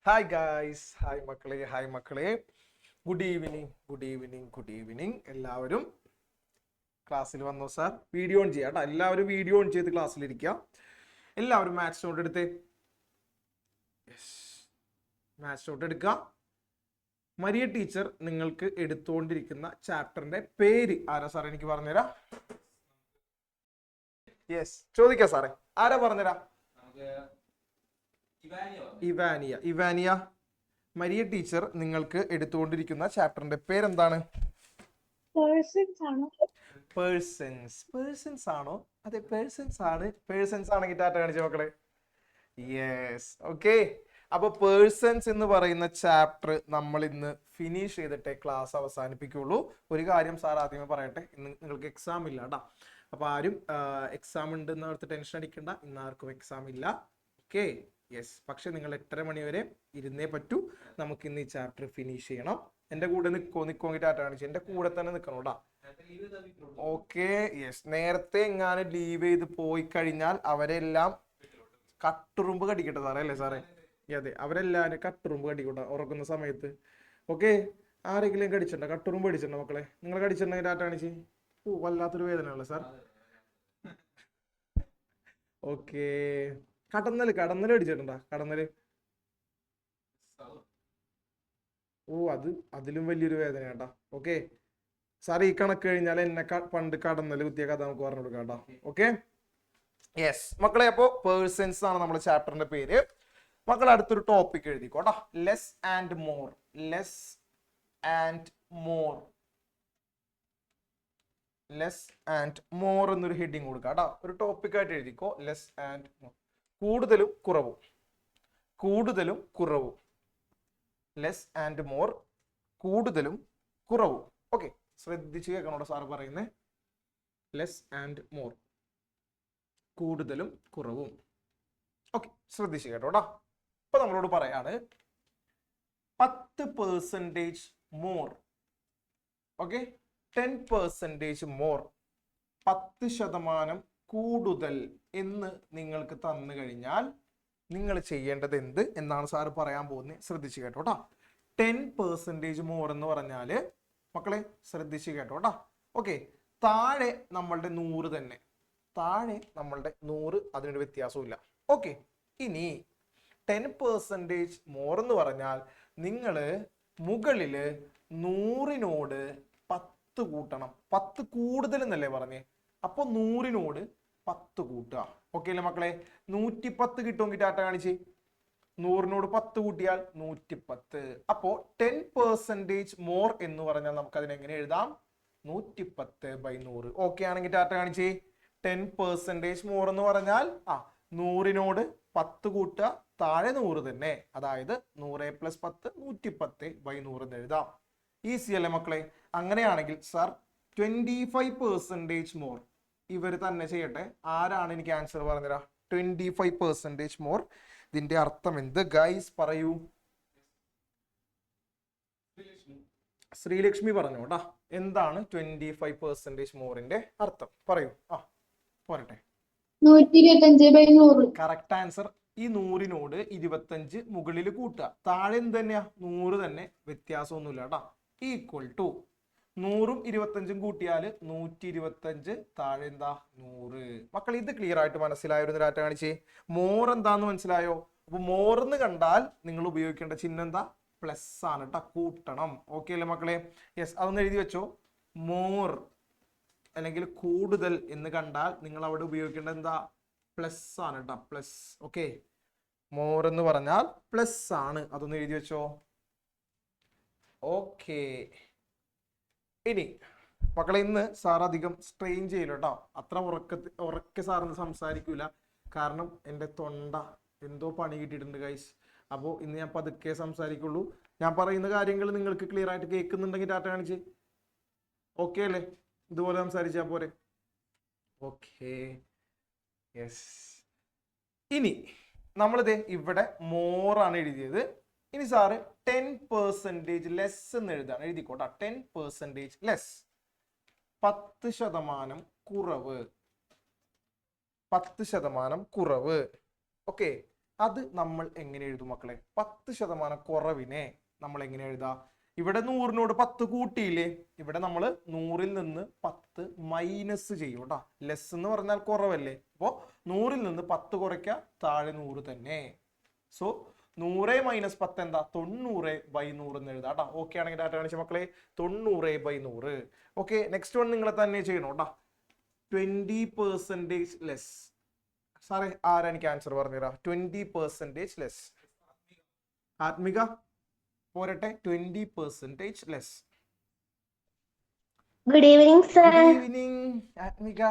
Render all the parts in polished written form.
Hi guys, hi മക്കളെ. Good evening. എല്ലാവരും ക്ലാസ്സിൽ വന്നോ സാർ? വീഡിയോ ഓൺ ചെയ്യാം കേട്ടോ. എല്ലാവരും വീഡിയോ ഓൺ ചെയ്ത് ക്ലാസ്സിലിരിക്കുക. എല്ലാവരും മാത്സ് നോട്ട് എടുത്ത് മാത്സ് നോട്ട് എടുക്കുക. മരിയ ടീച്ചർ നിങ്ങൾക്ക് എടുത്തുകൊണ്ടിരിക്കുന്ന ചാപ്റ്ററിന്റെ പേര് ആരാ സാർ എനിക്ക് പറഞ്ഞുതരാം? യെസ്, ചോദിക്കാം സാറേ. ആരാ പറഞ്ഞുതരാം? ഇവാനിയ. മരിയ ടീച്ചർ നിങ്ങൾക്ക് എടുത്തുകൊണ്ടിരിക്കുന്ന ചാപ്റ്ററിന്റെ പേരെന്താണ്? പേഴ്സൺസ് ആണോ? അതെ, പേഴ്സൺസ് ആണെങ്കിൽ ടാറ്റ കാണിച്ച മക്കളെ. Yes, okay. അപ്പൊ പേഴ്സൺസ് എന്ന് പറയുന്ന ചാപ്റ്റർ നമ്മൾ ഇന്ന് ഫിനിഷ് ചെയ്തിട്ടേ ക്ലാസ് അവസാനിപ്പിക്കുള്ളൂ. ഒരു കാര്യം സാർ ആദ്യമേ പറയട്ടെ, ഇന്ന് നിങ്ങൾക്ക് എക്സാം ഇല്ല കേട്ടോ. അപ്പൊ ആരും എക്സാം ഉണ്ടെന്ന് ഓർത്ത് ടെൻഷൻ അടിക്കണ്ട. ഇന്ന് ആർക്കും എക്സാം ഇല്ല. Okay, yes. പക്ഷെ നിങ്ങൾ 8:30 മണി വരെ ഇരുന്നേ പറ്റൂ. നമുക്ക് ഇന്ന് ഈ ചാപ്റ്റർ ഫിനിഷ് ചെയ്യണം. എന്റെ കൂടെ നിൽക്കോങ്കിൽ ടാറ്റ കാണിച്ചു. എന്റെ കൂടെ തന്നെ നിൽക്കണം കേട്ടോ. Okay, yes. നേരത്തെ എങ്ങാനും ലീവ് ചെയ്ത് പോയി കഴിഞ്ഞാൽ അവരെല്ലാം കട്ടുറുമ്പ് കടിക്കട്ടെ സാറേ, അല്ലേ സാറേ? അതെ, അവരെല്ലാരും കട്ടുറുമ്പ് കടിക്കട്ടെ ഉറക്കുന്ന സമയത്ത്. ഓക്കെ, ആരെങ്കിലും കടിച്ചിട്ടുണ്ടോ? കട്ടുറുമ്പ് കടിച്ചിട്ടുണ്ടോ മക്കളെ? നിങ്ങൾ കടിച്ചിട്ടുണ്ടെങ്കിൽ ടാറ്റ കാണിച്ച്. ഓ, വല്ലാത്തൊരു വേദനയുള്ള സാർ. ഓക്കെ, കടന്നല് അടിച്ചിട്ടുണ്ടാ? കടന്നല്. ഓ, അതിലും വലിയൊരു വേദന കേട്ടാ. ഓക്കെ സാർ, ഈ കണക്ക് കഴിഞ്ഞാൽ എന്നെ പണ്ട് കടന്നല് കുത്തിയ കഥ നമുക്ക് പറഞ്ഞു കൊടുക്കാം കേട്ടോ. ഓക്കെ, യെസ് മക്കളെ. അപ്പോ പേഴ്സൺസ് ആണ് നമ്മുടെ ചാപ്റ്ററിന്റെ പേര്. മക്കൾ അടുത്തൊരു ടോപ്പിക് എഴുതിക്കോട്ടോ. ലെസ് ആൻഡ് മോർ എന്നൊരു ഹെഡിങ് കൊടുക്കാം കേട്ടോ. ഒരു ടോപ്പിക് ആയിട്ട് എഴുതിക്കോ. ലെസ് ആൻഡ് മോർ, കൂടുതലും കുറവും. ലെസ് ആൻഡ് മോർ, കൂടുതലും കുറവും. ഓക്കെ, ശ്രദ്ധിച്ച് കേൾക്കണോട്ടോ സാറ് പറയുന്നേ. ലെസ് ആൻഡ് മോർ, കൂടുതലും കുറവും. ഓക്കെ, ശ്രദ്ധിച്ച് കേട്ടോടാ. ഇപ്പൊ നമ്മളോട് പറയാണ് 10% മോർ. ഓക്കെ, 10% മോർ, 10% കൂടുതൽ എന്ന് നിങ്ങൾക്ക് തന്നു കഴിഞ്ഞാൽ നിങ്ങൾ ചെയ്യേണ്ടത് എന്ത് എന്നാണ് സാറ് പറയാൻ പോകുന്നത്. ശ്രദ്ധിച്ച് കേട്ടോട്ടാ. 10% മോർ എന്ന് പറഞ്ഞാല് മക്കളെ ശ്രദ്ധിച്ച് കേട്ടോട്ടാ. ഓക്കെ, താഴെ നമ്മളുടെ 100 തന്നെ. അതിനൊരു വ്യത്യാസമില്ല. ഓക്കെ, ഇനി 10% മോർ എന്ന് പറഞ്ഞാൽ നിങ്ങൾ മുകളില് 100-നോട് 10 കൂട്ടണം. 10 കൂടുതൽ എന്നല്ലേ പറഞ്ഞേ? അപ്പൊ 100-നോട് 10 കൂട്ടുക. ഓക്കെ അല്ലേ മക്കളെ? 110 കിട്ടുമെങ്കിൽ ടാറ്റ കാണിച്ച്. 100-നോട് 10 കൂട്ടിയാൽ 110. അപ്പോ 10% മോർ എന്ന് പറഞ്ഞാൽ നമുക്ക് അതിനെങ്ങനെ എഴുതാം? 110/100. ഓക്കെ ആണെങ്കിൽ ടാറ്റ കാണിച്ച്. 10% മോർ എന്ന് പറഞ്ഞാൽ 100-നോട് 10 കൂട്ടുക, താഴെ 100 തന്നെ. അതായത് 100 + 10 110/100 എന്ന് എഴുതാം. ഈസി അല്ലേ മക്കളെ? അങ്ങനെയാണെങ്കിൽ സാർ 25% മോർ ഇവർ തന്നെ ചെയ്യട്ടെ. ആരാണ് എനിക്ക് ആൻസർ പറഞ്ഞുതരാ? 25% മോർ, ഇതിന്റെ അർത്ഥം എന്ത് ഗൈസ് പറയൂ? ശ്രീലക്ഷ്മി പറഞ്ഞു കേട്ടാ. എന്താണ് 25% മോറിന്റെ അർത്ഥം? പറയൂ. പോരട്ടെ. 125/100. Correct answer. ഈ 100-നോട് 25 മുകളിൽ കൂട്ടുക, താഴെ എന്ത് തന്നെയാ? 100 തന്നെ, വ്യത്യാസമൊന്നുമില്ല കേട്ടാ. ഈക്വൽ ടു 100-ഉം 25-ഉം കൂട്ടിയാൽ 125, താഴെ എന്താ? 100. മക്കൾ ഇത് ക്ലിയർ ആയിട്ട് മനസ്സിലായിരുന്നു? ടാറ്റ കാണിച്ചേ. മോർ എന്താന്ന് മനസ്സിലായോ? അപ്പൊ മോർ എന്ന് കണ്ടാൽ നിങ്ങൾ ഉപയോഗിക്കേണ്ട ചിഹ്നം എന്താ? പ്ലസ് ആണ് കേട്ടോ, കൂട്ടണം. ഓക്കെ അല്ലേ മക്കളെ? യെസ്, അതൊന്ന് എഴുതി വെച്ചോ. മോർ അല്ലെങ്കിൽ കൂടുതൽ എന്ന് കണ്ടാൽ നിങ്ങൾ അവിടെ ഉപയോഗിക്കേണ്ടത് എന്താ? പ്ലസ് ആണ് കേട്ടോ, പ്ലസ്. ഓക്കെ, മോർ എന്ന് പറഞ്ഞാൽ പ്ലസ് ആണ്. അതൊന്ന് എഴുതി വെച്ചോ. ഓക്കെ, ഇനി മക്കളെ ഇന്ന് സാർ അധികം സ്ട്രെയിൻ ചെയ്യില്ല കേട്ടോ. അത്ര ഉറക്കെ സാറിന് സംസാരിക്കൂല. കാരണം എൻ്റെ തൊണ്ട എന്തോ പണി കിട്ടിയിട്ടുണ്ട് ഗൈസ്. അപ്പോൾ ഇന്ന് ഞാൻ പതുക്കെ സംസാരിക്കുള്ളൂ. ഞാൻ പറയുന്ന കാര്യങ്ങൾ നിങ്ങൾക്ക് ക്ലിയർ ആയിട്ട് കേൾക്കുന്നുണ്ടെങ്കിൽ ടാറ്റ കാണിച്ച്. ഓക്കെ അല്ലേ? ഇതുപോലെ സംസാരിച്ചാൽ പോരെ? Okay, yes. ഇനി നമ്മളിത് ഇവിടെ മോറാണ് എഴുതിയത്. ഇനി സാറ് 10% ലെസ് എന്ന് എഴുതാണ്. എഴുതിക്കോട്ടെ. 10% ലെസ്, 10% കുറവ്. 10% കുറവ്. ഓക്കെ, അത് നമ്മൾ എങ്ങനെ എഴുതും മക്കളെ? 10% കുറവിനെ നമ്മൾ എങ്ങനെ എഴുതാ? ഇവിടെ 100നോട് 10 കൂട്ടിയില്ലേ, ഇവിടെ നമ്മൾ 100ൽ നിന്ന് 10 മൈനസ് ചെയ്യും കേട്ടോ. ലെസ് എന്ന് പറഞ്ഞാൽ കുറവല്ലേ, അപ്പോ 100ൽ നിന്ന് 10 കുറയ്ക്കുക, താഴെ 100 തന്നെ. സോ 100 - 10 എന്താ? 90/100 എന്ന് എഴുതാം കേട്ടോ. ഓക്കെ ആണെങ്കിൽ ഡാറ്റ കാണിച്ച മക്കളെ, 90/100. ഓക്കെ, നെക്സ്റ്റ് വൺ നിങ്ങളെ തന്നെ ചെയ്യണം കേട്ടോ. 20% ലെസ്. സാറേ ആരാ എനിക്ക് ആൻസർ പറഞ്ഞുതരാ? 20% ലെസ്. ആത്മിക പോരട്ടെ, 20% less. Good evening sir. Good evening Athmika.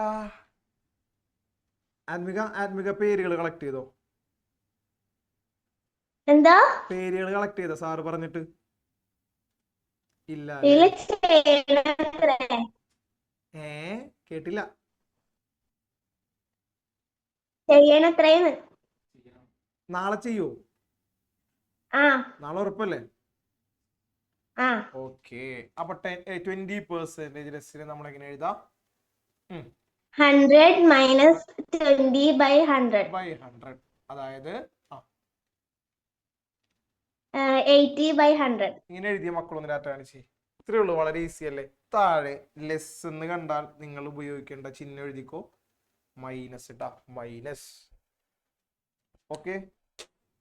Athmika പേരുകൾ കളക്ട് ചെയ്തോ? എന്താ പേരുകൾ കളക്ട് ചെയ്തോ സാറ് പറഞ്ഞിട്ട്? ഇല്ല. കേട്ടില്ല. ചെയ്യണത്രേന്ന്. നാളെ ചെയ്യോ? ആ നാളെ ഉറപ്പല്ലേ? ആ ഓക്കെ. അപ്പൊ 20% ലെസ്സിനെ നമ്മൾ എങ്ങനെ എഴുതാം? 100 - 20/100. 100. അതായത് 80/100. ഇങ്ങനെ എഴുതിയ മക്കളൊന്ന് ഡാറ്റ കാണിച്ചേ. ഇത്രയേ ഉള്ളൂ, വളരെ ഈസി അല്ലേ? താഴെ ലെസ് എന്ന് കണ്ടാൽ നിങ്ങൾ ഉപയോഗിക്കേണ്ട ചിഹ്നം എഴുതിക്കോ, മൈനസ് ഇട്ടാ, മൈനസ്. ഓക്കെ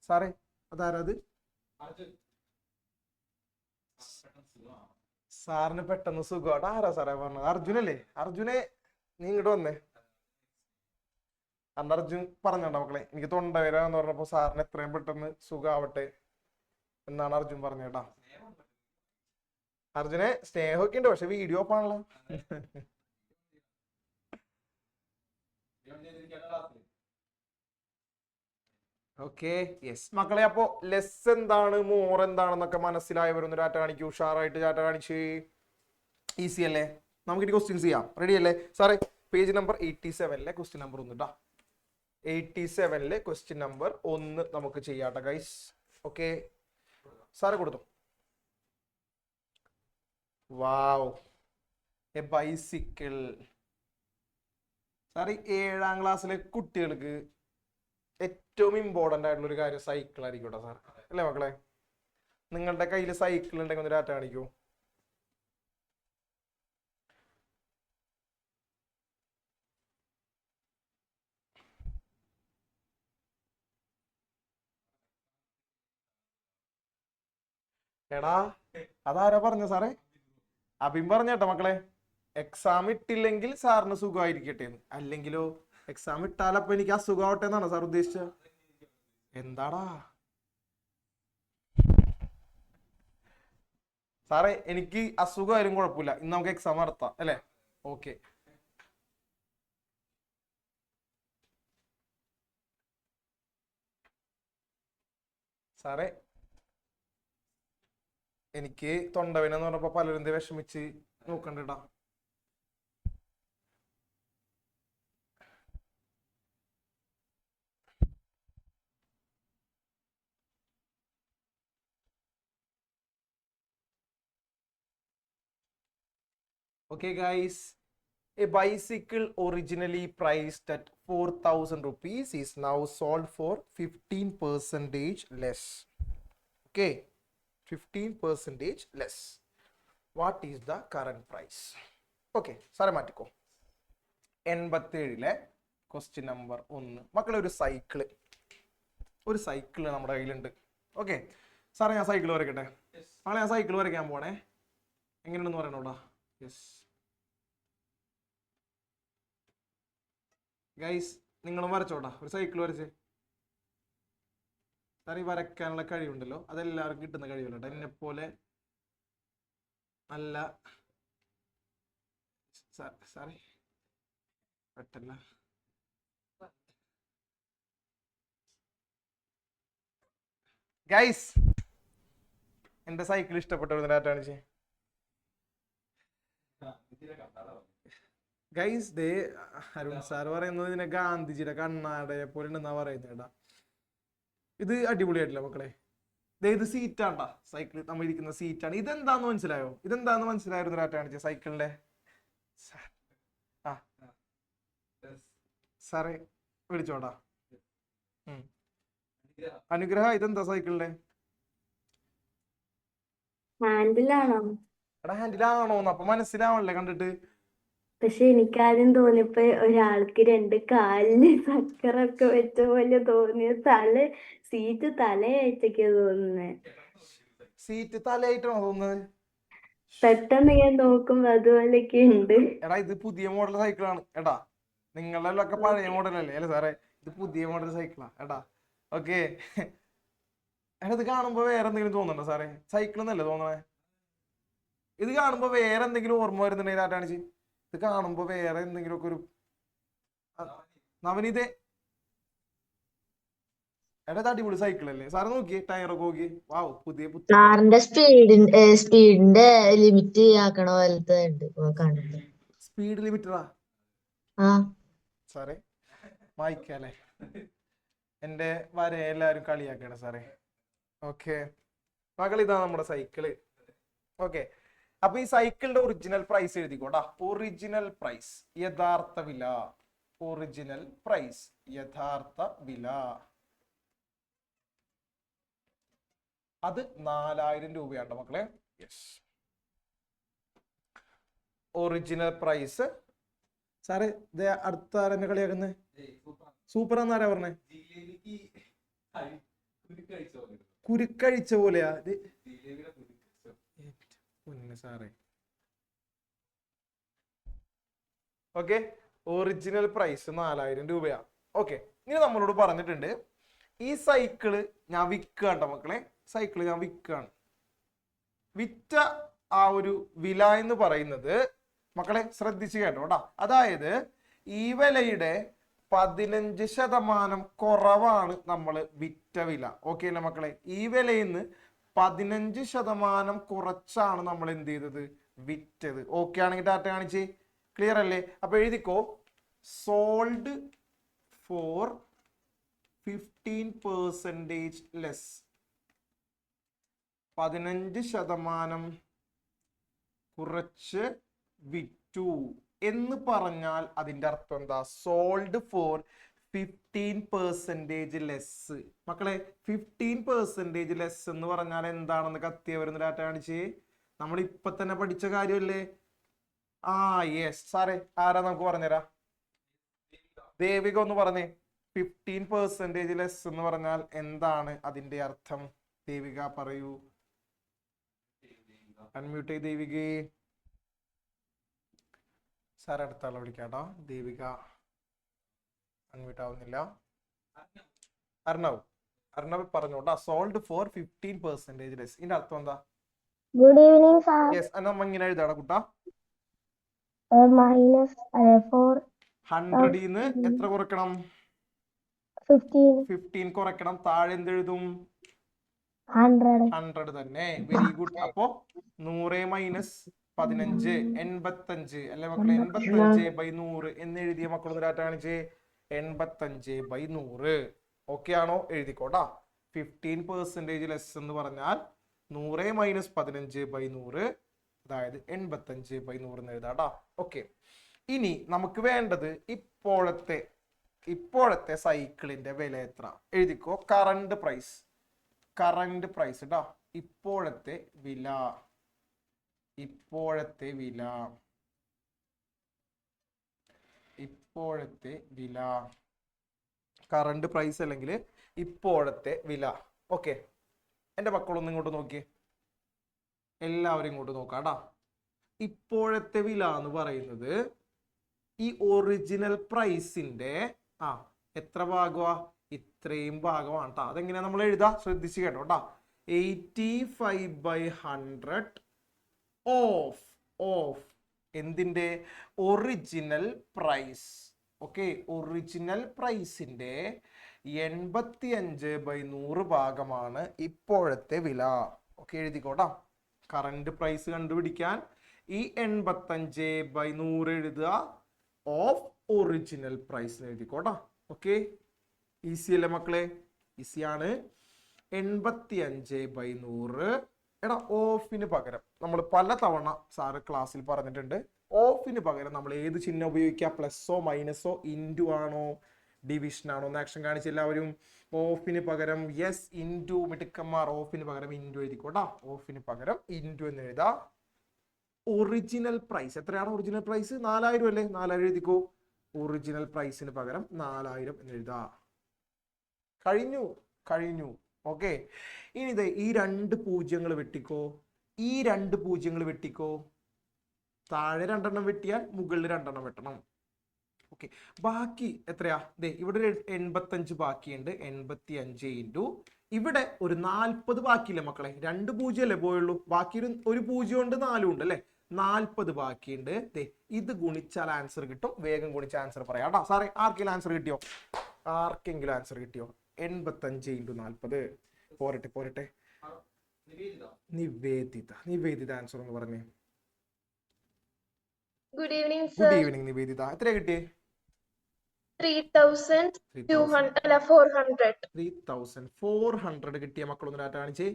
സാറേ, അതാരത്? സാറിന് പെട്ടെന്ന് സുഖമാണ്. ആരാ സാറേ പറഞ്ഞത്? അർജുനല്ലേ? അർജുനെ നീ ഇങ്ങോട്ട് വന്നേ. അന്ന് അർജുൻ പറഞ്ഞോണ്ട മക്കളെ, എനിക്ക് തൊണ്ടവേദന എന്ന് പറഞ്ഞപ്പോ സാറിന് എത്രയും പെട്ടെന്ന് സുഖാവട്ടെ എന്നാണ് അർജുൻ പറഞ്ഞേട്ടാ. അർജുനെ സ്നേഹമൊക്കെ ഉണ്ട്, പക്ഷെ വീഡിയോ ഓഫ് ആണല്ലോ. ഓക്കെ യെസ് മക്കളെ, അപ്പോ ലെസ് എന്താണ്, മോർ എന്താണെന്നൊക്കെ മനസ്സിലായവരൊന്ന് ഡാറ്റ കാണിക്കൂ. ഉഷാറായിട്ട് ഡാറ്റ കാണിച്ച്. ഈസി അല്ലേ? നമുക്ക് ഇനി ക്വസ്റ്റ്യൻസ് ചെയ്യാം. റെഡി അല്ലേ സാറേ? പേജ് നമ്പർ 87 ക്വസ്റ്റ്യൻ നമ്പർ 1 ഇട്ടാ. 87 ക്വസ്റ്റ്യൻ നമ്പർ 1 നമുക്ക് ചെയ്യാട്ടോ ഗൈസ്. ഓക്കെ സാറ് കൊടുത്തു. വാവ്, എ ബൈസിക്കിൾ. സാറി 7ാം ക്ലാസ്സിലെ കുട്ടികൾക്ക് ഏറ്റവും ഇമ്പോർട്ടന്റ് ആയിട്ടുള്ള ഒരു കാര്യം സൈക്കിൾ ആയിരിക്കും കേട്ടോ സാർ, അല്ലേ മക്കളെ? നിങ്ങളുടെ കയ്യിൽ സൈക്കിൾ ഉണ്ടെങ്കിൽ ഒന്ന് ഡാറ്റ കാണിക്കൂ. എടാ അതാരാ പറഞ്ഞ സാറേ? അഭിം പറഞ്ഞേട്ടോ മക്കളെ. എക്സാം ഇട്ടില്ലെങ്കിൽ സാറിന് സുഖമായിരിക്കട്ടെ എന്ന്. അല്ലെങ്കിലോ എക്സാം ഇട്ടാലപ്പോ എനിക്ക് അസുഖമാവട്ടെ എന്നാണ് സാർ ഉദ്ദേശിച്ചത്? എന്താടാ സാറേ, എനിക്ക് അസുഖമായാലും കുഴപ്പമില്ല, ഇന്ന് നമുക്ക് എക്സാം നടത്താം അല്ലേ? ഓക്കെ. സാറേ എനിക്ക് തൊണ്ടവേദന എന്ന് പറഞ്ഞപ്പോ പലരും വിഷമിച്ച് നോക്കണ്ടേട്ടാ. Okay guys, a bicycle originally priced at 4,000 rupees is now sold for 15% less. Okay, 15% less. What is the current price? Okay, സാറേ മാറ്റിക്കോ. 87 ക്വസ്റ്റ്യൻ നമ്പർ 1. മക്കളെ, ഒരു സൈക്കിള് നമ്മുടെ കയ്യിലുണ്ട്. ഓക്കെ സാറേ, ഞാൻ സൈക്കിൾ വരയ്ക്കട്ടെ? നാളെ ഞാൻ സൈക്കിൾ വരയ്ക്കാൻ പോണേ. എങ്ങനെയുണ്ടെന്ന് പറയണോടാ? യെസ് ഗൈസ്, നിങ്ങളും വരച്ചോട്ടാ. ഒരു സൈക്കിൾ വരച്ചേ. സാർ ഈ വരയ്ക്കാനുള്ള കഴിവുണ്ടല്ലോ, അതെല്ലാവർക്കും കിട്ടുന്ന കഴിവല്ലോ. എന്നെ പോലെ നല്ല സാറേ പെട്ടല്ല. ഗൈസ്, എന്റെ സൈക്കിൾ ഇഷ്ടപ്പെട്ടു ഡാറ്റാണിച്ചേ. ഗൈസ് ദേ അരുൺ സാർ പറയുന്നത് ഇതിനെ ഗാന്ധിജിയുടെ കണ്ണാടയെ പോലെ ഉണ്ടെന്നാ പറയുന്നേടാ. ഇത് അടിപൊളിയായിട്ടില്ല മക്കളെ. ഇത് സീറ്റാണ്ടാ, സൈക്കിൾ നമ്മൾ ഇരിക്കുന്ന സീറ്റാണ്. ഇതെന്താന്ന് മനസ്സിലായോ? ഇതെന്താന്ന് മനസ്സിലായിരുന്നു ഡാറ്റ കാണിച്ച സൈക്കിളിന്റെ? ആ സാറേ വിളിച്ചോടാ. അനുഗ്രഹ ഇതെന്താ സൈക്കിളിന്റെ ഹാൻഡിലാണോ? എടാ ഹാൻഡിലാണോന്ന് അപ്പൊ മനസ്സിലാവണല്ലേ കണ്ടിട്ട്. പക്ഷെ എനിക്കാദ്യം തോന്നിയപ്പോ ഒരാൾക്ക് രണ്ട് കാലിന് ചക്കറൊക്കെ വെച്ച പോലെ തോന്നിയ സീറ്റ് തലയായിട്ടൊക്കെ തോന്നുന്നേ. സീറ്റ് തലയായിട്ടാണോ തോന്നുന്നത്? പെട്ടെന്ന് ഞാൻ നോക്കുമ്പോ അതുപോലൊക്കെ ഉണ്ട്. എടാ ഇത് പുതിയ മോഡൽ സൈക്കിളാണ് എടാ. നിങ്ങളുടെ ഒക്കെ പഴയ മോഡൽ അല്ലേ അല്ലേ സാറേ? ഇത് പുതിയ മോഡൽ സൈക്കിളാ എടാ. ഓക്കെ. എടാ ഇത് കാണുമ്പോ വേറെ എന്തെങ്കിലും തോന്നുന്നുണ്ടോ സാറേ? സൈക്കിൾ എന്നല്ലേ തോന്നണേ? ഇത് കാണുമ്പോ വേറെ എന്തെങ്കിലും ഓർമ്മ വരുന്നുണ്ടെങ്കിൽ ആരാണ് ചെയ്യും? ഇത് കാണുമ്പോ വേറെ എന്തെങ്കിലും ഒക്കെ ഒരു നവനീതേ. എടാ ഇത് അടിപൊളി സൈക്കിൾ അല്ലേ സാറ്? നോക്കിയേ ടയറൊക്കെ നോക്കി. വാവ് പുതിയ പുത്തൻ. കാറിന്റെ സ്പീഡിന്റെ ലിമിറ്റ് ആക്കണ പോലത്തെ ഉണ്ട് കണ്ടിട്ട്. സ്പീഡ് ലിമിറ്ററാ ആ സാറേ? വായിക്കാല്ലേ? എന്റെ വര എല്ലാരും കളിയാക്കാണ് സാറേ. ഓക്കെ മകൾ, ഇതാ നമ്മുടെ സൈക്കിള്. ഓക്കെ, അപ്പൊ ഈ സൈക്കിളിന്റെ ഒറിജിനൽ പ്രൈസ് എഴുതിക്കോട്ടാ. ഒറിജിനൽ പ്രൈസ്, യഥാർത്ഥ വില. ഒറിജിനൽ പ്രൈസ്, യഥാർത്ഥ വില. അത് 4000 രൂപയാണ് മക്കളെ. Yes, original price. സാറേ ഇത് അടുത്ത ആരെന്നെ കളിയാക്കുന്നത്? സൂപ്പർ എന്നാരാ പറഞ്ഞേ? കുരുക്കഴിച്ച പോലെയാ സാറേ. ഓക്കെ, ഒറിജിനൽ പ്രൈസ് 4000 രൂപയാ. ഓക്കെ, ഇനി നമ്മളോട് പറഞ്ഞിട്ടുണ്ട് ഈ സൈക്കിള് ഞാൻ വിൽക്കാട്ടോ മക്കളെ. സൈക്കിള് ഞാൻ വിൽക്കാണ്. വിറ്റ ആ ഒരു വില എന്ന് പറയുന്നത് മക്കളെ ശ്രദ്ധിച്ച് കേട്ടോട്ടാ. അതായത് ഈ വിലയുടെ 15% കുറവാണ് നമ്മൾ വിറ്റ വില. ഓക്കെ അല്ലേ മക്കളെ? ഈ വിലയിൽ നിന്ന് 15% കുറച്ചാണ് നമ്മൾ എന്ത് ചെയ്തത്? വിറ്റത്. ഓക്കെ ആണെങ്കിൽ ടാറ്റ കാണിച്ച്. ക്ലിയർ അല്ലേ? അപ്പൊ എഴുതിക്കോ, സോൾഡ് ഫോർ 15% ലെസ്. 15% കുറച്ച് വിറ്റു എന്ന് പറഞ്ഞാൽ അതിന്റെ അർത്ഥം എന്താ? Sold for 15% less. മക്കളെ 15% ലെസ് എന്ന് പറഞ്ഞാൽ എന്താണെന്ന് കത്തിയ വരുന്ന ഡാറ്റ കാണിച്ച്. നമ്മൾ ഇപ്പൊ തന്നെ പഠിച്ച കാര്യമല്ലേ? ആ യെസ് സാറേ, ആരാ നമുക്ക് പറഞ്ഞുതരാ? ദേവിക ഒന്ന് പറഞ്ഞേ. 15% ലെസ് എന്ന് പറഞ്ഞാൽ എന്താണ് അതിന്റെ അർത്ഥം? ദേവിക പറയൂ. അൺമ്യൂട്ട് ചെയ്ത് ദേവികേ. സാർ അടുത്ത ആളെ വിളിക്കാട്ടോ. ദേവിക അൺമ്യൂട്ട് ആവുന്നില്ല. അർണവ് പറഞ്ഞോട്ടാ. Sold for 15% less. ഇതിന്റെ അർത്ഥം എന്താ? Good evening sir. യെസ്, നമ്മ ഇങ്ങനെ എഴുതാടാ കുട്ടാ. -4 100 എത്ര കുറക്കണം? 15 കുറക്കണം. താഴെ എന്തെഴുതും? 100 തന്നെ. Very good. അപ്പോ 100 - 15 85 അല്ലെ മക്കളെ? 85/100 എന്ന് എഴുതിയ മക്കളൊന്ന് ഡാറ്റ കാണിച്ച്. 85/100. ഓക്കെ ആണോ? എഴുതിക്കോട്ടാ. 15% ലെസ് എന്ന് പറഞ്ഞാൽ 100 - 15/100, അതായത് 85/100 എന്ന് എഴുതാട്ടാ. ഓക്കെ, ഇനി നമുക്ക് വേണ്ടത് ഇപ്പോഴത്തെ സൈക്കിളിന്റെ വില എത്ര? എഴുതിക്കോ. കറണ്ട് പ്രൈസ് ഇട്ടാ. ഇപ്പോഴത്തെ വില. കറണ്ട് പ്രൈസ് അല്ലെങ്കിൽ ഇപ്പോഴത്തെ വില. ഓക്കെ, എന്റെ മക്കളൊന്നും ഇങ്ങോട്ട് നോക്കിയേ. എല്ലാവരും ഇങ്ങോട്ട് നോക്കാട്ടാ. ഇപ്പോഴത്തെ വില എന്ന് പറയുന്നത് ഈ ഒറിജിനൽ പ്രൈസിന്റെ എത്ര ഭാഗമാ? ഇത്രയും ഭാഗമാണ് കേട്ടോ. അതെങ്ങനെയാ നമ്മൾ എഴുതാ? ശ്രദ്ധിച്ച് കേട്ടോ ട്ടാ. 85/100 ഓഫ് എന്തിന്റെ? Original price. ഓക്കെ, ഒറിജിനൽ പ്രൈസിന്റെ 85/100 ഭാഗമാണ് ഇപ്പോഴത്തെ വില. ഓക്കെ, എഴുതിക്കോട്ടാ. കറണ്ട് പ്രൈസ് കണ്ടുപിടിക്കാൻ ഈ 85/100 എഴുതുക. ഓഫ് ഒറിജിനൽ പ്രൈസ് എഴുതിക്കോട്ടാ. ഓക്കെ, ഈസി അല്ലേ മക്കളെ? ഈസിയാണ്. 85/100. എടാ, ഓഫിന് പകരം നമ്മൾ പല തവണ സാറ് ക്ലാസ്സിൽ പറഞ്ഞിട്ടുണ്ട്. ഓഫിന് പകരം നമ്മൾ ഏത് ചിഹ്നം ഉപയോഗിക്കുക? പ്ലസ്സോ മൈനസോ ഇൻറ്റു ആണോ ഡിവിഷൻ ആണ്. ഒന്ന് ആക്ഷൻ കാണിച്ച് എല്ലാവരും. ഓഫിന് പകരം യെസ് ഇൻറ്റു, മിടുക്കന്മാർ. ഓഫിന് പകരം ഇൻറ്റു എഴുതിക്കോട്ടാ. ഓഫിന് പകരം ഇൻറ്റു എന്ന് എഴുതാ. ഒറിജിനൽ പ്രൈസ് എത്രയാണ്? ഒറിജിനൽ പ്രൈസ് 4000 അല്ലേ? 4000 എഴുതിക്കോ. ഒറിജിനൽ പ്രൈസിന് പകരം 4000 എന്ന് എഴുതാ. കഴിഞ്ഞു കഴിഞ്ഞു. ഓക്കെ, ഇനി ഇതേ ഈ 2 പൂജ്യങ്ങൾ വെട്ടിക്കോ. ഈ 2 പൂജ്യങ്ങൾ വെട്ടിക്കോ. താഴെ 2 വെട്ടിയാൽ മുകളിൽ 2 വെട്ടണം. ഓക്കെ, ബാക്കി എത്രയാ? ദേ ഇവിടെ ഒരു 85 ബാക്കിയുണ്ട്. 85 ഇൻറ്റു ഇവിടെ ഒരു 40 ബാക്കിയില്ലേ മക്കളെ? 2 പൂജ്യമല്ലേ പോയുള്ളൂ. ബാക്കി ഒരു പൂജ്യം ഉണ്ട്, 4 ഉണ്ട് അല്ലേ? 40 ബാക്കിയുണ്ട്. ദേ ഇത് ഗുണിച്ചാൽ ആൻസർ കിട്ടും. വേഗം ഗുണിച്ച ആൻസർ പറയാം കേട്ടോ. സാറേ ആർക്കെങ്കിലും ആൻസർ കിട്ടിയോ? ആർക്കെങ്കിലും ആൻസർ കിട്ടിയോ? 85 ഇൻറ്റു 40. പോരട്ടെ പോരട്ടെ. നിവേദിത ആൻസർ എന്ന് പറഞ്ഞേ. Good evening, good sir. Evening Nivedita. എത്രയാ കിട്ടിയേ? 3,400. 3,400 കിട്ടിയ മക്കളൊന്ന് ഡാറ്റ കാണിച്ചേ.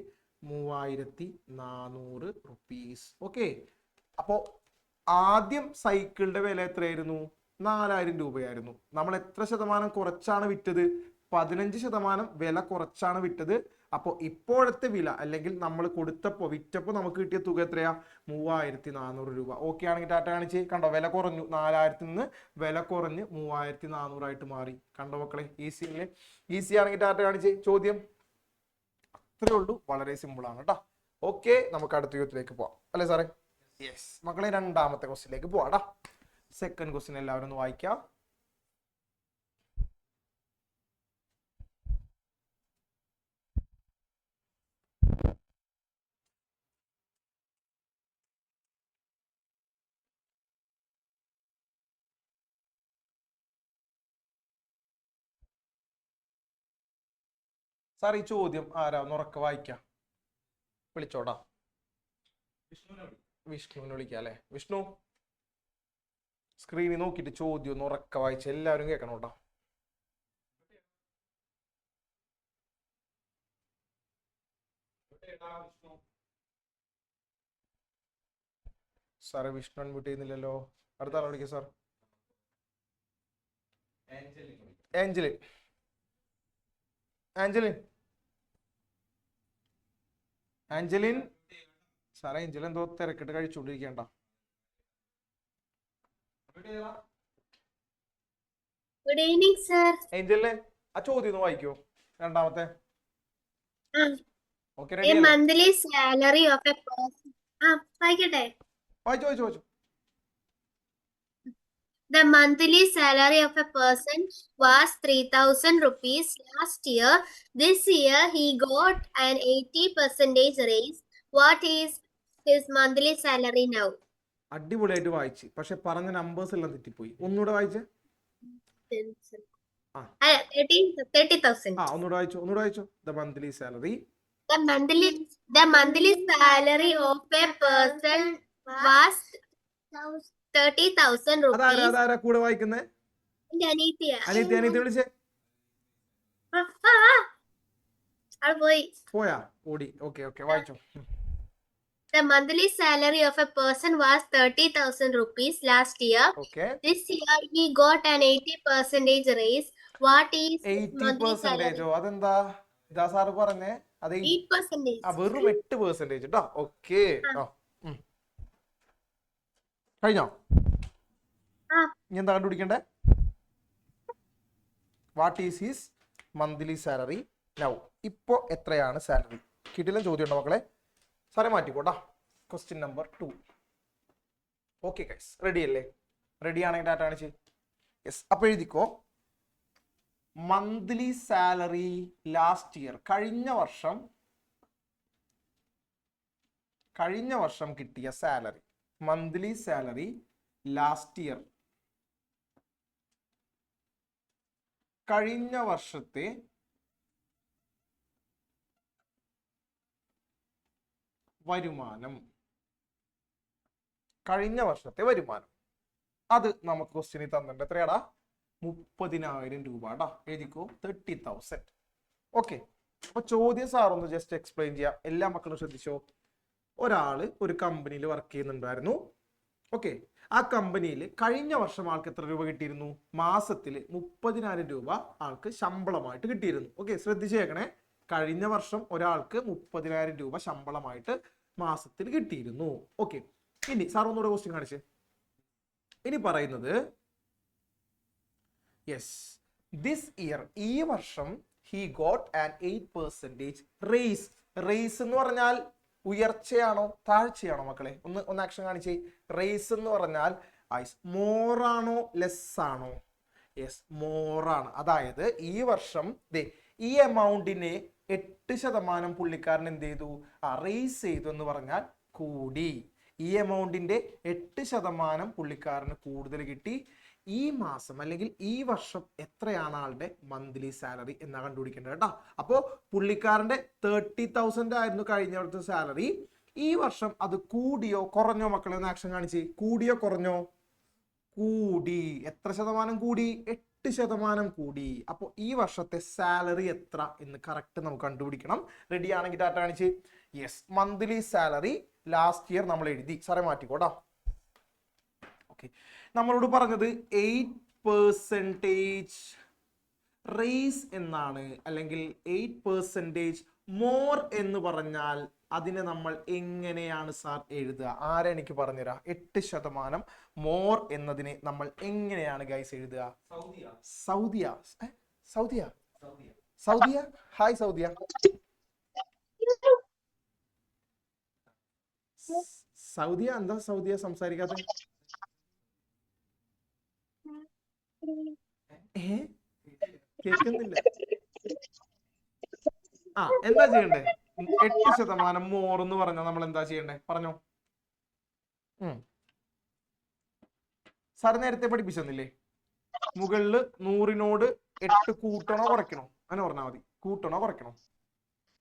3,400 റുപ്പീസ്. ഓക്കെ, അപ്പോ ആദ്യം സൈക്കിളിന്റെ വില എത്രയായിരുന്നു? 4000 രൂപയായിരുന്നു. നമ്മൾ എത്ര ശതമാനം കുറച്ചാണ് വിറ്റത്? 15% വില കുറച്ചാണ് വിറ്റത്. അപ്പോൾ ഇപ്പോഴത്തെ വില അല്ലെങ്കിൽ നമ്മൾ വിറ്റപ്പോൾ നമുക്ക് കിട്ടിയ തുക എത്രയാ? 3,400 രൂപ. ഓക്കെ ആണെങ്കിൽ ടാറ്റ കാണിച്ച്. കണ്ടോ, വില കുറഞ്ഞു. 4000 നിന്ന് വില കുറഞ്ഞ് 3,400 ആയിട്ട് മാറി. കണ്ടോ മക്കളെ? ഈസി അല്ലേ? ഈസി ആണെങ്കിൽ ടാറ്റ കാണിച്ച്. ചോദ്യം അത്രേ ഉള്ളൂ. വളരെ സിമ്പിൾ ആണ് കേട്ടോ. ഓക്കെ, നമുക്ക് അടുത്ത യുദ്ധത്തിലേക്ക് പോവാം അല്ലേ സാറേ? യെസ് മക്കളെ, രണ്ടാമത്തെ ക്വസ്റ്റ്യനിലേക്ക് പോവാടാ. സെക്കൻഡ് ക്വസ്റ്റ്യൻ എല്ലാവരും ഒന്ന് വായിക്കാം. സാർ ഈ ചോദ്യം ആരാ? ഉറക്കെ വായിക്കാം. വിളിച്ചോടാ. വിഷ്ണുവിനെ വിളിക്കാം അല്ലെ? വിഷ്ണു സ്ക്രീനിൽ നോക്കിയിട്ട് ചോദ്യം ഒന്ന് ഉറക്കെ വായിച്ച് എല്ലാവരും കേൾക്കണം കേട്ടോ. സാറേ വിഷ്ണു അൺമ്യൂട്ട് ചെയ്യുന്നില്ലല്ലോ. അടുത്ത ആളെ വിളിക്കാം സാർ. ആഞ്ചലിൻ. ആഞ്ചലിൻ ആഞ്ചലിൻ സാറേ, ഏഞ്ചൽ എന്തോ തിരക്കിട്ട് കഴിച്ചുകൊണ്ടിരിക്കണ്ട. Good evening, sir. ഏഞ്ചലിനെ ആ ചോദ്യം ഒന്ന് വായിക്കോ, രണ്ടാമത്തെ. Okay, A ready? monthly salary of a person. വായിക്കട്ടെ. വായിച്ചോ വായിച്ചോ വായിച്ചോ. The monthly salary of a person was 3,000 rupees last year. This year he got an 80% raise. What is his monthly salary now? അടിപൊളിയായിട്ട് വായിച്ച്, പക്ഷെ പറഞ്ഞ നമ്പേഴ്സ് എല്ലാം തെറ്റിപ്പോയി. ഒന്നുകൂടെ വായിച്ചേ. ആ 30,000. ഒന്നുകൂടെ വായിച്ചോ, ഒന്നുകൂടെ വായിച്ചോ. The monthly salary. The monthly salary of a person was 30,000 rupees. അതാരാ കൂടെ വായിക്കുന്നേ? അനീത്തിയ. അനിയത്തി വിളിച്ചേ. പോയാ? ഓടി. ഓക്കെ ഓക്കെ, വായിച്ചോ. The monthly salary of a person was 30,000 rupees last year. Okay. This year he got an 80% raise. What is his monthly 80%? salary? അതെന്താ ഇതാ sir പറഞ്ഞേ? അത് 8%. വെറും 8% കേട്ടോ. ഓക്കെ, കഴിഞ്ഞോ? ഇനി എന്താ കണ്ടുപിടിക്കണ്ടേ? What is his monthly salary now? ഇപ്പോ എത്രയാണ് സാലറി? കിട്ടില്ല ചോദ്യം ഉണ്ടോ മക്കളെ? സാറേ മാറ്റിക്കോട്ടാ. Question number 2. Okay guys, ready അല്ലേ? റെഡി ആണെങ്കിൽ ഡാറ്റ കാണിച്ച്. യെസ്, അപ്പൊ എഴുതിക്കോ. മന്ത്ലി സാലറി ലാസ്റ്റ് ഇയർ, കഴിഞ്ഞ വർഷം കിട്ടിയ സാലറി. മന്ത്ലി സാലറി ലാസ്റ്റ് ഇയർ, കഴിഞ്ഞ വർഷത്തെ വരുമാനം. കഴിഞ്ഞ വർഷത്തെ വരുമാനം അത് നമുക്ക് ക്വസ്റ്റ്യനിൽ തന്നിട്ടുണ്ട്. എത്രയാടാ? 30,000 രൂപ. എഴുതിക്കോ, 30,000. ഓക്കെ, അപ്പൊ ചോദ്യം സാറൊന്ന് ജസ്റ്റ് എക്സ്പ്ലെയിൻ ചെയ്യാം. എല്ലാ മക്കളും ശ്രദ്ധിച്ചോ. ഒരാള് ഒരു കമ്പനിയിൽ വർക്ക് ചെയ്യുന്നുണ്ടായിരുന്നു. ഓക്കെ, ആ കമ്പനിയിൽ കഴിഞ്ഞ വർഷം ആൾക്ക് എത്ര രൂപ കിട്ടിയിരുന്നു? മാസത്തിൽ 30,000 രൂപ ആൾക്ക് ശമ്പളമായിട്ട് കിട്ടിയിരുന്നു. ഓക്കെ, ശ്രദ്ധിച്ചേക്കണേ, കഴിഞ്ഞ വർഷം ഒരാൾക്ക് 30,000 രൂപ ശമ്പളമായിട്ട് മാസത്തിൽ കിട്ടിയിരുന്നു. ഓക്കെ, ഇനി സാർ ഒന്നുകൂടെ ക്വസ്റ്റ്യൻ കാണിച്ചേ. ഇനി പറയുന്നത് യെസ്, ദിസ് ഇയർ, ഈ വർഷം he got an 8% raise. Raise എന്ന് പറഞ്ഞാൽ ഉയർച്ചയാണോ താഴ്ചയാണോ മക്കളെ? ഒന്ന് ആക്ഷൻ കാണിച്ചേ. റേസ് എന്ന് പറഞ്ഞാൽ മോർ ആണോ ലെസ് ആണോ? യെസ്, മോർ ആണ്. അതായത് ഈ വർഷം ഈ എമൗണ്ടിനെ 8% പുള്ളിക്കാരൻ എന്ത് ചെയ്തു? റേസ് ചെയ്തു എന്ന് പറഞ്ഞാൽ കൂടി. ഈ എമൗണ്ടിന്റെ 8% പുള്ളിക്കാരന് കൂടുതൽ കിട്ടി. ഈ മാസം അല്ലെങ്കിൽ ഈ വർഷം എത്രയാണ് ആളുടെ മന്ത്ലി സാലറി എന്നാ കണ്ടുപിടിക്കേണ്ടത് കേട്ടോ. അപ്പോ പുള്ളിക്കാരന്റെ 30,000 ആയിരുന്നു കഴിഞ്ഞ വർഷത്തെ സാലറി. ഈ വർഷം അത് കൂടിയോ കുറഞ്ഞോ മക്കളെ? ഒന്ന് ആക്ഷൻ കാണിച്ച്. കൂടിയോ കുറഞ്ഞോ? കൂടി. എത്ര ശതമാനം കൂടി? 8% കൂടി. അപ്പോൾ ഈ വർഷത്തെ സാലറി എത്ര എന്ന് കറക്റ്റ് നമുക്ക് കണ്ടുപിടിക്കണം. റെഡി ആണെങ്കിൽ ടാറ്റ കാണിച്ച്. Yes, monthly salary last year നമ്മൾ എഴുതി. സാറേ മാറ്റിക്കോട്ടോ. ഓക്കെ, നമ്മളോട് പറഞ്ഞത് 8% റേസ് എന്നാണ്, അല്ലെങ്കിൽ 8% മോർ എന്ന് പറഞ്ഞാൽ അതിനെ നമ്മൾ എങ്ങനെയാണ് സാർ എഴുതുക? ആരെ എനിക്ക് പറഞ്ഞുതരാം? 8% മോർ എന്നതിനെ നമ്മൾ എങ്ങനെയാണ് ഗൈസ് എഴുതുക? സൗദിയ. സൗദിയ. സൗദിയ. ഹായ് സൗദിയ. സൗദിയ, എന്താ സൗദിയ സംസാരിക്കാത്ത? കേൾക്കുന്നില്ല. എന്താ ചെയ്യണ്ടേ? 8% മോർ എന്ന് പറഞ്ഞാൽ നമ്മൾ എന്താ ചെയ്യണ്ടേ? പറഞ്ഞോ. സാർ നേരത്തെ പഠിപ്പിച്ചെന്നില്ലേ? മുകളില് 100-നോട് 8 കൂട്ടണോ കുറയ്ക്കണോ? അങ്ങനെ പറഞ്ഞാൽ മതി. കൂട്ടണോ കുറയ്ക്കണോ?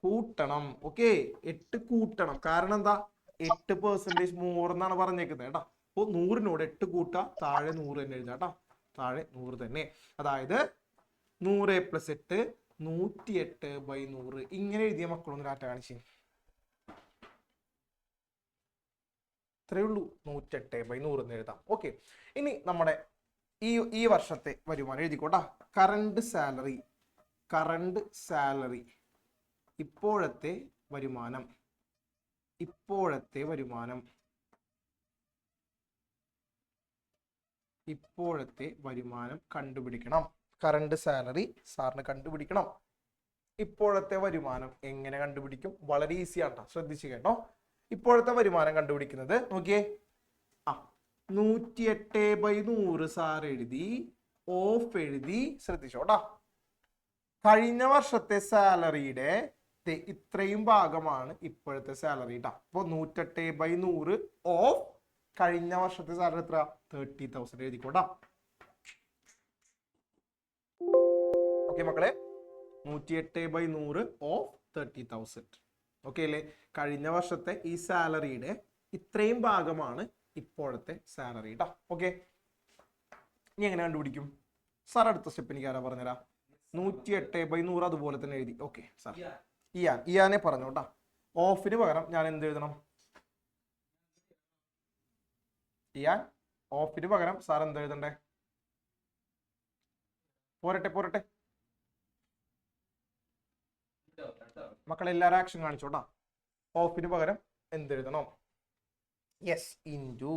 കൂട്ടണം. ഓക്കെ, 8 കൂട്ടണം. കാരണം എന്താ? 8% മോർ എന്നാണ് പറഞ്ഞേക്കുന്നത് കേട്ടോ. അപ്പോൾ 100-നോട് 8 കൂട്ട, താഴെ 100 തന്നെ എഴുതാം കേട്ടോ. താഴെ 100 തന്നെ. അതായത് 100 + 8 108/100. ഇങ്ങനെ എഴുതിയ മക്കളൊന്ന് ഡാറ്റ കാണിച്ച്. ഇത്രയേ ഉള്ളൂ, 108/100 എന്ന് എഴുതാം. ഓക്കെ, ഇനി നമ്മുടെ ഈ വർഷത്തെ വരുമാനം എഴുതിക്കോട്ടാ. Current salary. കറണ്ട് സാലറി, ഇപ്പോഴത്തെ വരുമാനം. ഇപ്പോഴത്തെ വരുമാനം. ഇപ്പോഴത്തെ വരുമാനം കണ്ടുപിടിക്കണം. കറണ്ട് സാലറി സാറിന് കണ്ടുപിടിക്കണം. ഇപ്പോഴത്തെ വരുമാനം എങ്ങനെ കണ്ടുപിടിക്കും? വളരെ ഈസി ആണ്, ശ്രദ്ധിച്ചു കേട്ടോ. ഇപ്പോഴത്തെ വരുമാനം കണ്ടുപിടിക്കുന്നത് നോക്കിയേ. 108/100 സാർ എഴുതി, ഓഫ് എഴുതി. ശ്രദ്ധിച്ചോട്ടാ, കഴിഞ്ഞ വർഷത്തെ സാലറിയുടെ ഇത്രയും ഭാഗമാണ് ഇപ്പോഴത്തെ സാലറി ട്ടാ. അപ്പൊ 108/100 ഓഫ് കഴിഞ്ഞ വർഷത്തെ സാലറി എത്ര? 30,000 എഴുതിക്കോട്ടാ. ഓക്കെ മക്കളെ, 108/100 ഓഫ് 30,000. ഓക്കെ അല്ലേ? കഴിഞ്ഞ വർഷത്തെ ഈ സാലറിയുടെ ഇത്രയും ഭാഗമാണ് ഇപ്പോഴത്തെ സാലറി ട്ടാ. ഓക്കെ, ഇനി എങ്ങനെ കണ്ടുപിടിക്കും സാർ? അടുത്ത സ്റ്റെപ്പ് എനിക്ക് ആരാ പറഞ്ഞുതരാം? 108/100 അതുപോലെ തന്നെ എഴുതി. Okay sir, ഇയാനെ പറഞ്ഞോട്ടാ. ഓഫിന് പകരം ഞാൻ എന്ത് എഴുതണം? ഇയാൻ. ഓഫിന് പകരം സാർ എന്ത് എഴുതണ്ടേ? പോരട്ടെ. മക്കളെല്ലാരും ആക്ഷൻ കാണിച്ചോട്ടാ. ഓഫിന് പകരം എന്തെഴുതണം? യെസ്, ഇൻറ്റു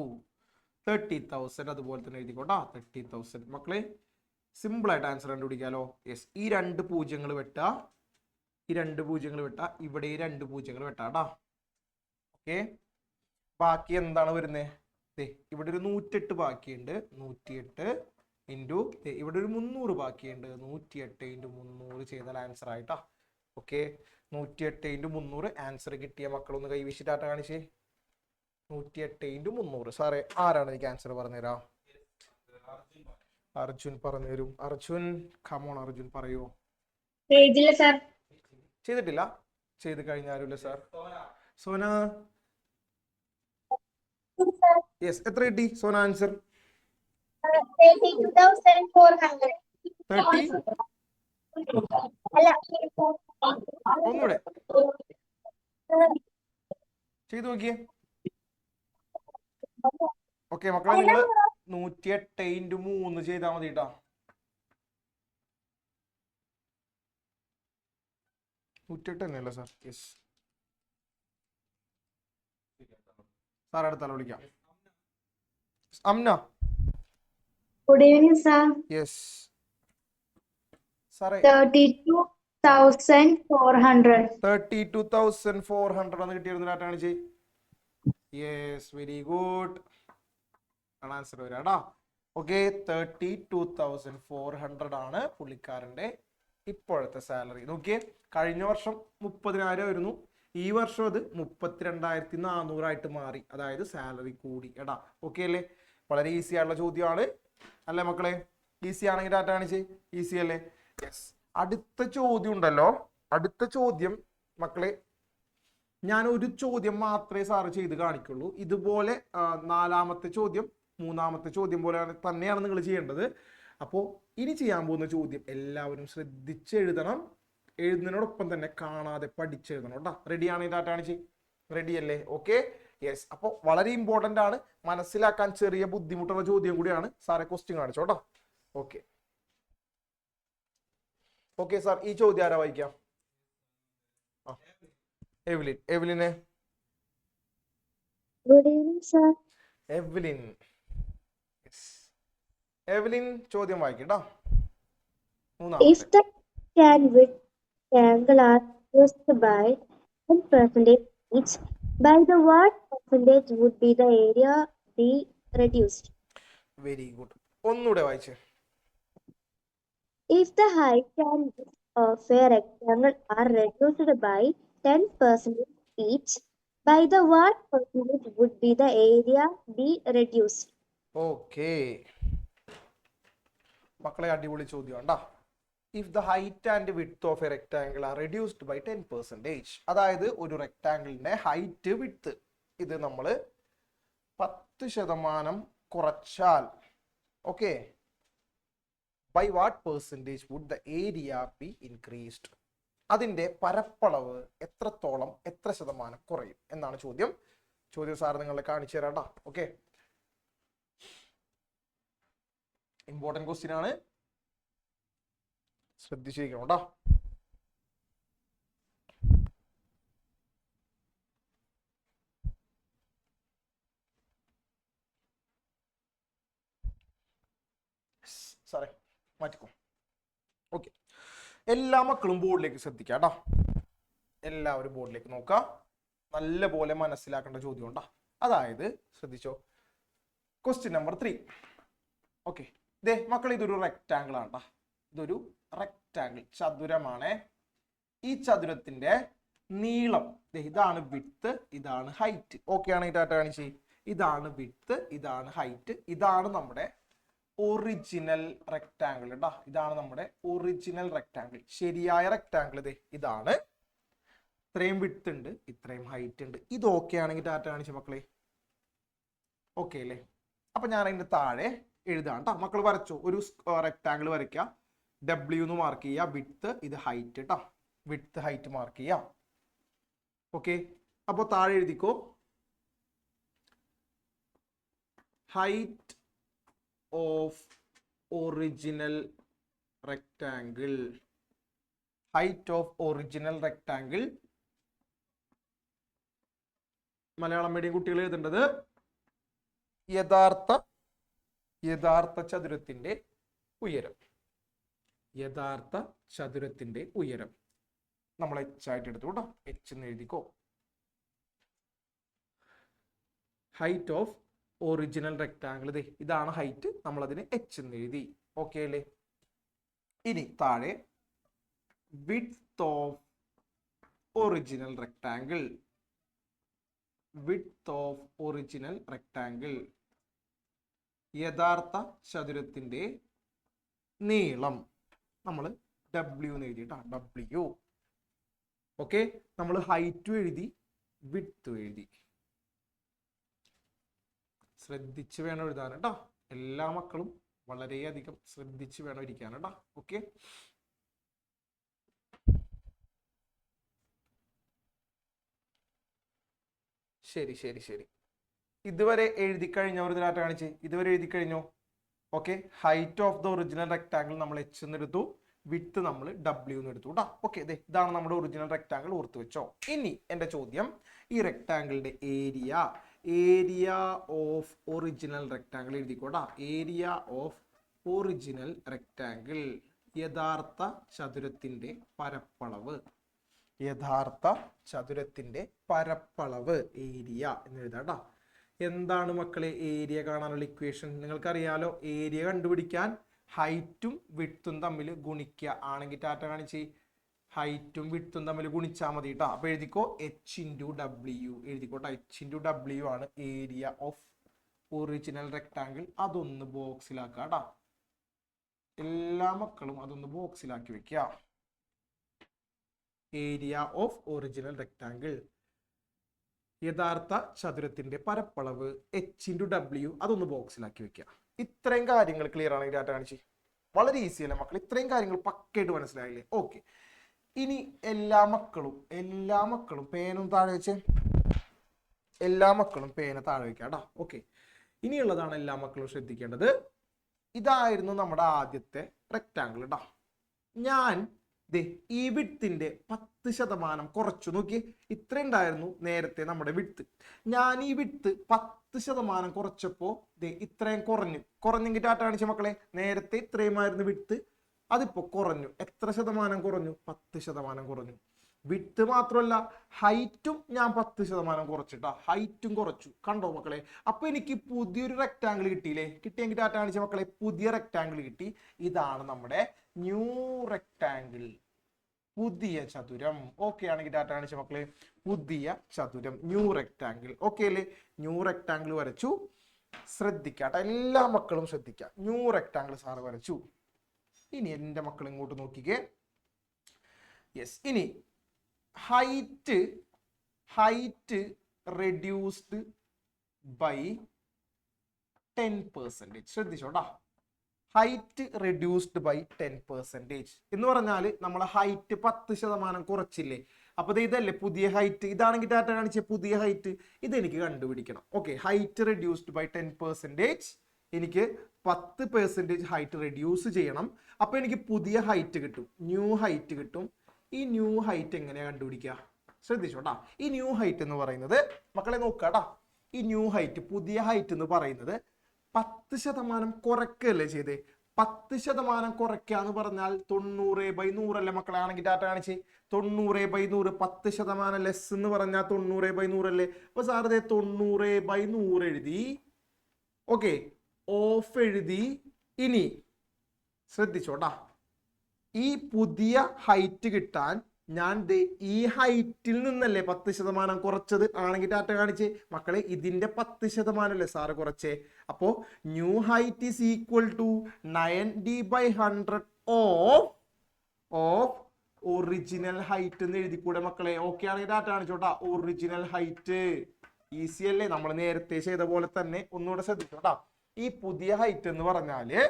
30,000 അതുപോലെ തന്നെ എഴുതിക്കോട്ടാ. 30,000. മക്കളെ സിമ്പിൾ ആയിട്ട് ആൻസർ കണ്ടുപിടിക്കാലോ. യെസ്, ഈ 2 പൂജ്യങ്ങൾ വെട്ടാ, ഈ 2 പൂജ്യങ്ങൾ വെട്ടാ, ഇവിടെ ഈ 2 പൂജ്യങ്ങൾ വെട്ടാട്ടാ. ഓക്കെ, ബാക്കി എന്താണ് വരുന്നത്? ഇവിടെ ഒരു 108 ബാക്കിയുണ്ട്. 108 ഇൻറ്റു ഇവിടെ ഒരു 300 ബാക്കിയുണ്ട്. 108 × 300 ചെയ്താൽ ആൻസർ ആയിട്ടാ. ഓക്കെ, 108 × 300 ആൻസർ കിട്ടിയ മക്കളൊന്ന് കൈവീശിട്ടാട്ട കാണിച്ചേ. 108 × 300. സാറേ ആരാണ് എനിക്ക് ആൻസർ പറഞ്ഞുതരാം? അർജുൻ പറഞ്ഞു തരും. അർജുൻ, കമോൺ അർജുൻ, പറയൂ. ചെയ്തിട്ടില്ല? ചെയ്ത് കഴിഞ്ഞാലുമില്ല സാർ. സോന. യെസ്, എത്ര കിട്ടി സോന ആൻസർ? 32,400. 30. ഒന്നുകൂടെ ചെയ്തു നോക്കിയേ. ഓക്കെ മക്കളെ, നിങ്ങൾ 108 × 3 ചെയ്താൽ മതി കേട്ടോ. 108 തന്നെയല്ലേ സാർ? യെസ് സാർ, അടുത്താലോ വിളിക്കാം. Amna. Good evening, sir. Yes സാറേ. 32,400. 32,400 എന്ന് കിട്ടിയിരുന്ന ഡാറ്റ കാണിച്ചേ. Yes, very good. ആൻസർ വരാടാ. ഓക്കെ, 32,400 ആണ് പുള്ളിക്കാരന്റെ ഇപ്പോഴത്തെ സാലറി. നോക്കിയേ, കഴിഞ്ഞ വർഷം 30,000 ആയിരുന്നു, ഈ വർഷം അത് 32,400 മാറി. അതായത് സാലറി കൂടി എടാ. ഓക്കെ അല്ലേ? വളരെ ഈസി ആയിട്ടുള്ള ചോദ്യമാണ് അല്ലേ മക്കളെ? ഈസി ആണെങ്കിൽ ഡാറ്റ കാണിച്ച്. ഈസി അല്ലേ? യെസ്. അടുത്ത ചോദ്യം ഉണ്ടല്ലോ, അടുത്ത ചോദ്യം മക്കളെ, ഞാൻ ഒരു ചോദ്യം മാത്രമേ സാറ് ചെയ്ത് കാണിക്കുള്ളൂ. ഇതുപോലെ 4ാമത്തെ ചോദ്യം 3ാമത്തെ ചോദ്യം പോലെ തന്നെയാണ് നിങ്ങൾ ചെയ്യേണ്ടത്. അപ്പോൾ ഇനി ചെയ്യാൻ പോകുന്ന ചോദ്യം എല്ലാവരും ശ്രദ്ധിച്ച് എഴുതണം. എഴുതുന്നതിനോടൊപ്പം തന്നെ കാണാതെ പഠിച്ചെഴുതണം കേട്ടോ. റെഡിയാണ്? ഡാറ്റ കാണിച്ച്. റെഡി അല്ലേ? Okay, yes. അപ്പോൾ വളരെ ഇമ്പോർട്ടൻ്റ് ആണ്, മനസ്സിലാക്കാൻ ചെറിയ ബുദ്ധിമുട്ടുള്ള ചോദ്യം കൂടിയാണ്. സാറെ ക്വസ്റ്റ്യൻ കാണിച്ചോ കേട്ടോ. ഓക്കെ ഓക്കെ സാർ, ഈ ചോദ്യം ആരാ വായിക്കാം? എവ്ലിൻ. എവ്ലിനെ. Good evening, sir. Evelyn. Evelyn ചോദ്യം വായിക്കട്ടോ. If the can width triangle are reduced by 10% each, by the what percentage would be the area be reduced? Very good. ഒന്നുകൂടെ വായിച്ചേ. If the height and width of a rectangle are reduced by 10% each, by the what percentage would be the area be reduced? Okay മക്കളെ, അടിപൊളി ചോദ്യം ഉണ്ടാ. If the height and width of a rectangle are reduced by 10%, അതായത് ഒരു റെക്ടാംഗിളിന്റെ height width ഇത് നമ്മൾ 10% കുറച്ചാൽ, okay, by what percentage would the area be increased? അതിന്റെ പരപ്പളവ് എത്രത്തോളം, എത്ര ശതമാനം കുറയും എന്നാണ് ചോദ്യം. ചോദ്യം സാർ നിങ്ങളെ കാണിച്ചു തരാം. ഓക്കെ, ഇമ്പോർട്ടൻറ്റ് ക്വസ്റ്റ്യൻ ആണ്, ശ്രദ്ധിച്ചിരിക്കണം കേട്ടോ. സാറേ മാറ്റിക്കോ. ഓക്കെ, എല്ലാ മക്കളും ബോർഡിലേക്ക് ശ്രദ്ധിക്കാം കേട്ടോ. എല്ലാവരും ബോർഡിലേക്ക് നോക്കുക. നല്ല പോലെ മനസ്സിലാക്കേണ്ട ചോദ്യം ഉണ്ടാ. അതായത് ശ്രദ്ധിച്ചോ, ക്വസ്റ്റ്യൻ നമ്പർ 3. ഓക്കെ, ദേ മക്കൾ, ഇതൊരു റെക്ടാംഗിൾ ആണ്. ഇതൊരു റെക്ടാംഗിൾ, ചതുരമാണ്. ഈ ചതുരത്തിന്റെ നീളം ഇതാണ് വിഡ്ത്ത്, ഇതാണ് ഹൈറ്റ്. ഓക്കെ ആണ്? ഈ ഡാറ്റ കാണിച്ച്. ഇതാണ് വിഡ്ത്ത്, ഇതാണ് ഹൈറ്റ്, ഇതാണ് നമ്മുടെ ഒറിജിനൽ റെക്ടാംഗിൾ കേട്ടോ. ഇതാണ് നമ്മുടെ ഒറിജിനൽ റെക്ടാംഗിൾ, ശരിയായ റെക്ടാംഗിൾ. ഇതാണ്. ഇത്രയും വിഡ്ത്ത് ഉണ്ട്, ഇത്രയും ഹൈറ്റ് ഉണ്ട്. ഇത് ഓക്കെ ആണെങ്കിൽ ഡാറ്റ കാണിച്ച മക്കളെ. ഓക്കെ അല്ലേ? അപ്പൊ ഞാൻ അതിന്റെ താഴെ എഴുതാം കേട്ടോ. മക്കൾ വരച്ചോ, ഒരു റെക്ടാംഗിൾ വരയ്ക്കുക. W എന്ന് മാർക്ക് ചെയ്യുക, വിഡ്ത്ത്, ഇത് ഹൈറ്റ് കേട്ടോ. വിഡ്ത്ത് ഹൈറ്റ് മാർക്ക് ചെയ്യാം. ഓക്കെ, അപ്പൊ താഴെ എഴുതിക്കോ, height of original rectangle. Height of original rectangle. Malayalam medium കുട്ടികൾ എഴുതേണ്ടത് യഥാർത്ഥ ചതുരത്തിന്റെ ഉയരം. യഥാർത്ഥ ചതുരത്തിന്റെ ഉയരം നമ്മൾ H ആയിട്ട് എടുത്തു കേട്ടോ. H എന്ന് എഴുതിക്കോ. ഹൈറ്റ് ഓഫ് ഒറിജിനൽ റെക്ടാംഗിൾ, ഇതാണ് ഹൈറ്റ്, നമ്മൾ അതിന് H എന്ന് എഴുതി. ഓക്കെ അല്ലേ? ഇനി താഴെ width of original rectangle. Width of original rectangle, യഥാർത്ഥ ചതുരത്തിന്റെ നീളം, നമ്മൾ W എന്ന് എഴുതിട്ടാ. W. ഓക്കെ, നമ്മൾ ഹൈറ്റും എഴുതി, വിഡ്ത്തും എഴുതി. ശ്രദ്ധിച്ച് വേണം എഴുതാൻ കേട്ടോ. എല്ലാ മക്കളും വളരെയധികം ശ്രദ്ധിച്ച് വേണം ഇരിക്കാൻ കേട്ടോ. ഓക്കെ, ശരി ശരി ശരി. ഇതുവരെ എഴുതി കഴിഞ്ഞവർ ഇതിനകത്ത് കാണിച്ച് ഇതുവരെ എഴുതി കഴിഞ്ഞോ? Okay, height of the original rectangle നമ്മൾ എച്ച് എന്ന് എടുത്തു, വിഡ്ത്ത് നമ്മൾ ഡബ്ല്യു എന്ന് എടുത്തു കേട്ടോ. ഓക്കെ, ഇതാണ് നമ്മുടെ ഒറിജിനൽ റെക്ടാങ്കിൾ, ഓർത്ത് വെച്ചോ. ഇനി എൻ്റെ ചോദ്യം, ഈ റെക്ടാങ്കിളിന്റെ ഏരിയ ഓഫ് ഒറിജിനൽ റെക്ടാങ്കിൾ എഴുതിക്കോട്ടാ. ഏരിയ ഓഫ് ഒറിജിനൽ റെക്ടാങ്കിൾ, യഥാർത്ഥ ചതുരത്തിന്റെ പരപ്പളവ്. യഥാർത്ഥ ചതുരത്തിന്റെ പരപ്പളവ് ഏരിയ എന്ന് എഴുതാട്ടാ. എന്താണ് മക്കളെ ഏരിയ കാണാനുള്ള ഇക്വേഷൻ? നിങ്ങൾക്കറിയാലോ, ഏരിയ കണ്ടുപിടിക്കാൻ ഹൈറ്റും വിഡ്ത്തും തമ്മിൽ ഗുണിക്കുക ആണെങ്കിൽ ടാറ്റ കാണിച്ച് ഹൈറ്റും വിഡ്ത്തും തമ്മിൽ ഗുണിച്ചാൽ മതി കേട്ടോ. അപ്പൊ എഴുതിക്കോ എച്ച് ഇൻറ്റു ഡബ്ല്യു എഴുതിക്കോട്ടെ. എച്ച് ഇൻറ്റു ഡബ്ല്യു ആണ് ഏരിയ ഓഫ് ഒറിജിനൽ റെക്ടാങ്കിൾ. അതൊന്ന് ബോക്സിലാക്കുക കേട്ടോ. എല്ലാ മക്കളും അതൊന്ന് ബോക്സിലാക്കി വെക്കുക. ഏരിയ ഓഫ് ഒറിജിനൽ റെക്ടാങ്കിൾ, യഥാർത്ഥ ചതുരത്തിന്റെ പരപ്പളവ് എച്ച് ഇൻറ്റു ഡബ്ല്യു, അതൊന്ന് ബോക്സിലാക്കി വെക്കുക. ഇത്രയും കാര്യങ്ങൾ ക്ലിയർ ആണെങ്കിൽ ഡാറ്റ കാണിച്ച് വളരെ ഈസി അല്ലേ മക്കൾ? ഇത്രയും കാര്യങ്ങൾ പക്കയായിട്ട് മനസ്സിലായില്ലേ? ഓക്കെ, ഇനി എല്ലാ മക്കളും പേനും താഴെ വെച്ച്, എല്ലാ മക്കളും പേന താഴെ വെക്കാം കേട്ടോ. ഓക്കെ, ഇനിയുള്ളതാണ് എല്ലാ മക്കളും ശ്രദ്ധിക്കേണ്ടത്. ഇതായിരുന്നു നമ്മുടെ ആദ്യത്തെ റെക്ടാങ്കിൾ കേട്ടോ. ഞാൻ ഈ വിഡ്ത്തിന്റെ 10% കുറച്ചു. നോക്കി, ഇത്ര ഉണ്ടായിരുന്നു നേരത്തെ നമ്മുടെ വിഡ്ത്ത്. ഞാൻ ഈ വിഡ്ത്ത് 10% കുറച്ചപ്പോ ഇത്രയും കുറഞ്ഞെങ്കിൽ ടാറ്റ കാണിച്ച മക്കളെ. നേരത്തെ ഇത്രയുമായിരുന്നു വിഡ്ത്ത്, അതിപ്പോ കുറഞ്ഞു. എത്ര ശതമാനം കുറഞ്ഞു? 10% കുറഞ്ഞു. വിഡ്ത്ത് മാത്രമല്ല, ഹൈറ്റും ഞാൻ 10% കുറച്ചിട്ടാ. ഹൈറ്റും കുറച്ചു, കണ്ടോ മക്കളെ? അപ്പൊ എനിക്ക് പുതിയൊരു റെക്ടാങ്കിൾ കിട്ടിയില്ലേ? കിട്ടിയെങ്കിൽ ടാറ്റ കാണിച്ച മക്കളെ, പുതിയ റെക്ടാങ്കിൾ കിട്ടി. ഇതാണ് നമ്മുടെ ന്യൂ റെക്ടാങ്കിൾ, പുതിയ ചതുരം. ഓക്കെ ആണെങ്കിൽ ടാറ്റ കാണിച്ച മക്കളെ, പുതിയ ചതുരം, ന്യൂ റെക്ടാങ്കിൾ. ഓക്കെ അല്ലേ? ന്യൂ റെക്ടാങ്കിൾ വരച്ചു. ശ്രദ്ധിക്കാട്ടെ, എല്ലാ മക്കളും ശ്രദ്ധിക്കാം. ന്യൂ റെക്ടാങ്കിൾ സാറ് വരച്ചു. ഇനി എൻ്റെ മക്കൾ ഇങ്ങോട്ട് നോക്കിക്കേ. യെസ്, ഇനി ഹൈറ്റ് റെഡ്യൂസ്ഡ് ബൈ 10%. ശ്രദ്ധിച്ചോട്ടാ, ഹൈറ്റ് റെഡ്യൂസ്ഡ് ബൈ 10% എന്ന് പറഞ്ഞാൽ നമ്മൾ ഹൈറ്റ് 10% കുറച്ചില്ലേ? അപ്പൊ ഇതല്ലേ പുതിയ ഹൈറ്റ്? ഇതാണെങ്കിൽ ടാറ്റ കാണിച്ച പുതിയ ഹൈറ്റ്. ഇതെനിക്ക് കണ്ടുപിടിക്കണം. Okay, height reduced by 10%. എനിക്ക് 10% ഹൈറ്റ് റെഡ്യൂസ് ചെയ്യണം. അപ്പൊ എനിക്ക് പുതിയ ഹൈറ്റ് കിട്ടും, ന്യൂ ഹൈറ്റ് കിട്ടും. ഈ ന്യൂ ഹൈറ്റ് എങ്ങനെയാ കണ്ടുപിടിക്കുക? ശ്രദ്ധിച്ചോട്ടാ, ഈ ന്യൂ ഹൈറ്റ് എന്ന് പറയുന്നത് മക്കളെ നോക്കാട്ടാ. ഈ ന്യൂ ഹൈറ്റ്, പുതിയ ഹൈറ്റ് എന്ന് പറയുന്നത് 10% കുറയ്ക്കല്ലേ ചെയ്തേ? 10% കുറയ്ക്കാന്ന് പറഞ്ഞാൽ 90/100 അല്ലേ മക്കളെ? ആണെങ്കിൽ ടാറ്റ കാണിച്ച് 90/100. 10% ലെസ് എന്ന് പറഞ്ഞാൽ 90/100 അല്ലേ? അപ്പൊ സാർ 90/100 എഴുതി. ഓക്കെ, ഓഫ് എഴുതി. ഇനി ശ്രദ്ധിച്ചോട്ടാ, ഈ പുതിയ ഹൈറ്റ് കിട്ടാൻ ഞാൻ ഈ ഹൈറ്റിൽ നിന്നല്ലേ 10% കുറച്ചത്? ആണെങ്കിൽ ടാറ്റ കാണിച്ച് മക്കളെ, ഇതിന്റെ 10% അല്ലേ സാറ് കുറച്ചേ? അപ്പോ new height is equal to 90/100 of original height എന്ന് എഴുതിക്കൂടെ മക്കളെ? ഓക്കെ ആണെങ്കിൽ ടാറ്റ കാണിച്ചോട്ടാ. ഒറിജിനൽ ഹൈറ്റ് ഈസി അല്ലേ? നമ്മൾ നേരത്തെ ചെയ്ത പോലെ തന്നെ. ഒന്നുകൂടെ ശ്രദ്ധിച്ചോട്ടാ, ഈ പുതിയ ഹൈറ്റ് എന്ന് പറഞ്ഞാല്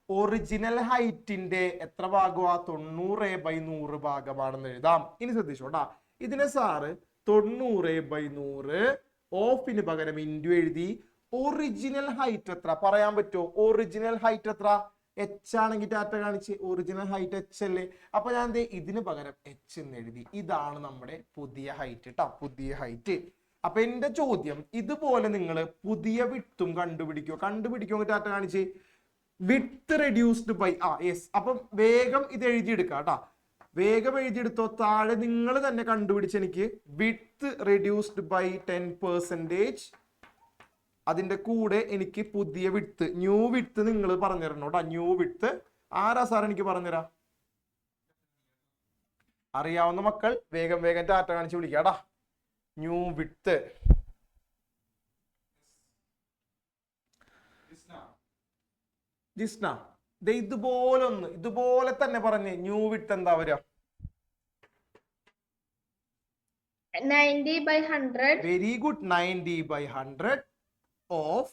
ഒറിജിനൽ ഹൈറ്റിന്റെ എത്ര ഭാഗമാ? 90/100 ഭാഗമാണെന്ന് എഴുതാം. ഇനി ശ്രദ്ധിച്ചോട്ടാ, ഇതിനെ സാറ് 90/100 ഓഫിന് പകരം ഇൻറ്റു എഴുതി. ഒറിജിനൽ ഹൈറ്റ് എത്ര പറയാൻ പറ്റുമോ? ഒറിജിനൽ ഹൈറ്റ് എത്ര? എച്ച് ആണെങ്കിൽ ടാറ്റ കാണിച്ച് ഒറിജിനൽ ഹൈറ്റ് എച്ച് അല്ലേ? അപ്പൊ ഞാൻ ഇതിന് പകരം എച്ച് എന്ന് എഴുതി. ഇതാണ് നമ്മുടെ പുതിയ ഹൈറ്റ് കേട്ടോ, പുതിയ ഹൈറ്റ്. അപ്പൊ എന്റെ ചോദ്യം, ഇതുപോലെ നിങ്ങൾ പുതിയ വിഡ്ത്തും കണ്ടുപിടിക്കുമെങ്കിൽ ടാറ്റ കാണിച്ച് വിഡ്ത്ത് റെഡ്യൂസ്ഡ് ബൈ യെസ്. അപ്പം വേഗം ഇത് എഴുതിയെടുക്കാം കേട്ടാ. വേഗം എഴുതിയെടുത്തോ. താഴെ നിങ്ങൾ തന്നെ കണ്ടുപിടിച്ച് എനിക്ക് വിഡ്ത്ത് റെഡ്യൂസ്ഡ് ബൈ 10%. അതിന്റെ കൂടെ എനിക്ക് പുതിയ വിഡ്ത്ത്, ന്യൂ വിഡ്ത്ത് നിങ്ങൾ പറഞ്ഞു തരണം കേട്ടോ. ന്യൂ വിഡ്ത്ത് ആരാ സാർ എനിക്ക് പറഞ്ഞുതരാ? അറിയാവുന്ന മക്കൾ വേഗം ടാറ്റ കാണിച്ച് വിളിക്കാടാ. ന്യൂ വിഡ്ത്ത് ജിസ്ന, ഇതുപോലെ തന്നെ പറഞ്ഞ് ന്യൂ വിഡ്ത്ത് എന്താ വരിക? 90/100. Very good. 90/100 of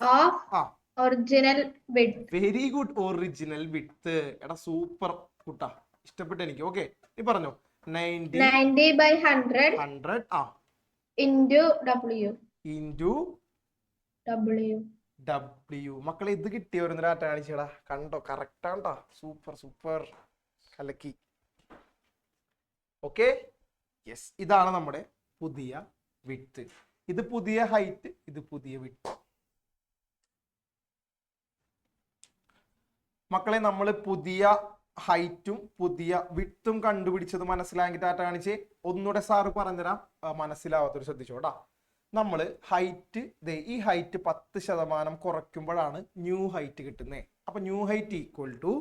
original width. Very good, original width. എടാ സൂപ്പർ കുട്ടാ, ഇഷ്ടപ്പെട്ടു എനിക്ക്. ഓക്കെ, നീ പറഞ്ഞോ. 90/100 100 ഇൻറ്റു ഡബ്ല്യു. Into W. മക്കളെ ഇത് കിട്ടിയവരൊന്ന് ഡാറ്റ കാണിച്ചേടാ. കണ്ടോ, കറക്റ്റ് ആണ്ടാ. സൂപ്പർ സൂപ്പർ, കലക്കി. Okay, yes. ഇതാണ് നമ്മുടെ പുതിയ വിഡ്ത്ത്. ഇത് പുതിയ ഹൈറ്റ്, ഇത് പുതിയ വിഡ്ത്ത്. മക്കളെ നമ്മൾ പുതിയ ഹൈറ്റും പുതിയ വിഡ്ത്തും കണ്ടുപിടിച്ചത് മനസ്സിലാക്കി ഡാറ്റ കാണിച്ച് ഒന്നുകൂടെ സാറ് പറഞ്ഞുതരാം, മനസ്സിലാവാത്തൊരു ശ്രദ്ധിച്ചോട്ടാ. നമ്മൾ ഹൈറ്റ്, ഈ ഹൈറ്റ് 10% കുറയ്ക്കുമ്പോഴാണ് ന്യൂ ഹൈറ്റ് കിട്ടുന്നത്. അപ്പൊ ന്യൂ ഹൈറ്റ് ഈക്വൽ ടു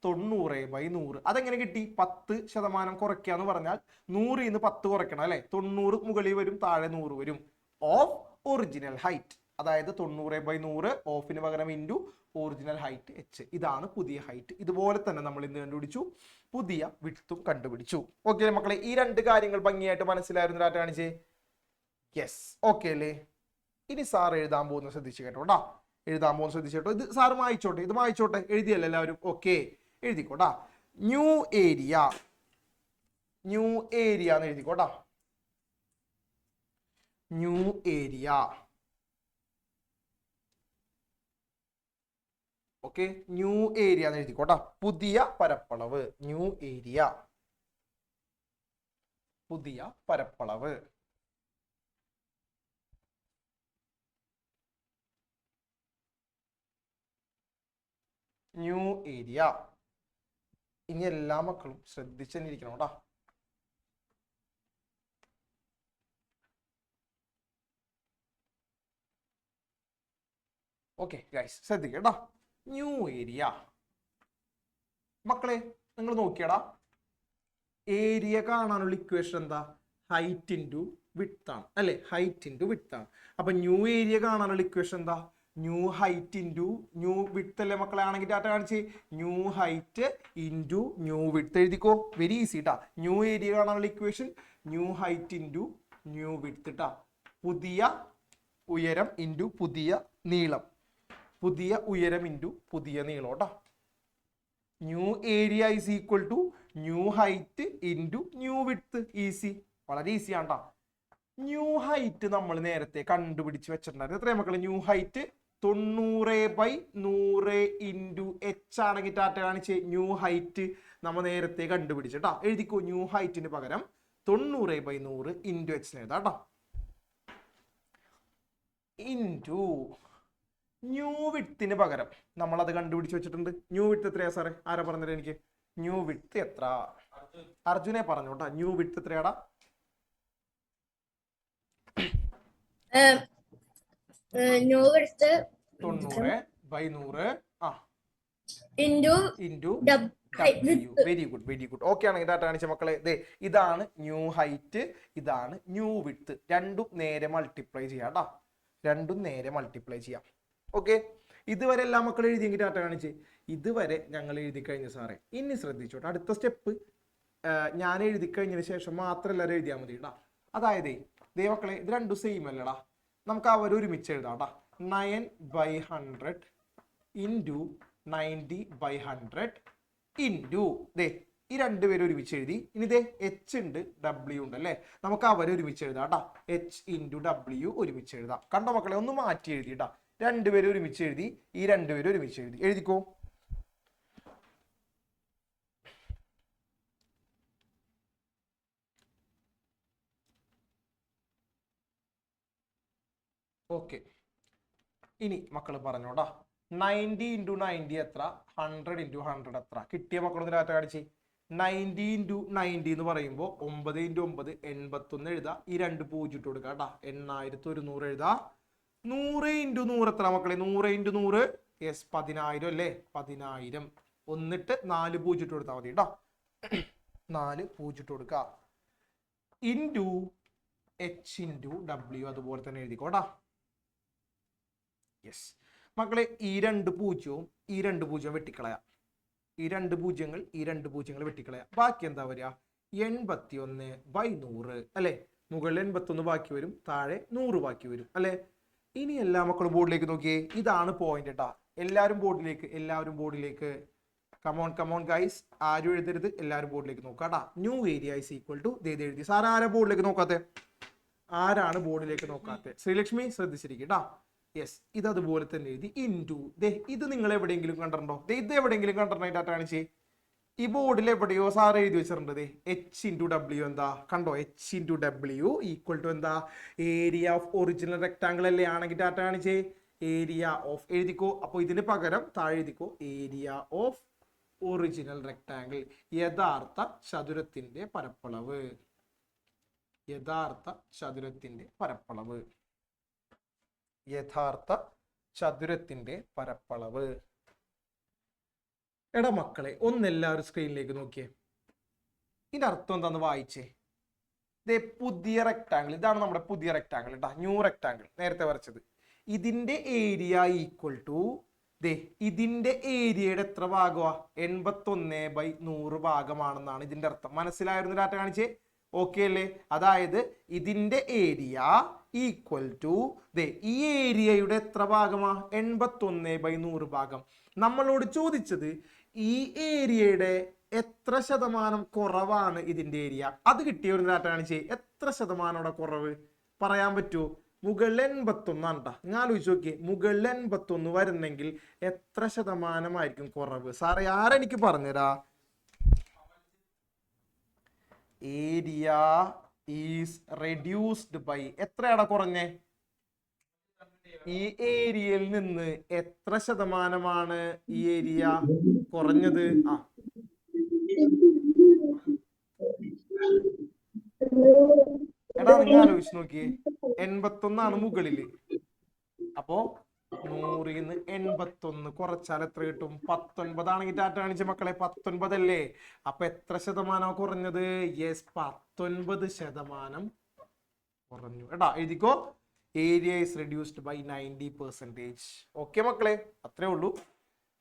90/100. അതെങ്ങനെ കിട്ടി? 10% കുറയ്ക്കാന്ന് പറഞ്ഞാൽ 100 ന്ന് 10 കുറയ്ക്കണം അല്ലെ. 90 മുകളിൽ വരും, താഴെ 100 വരും. ഓഫ് ഒറിജിനൽ ഹൈറ്റ്, അതായത് 90/100 ഓഫിന് പകരം ഇൻറ്റു ഒറിജിനൽ ഹൈറ്റ് h. ഇതാണ് പുതിയ ഹൈറ്റ്. ഇതുപോലെ തന്നെ നമ്മൾ ഇന്ന് കണ്ടുപിടിച്ചു, പുതിയ വിഡ്ത്തും കണ്ടുപിടിച്ചു. ഓക്കെ മക്കളെ, ഈ രണ്ട് കാര്യങ്ങൾ ഭംഗിയായിട്ട് മനസ്സിലായിരുന്നു ഡാറ്റ കാണിച്ചേ. യെസ്, ഓക്കെ അല്ലേ? ഇനി സാർ എഴുതാൻ പോകുന്ന ശ്രദ്ധിച്ചു കേട്ടോട്ടാ. എഴുതാൻ പോകുന്ന ശ്രദ്ധിച്ചു കേട്ടോ. ഇത് സാർ വായിച്ചോട്ടെ, ഇത് വായിച്ചോട്ടെ. എഴുതിയല്ലേ എല്ലാവരും? ഓക്കെ, എഴുതിക്കോട്ടാ. ന്യൂ ഏരിയ, ന്യൂ ഏരിയ എന്ന് എഴുതിക്കോട്ടാ. New area. Okay, new area എന്ന് എഴുതിക്കോട്ടാ. പുതിയ പരപ്പളവ്, ന്യൂ ഏരിയ, പുതിയ പരപ്പളവ്. New area. ഇനി എല്ലാ മക്കളും ശ്രദ്ധിച്ചു തന്നെ ഇരിക്കണം കേട്ടോ. ഓക്കെ ഗൈസ്, ശ്രദ്ധിക്കട്ടോ. New area. മക്കളെ നിങ്ങൾ നോക്കിയടാ, ഏരിയ കാണാനുള്ള ഇക്വേഷൻ എന്താ? ഹൈറ്റ് ഇൻറ്റു വിഡ്ത്ത് ആണ് അല്ലെ. ഹൈറ്റ് ഇൻറ്റു വിഡ്ത്ത് ആണ്. അപ്പൊ ന്യൂ ഏരിയ കാണാനുള്ള ഇക്വേഷൻ എന്താ? New height into new width അല്ലേ മക്കളെ? ആണെങ്കിൽ ഡാറ്റ കാണിച്ച് new height into new width എഴുതിക്കോ. വെരി ഈസി ട്ടാ. ന്യൂ ഏരിയ കാണാനുള്ള equation new height into new width ട്ടാ. പുതിയ ഉയരം ഇൻറ്റു പുതിയ നീളം, പുതിയ ഉയരം ഇൻറ്റു പുതിയ നീളം കേട്ടോ. New area is equal to new height into new width. Easy, വളരെ ഈസി ആണ്ടാ. ന്യൂ ഹൈറ്റ് നമ്മൾ നേരത്തെ കണ്ടുപിടിച്ച് വെച്ചിട്ടുണ്ടായിരുന്നു. എത്രയാ മക്കളെ ന്യൂ ഹൈറ്റ്? 90/100 ഇൻറ്റു h ആണെങ്കിൽ ടാറ്റ കാണിച്ച് ന്യൂ ഹൈറ്റ് നമ്മൾ നേരത്തെ കണ്ടുപിടിച്ചിട്ടാ. എഴുതിക്കോ, ന്യൂ ഹൈറ്റിന് പകരം 90/100 ഇൻറ്റു h എഴുതാട്ടോ. ഇൻറ്റു ന്യൂ വിഡ്ത്തിന് പകരം നമ്മൾ അത് കണ്ടുപിടിച്ച് വെച്ചിട്ടുണ്ട്. ന്യൂ വിഡ്ത്ത് എത്രയാ സാറേ? ആരാ പറഞ്ഞത് എനിക്ക്? ന്യൂ വിഡ്ത്ത് എത്ര? അർജുനെ പറഞ്ഞോട്ടാ. ന്യൂ വിഡ്ത്ത് എത്രയാടാ? New width 90/100 into very good, very good. Okay ആണെങ്കിൽ ഡാറ്റ കാണിച്ച മക്കളെ, ഇതാണ് ന്യൂ ഹൈറ്റ്, ഇതാണ് ന്യൂ വിഡ്ത്ത്. രണ്ടും നേരെ മൾട്ടിപ്ലൈ ചെയ്യാം കേട്ടോ. രണ്ടും നേരെ മൾട്ടിപ്ലൈ ചെയ്യാം. ഓക്കെ, ഇതുവരെ എല്ലാ മക്കളും എഴുതിയെങ്കിൽ ഡാറ്റ കാണിച്ച്. ഇതുവരെ ഞങ്ങൾ എഴുതി കഴിഞ്ഞ സാറേ. ഇനി ശ്രദ്ധിച്ചോട്ടെ, അടുത്ത സ്റ്റെപ്പ് ഞാൻ എഴുതി കഴിഞ്ഞതിന് ശേഷം മാത്രം എല്ലാവരും എഴുതിയാൽ മതി കേട്ടോ. അതായത് മക്കളെ, ഇത് രണ്ടും സെയിം അല്ലടാ. നമുക്ക് അവർ ഒരുമിച്ച് എഴുതാം കേട്ടോ. 9/100 ഇൻറ്റു 90/100 ഇൻറ്റു ഈ രണ്ടുപേരും ഒരുമിച്ച് എഴുതി. ഇനി h ഉണ്ട്, w ഉണ്ട് അല്ലേ. നമുക്ക് അവരെ ഒരുമിച്ച് എഴുതാം കേട്ടോ. h ഇൻറ്റു w ഒരുമിച്ച് എഴുതാം. കണ്ടോ മക്കളെ? ഒന്ന് മാറ്റി എഴുതി കേട്ടോ. രണ്ടുപേരും ഒരുമിച്ച് എഴുതി, ഈ രണ്ടുപേരും ഒരുമിച്ച് എഴുതി. എഴുതിക്കോ. ഓക്കെ, ഇനി മക്കൾ പറഞ്ഞോടാ. 90 ഇൻറ്റു 90 എത്ര? 100 ഇൻറ്റു 100 എത്ര? കിട്ടിയ മക്കളൊന്ന് ഡാറ്റ കാണിച്ച്. 90 ഇൻറ്റു 90 എന്ന് പറയുമ്പോൾ 9 ഇൻറ്റു 9 81 എഴുതാം. ഈ 2 പൂജ്യം ഇട്ട് കൊടുക്കാം കേട്ടോ. 8100 എഴുതാം. 100 ഇൻറ്റു 100 എത്ര മക്കളെ? 100 ഇൻറ്റു 100 യെസ് 10000 അല്ലേ. 10000 ഒന്നിട്ട് 4 പൂജ്യം ഇട്ട് കൊടുത്താൽ മതി കേട്ടോ. 4 പൂജ്യം ഇട്ട് കൊടുക്കുക. ഇൻറ്റു h ഇൻറ്റു w അതുപോലെ തന്നെ എഴുതിക്കോട്ടാ. യെസ് മക്കളെ, ഈ 2 പൂജ്യവും ഈ 2 പൂജ്യവും വെട്ടിക്കളയാം. ഈ 2 പൂജ്യങ്ങൾ ഈ 2 പൂജ്യങ്ങൾ വെട്ടിക്കളയാം. ബാക്കി എന്താ വരിക? 81/100 അല്ലെ. മുകളിൽ 81 ബാക്കി വരും, താഴെ 100 ബാക്കി വരും അല്ലെ. ഇനി എല്ലാ മക്കളും ബോർഡിലേക്ക് നോക്കിയേ. ഇതാണ് പോയിന്റ് കേട്ടാ. എല്ലാവരും ബോർഡിലേക്ക് കമോൺ ഗൈസ്. ആരും എഴുതരുത്, എല്ലാവരും ബോർഡിലേക്ക് നോക്കാട്ടാ. New area is equal to എഴുതി. സാർ ആരാ ബോർഡിലേക്ക് നോക്കാത്തെ? ആരാണ് ബോർഡിലേക്ക് നോക്കാത്തെ? ശ്രീലക്ഷ്മി ശ്രദ്ധിച്ചിരിക്കട്ടാ. യെസ്, ഇത് അതുപോലെ തന്നെ എഴുതി ഇൻറ്റു. ഇത് നിങ്ങൾ എവിടെയെങ്കിലും കണ്ടിട്ടുണ്ടോ? ഇത് എവിടെയെങ്കിലും കണ്ടിട്ടുണ്ടോ? ഡാറ്റ കാണിച്ചേ. ഈ ബോർഡിൽ എവിടെയോ സാർ എഴുതി വെച്ചിട്ടുണ്ട് എച്ച് ഇൻറ്റു ഡബ്ല്യു. എന്താ കണ്ടോ? H into W equal to എന്താ? ഏരിയ ഓഫ് ഒറിജിനൽ റെക്ടാങ്കിൾ അല്ലേ? ആണെങ്കിൽ ഡാറ്റ കാണിച്ചേ. ഏരിയ ഓഫ് എഴുതിക്കോ. അപ്പോൾ ഇതിന് പകരം താഴെ എഴുതിക്കോ ഏരിയ ഓഫ് ഒറിജിനൽ റെക്ടാങ്കിൾ, യഥാർത്ഥ ചതുരത്തിന്റെ പരപ്പളവ്. യഥാർത്ഥ ചതുരത്തിന്റെ പരപ്പളവ്. യഥാർത്ഥ ചതുരത്തിന്റെ പരപ്പളവ്. എടാ മക്കളെ, ഒന്നെല്ലാവരും സ്ക്രീനിലേക്ക് നോക്കിയേ. ഇതിന്റെ അർത്ഥം എന്താന്ന് വായിച്ചേ. പുതിയ റെക്ടാങ്കിൾ, ഇതാണ് നമ്മുടെ പുതിയ റെക്ടാങ്കിൾ കേട്ടാ, ന്യൂ റെക്ടാങ്കിൾ നേരത്തെ വരച്ചത്. ഇതിന്റെ ഏരിയ ഈക്വൽ ടു ഇതിന്റെ ഏരിയയുടെ എത്ര ഭാഗമാ? 81/100 ഭാഗമാണെന്നാണ് ഇതിന്റെ അർത്ഥം. മനസ്സിലായിരുന്നു ഡാറ്റ കാണിച്ചേ? ഓക്കെ അല്ലേ? അതായത് ഇതിന്റെ ഏരിയ ഈക്വൽ ടു ഈ ഏരിയയുടെ എത്ര ഭാഗമാ? 81/100 ഭാഗം. നമ്മളോട് ചോദിച്ചത് ഈ ഏരിയയുടെ എത്ര ശതമാനം കുറവാണ് ഇതിന്റെ ഏരിയ. അത് കിട്ടിയ ഒരു ഡാറ്റ കാണിച്ചേ. എത്ര ശതമാനോടെ കുറവ് പറയാൻ പറ്റുമോ? മുകളിൽ 81 ആണ് കേട്ടോ. ഞാൻ ആലോചിച്ച് നോക്കിയേ, മുകളിൽ 81 വരുന്നെങ്കിൽ എത്ര ശതമാനമായിരിക്കും കുറവ്? സാറേ ആരെനിക്ക് പറഞ്ഞുതരാ? ഏരിയ ഈസ് റെഡ്യൂസ്ഡ് ബൈ എത്രയാടാ കുറഞ്ഞേ? ഈ ഏരിയയിൽ നിന്ന് എത്ര ശതമാനമാണ് ഈ ഏരിയ കുറഞ്ഞത്? എടാ നിങ്ങൾ ആലോചിച്ച് നോക്കിയേ, 81 മുകളില്. അപ്പോ 100ന്ന് 81 കുറച്ചാൽ എത്ര കിട്ടും? 19 ആണെങ്കിൽ ഡാറ്റ കാണിച്ച മക്കളെ 19 അല്ലേ? അപ്പൊ എത്ര ശതമാനം കുറഞ്ഞത്? യെസ്, 19% കുറഞ്ഞു. എടാ എഴുതിക്കോ, area is reduced by 90%. Okay മക്കളെ, അത്രേ ഉള്ളൂ.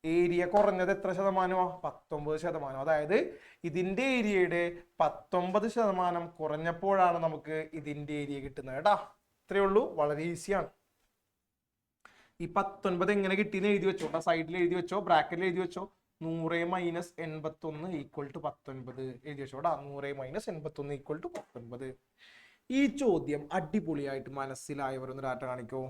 ഏരിയ കുറഞ്ഞത് എത്ര ശതമാനമാ? 19%. അതായത് ഇതിന്റെ ഏരിയയുടെ 19% കുറഞ്ഞപ്പോഴാണ് നമുക്ക് ഇതിന്റെ ഏരിയ കിട്ടുന്നത് കേട്ടാ. അത്രേ ഉള്ളൂ, വളരെ ഈസിയാണ്. ഈ 19 എങ്ങനെ കിട്ടിയെന്ന് എഴുതി വെച്ചോ, സൈഡിൽ എഴുതി വെച്ചോ, ബ്രാക്കറ്റിൽ എഴുതി വെച്ചോ. 100 - 81 ഈക്വൽ ടു 19 എഴുതി വെച്ചോടാ. 100 - 81 ഈക്വൽ ടു 19. ഈ ചോദ്യം അടിപൊളിയായിട്ട് മനസ്സിലായവരൊന്ന് ഡാറ്റ കാണിക്കോ?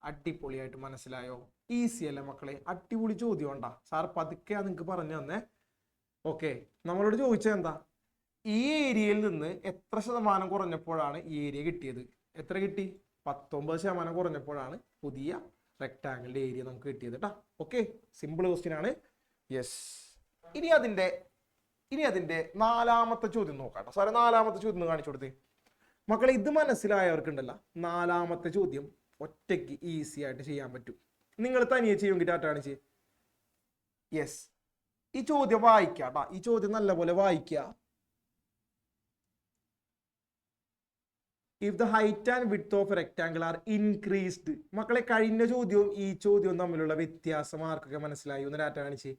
അടിപൊളിയായിട്ട് മനസ്സിലായോ? ഈസി അല്ലേ മക്കളെ? അടിപൊളി ചോദ്യം ഉണ്ടാ. സാർ പതുക്കെ നിങ്ങൾക്ക് പറഞ്ഞു തന്നെ. ഓക്കെ, നമ്മളോട് ചോദിച്ചത് എന്താ? ഈ ഏരിയയിൽ നിന്ന് എത്ര ശതമാനം കുറഞ്ഞപ്പോഴാണ് ഈ ഏരിയ കിട്ടിയത്? എത്ര കിട്ടി? 19% കുറഞ്ഞപ്പോഴാണ് പുതിയ റെക്ടാങ്കിളിന്റെ ഏരിയ നമുക്ക് കിട്ടിയത് കേട്ടാ. ഓക്കെ, സിമ്പിൾ ക്വസ്റ്റ്യൻ ആണ്. യെസ്, ഇനി അതിന്റെ 4ാമത്തെ ചോദ്യം നോക്കാം. സാറേ 4ാമത്തെ ചോദ്യം കാണിച്ചു കൊടുത്തേ മക്കളെ. ഇത് മനസ്സിലായവർക്കുണ്ടല്ലോ, 4ാമത്തെ ചോദ്യം ഒറ്റയ്ക്ക് ഈസി ആയിട്ട് ചെയ്യാൻ പറ്റും. നിങ്ങൾ തനിയെ ചെയ്യുമെങ്കിൽ ഡാറ്റ കാണിച്ച്. യെസ്, ഈ ചോദ്യം വായിക്കാട്ടാ. ഈ ചോദ്യം നല്ലപോലെ വായിക്കുക. If the height and width of rectangle R increased. മക്കളെ, കഴിഞ്ഞ ചോദ്യവും ഈ ചോദ്യവും തമ്മിലുള്ള വ്യത്യാസം ആർക്കൊക്കെ മനസ്സിലായി? ഒന്ന് ഡാറ്റ കാണിച്ച്.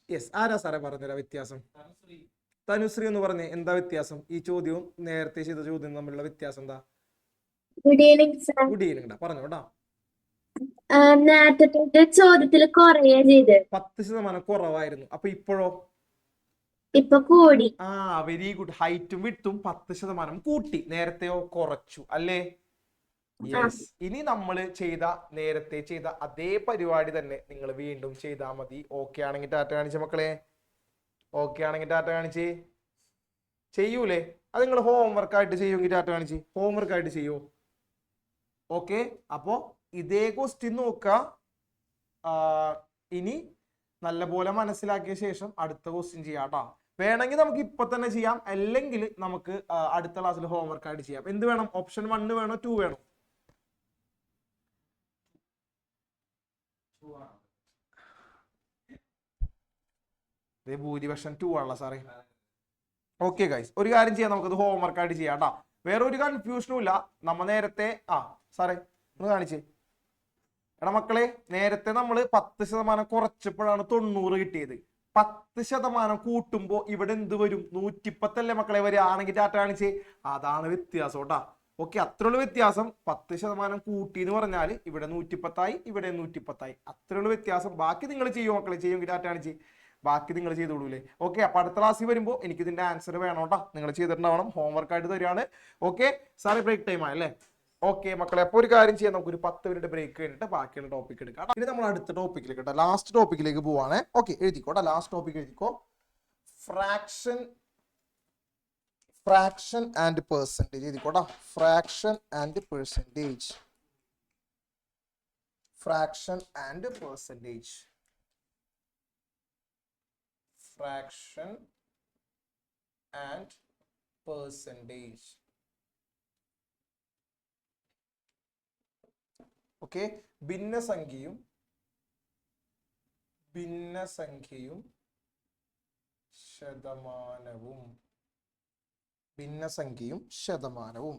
യെസ്, ആരാ സാറേ പറഞ്ഞുതരാ വ്യത്യാസം? തനുശ്രീ എന്ന് പറഞ്ഞേ, എന്താ വ്യത്യാസം? ഈ ചോദ്യവും നേരത്തെ ചെയ്ത ചോദ്യവും തമ്മിലുള്ള വ്യത്യാസം എന്താ? Good evening sir. Good evening. പറഞ്ഞോട്ടാ. നേരത്തെ ചോദ്യത്തിൽ കുറയുക ചെയ്ത് 10% കുറവായിരുന്നു. അപ്പൊ ഇപ്പോഴോ? ഇപ്പൊ കൂടി. Very good. ഹൈറ്റും വിഡ്ത്തും 10% കൂട്ടി. നേരത്തെയോ? കുറച്ചു അല്ലേ? യെസ്. ഇനി നമ്മൾ നേരത്തെ ചെയ്ത അതേ പരിപാടി തന്നെ നിങ്ങൾ വീണ്ടും ചെയ്താൽ മതി. ഓക്കെ ആണെങ്കിൽ ഡാറ്റ കാണിച്ച മക്കളെ. ഓക്കെ ആണെങ്കിൽ ഡാറ്റ കാണിച്ച്. ചെയ്യൂലേ? അത് നിങ്ങൾ ഹോംവർക്ക് ആയിട്ട് ചെയ്യുമെങ്കിൽ ഡാറ്റ കാണിച്ച്. ഹോംവർക്ക് ആയിട്ട് ചെയ്യോ? ഓക്കെ, അപ്പോ ഇതേ ക്വസ്റ്റ്യൻ നോക്കുക. ഇനി നല്ലപോലെ മനസ്സിലാക്കിയ ശേഷം അടുത്ത ക്വസ്റ്റ്യൻ ചെയ്യാം കേട്ടോ. വേണമെങ്കിൽ നമുക്ക് ഇപ്പൊ തന്നെ ചെയ്യാം, അല്ലെങ്കിൽ നമുക്ക് അടുത്ത ക്ലാസ്സിൽ ഹോംവർക്ക് ആയിട്ട് ചെയ്യാം. എന്ത് വേണം? ഓപ്ഷൻ 1 വേണോ 2 വേണോ? ഭൂരിപക്ഷം 2 ആണല്ലോ സാറേ. ഓക്കെ ഗൈസ്, ഒരു കാര്യം ചെയ്യാം, നമുക്കത് ഹോംവർക്ക് ആയിട്ട് ചെയ്യാം കേട്ടോ. വേറെ ഒരു കൺഫ്യൂഷനും ഇല്ല. നമ്മ നേരത്തെ സാറേ ഒന്ന് കാണിച്ചേ. എടാ മക്കളെ, നേരത്തെ നമ്മൾ 10% കുറച്ചപ്പോഴാണ് 90 കിട്ടിയത്. 10% കൂട്ടുമ്പോ ഇവിടെ എന്ത് വരും? 110 അല്ലേ മക്കളെ വരിക? ആണെങ്കിൽ ഡാറ്റ കാണിച്ചേ. അതാണ് വ്യത്യാസം കേട്ടാ. ഓക്കെ, അത്രയുള്ള വ്യത്യാസം. 10% കൂട്ടി എന്ന് പറഞ്ഞാൽ ഇവിടെ 110 ഇവിടെ 110. അത്രയുള്ള വ്യത്യാസം. ബാക്കി നിങ്ങൾ ചെയ്യും മക്കളെ. ചെയ്യുമെങ്കിൽ ഡാറ്റ കാണിച്ച്. ബാക്കി നിങ്ങൾ ചെയ്തോളൂലേ? ഓക്കെ, അപ്പൊ അടുത്ത ക്ലാസ്സിൽ വരുമ്പോൾ എനിക്ക് ഇതിന്റെ ആൻസർ വേണം കേട്ടോ. നിങ്ങൾ ചെയ്തിട്ടുണ്ടാവണം. ഹോംവർക്ക് ആയിട്ട് തരികയാണ്. ഓക്കെ സാറേ, ബ്രേക്ക് ടൈം ആയല്ലേ? ഓക്കെ മക്കളെ, അപ്പൊ ഒരു കാര്യം ചെയ്യാം, നമുക്ക് ഒരു 10 മിനിറ്റ് ബ്രേക്ക് കഴിഞ്ഞിട്ട് ബാക്കിയുള്ള ടോപ്പിക് എടുക്കാം. ഇനി നമ്മൾ അടുത്ത ടോപ്പിക്കിലേക്ക് കേട്ടോ, ലാസ്റ്റ് ടോപ്പിക്കിലേക്ക് പോവാണ്. ഓക്കെ, എഴുതിക്കോട്ടെ, ലാസ്റ്റ് ടോപ്പിക് എഴുതിക്കോ. ഫ്രാക്ഷൻ ആൻഡ് പെർസെൻറ്റേജ് എഴുതിക്കോട്ടെ. Fraction and percentage. Fraction and percentage. Fraction and percentage. Okay, ഭിന്നസംഖ്യയും ശതമാനവും.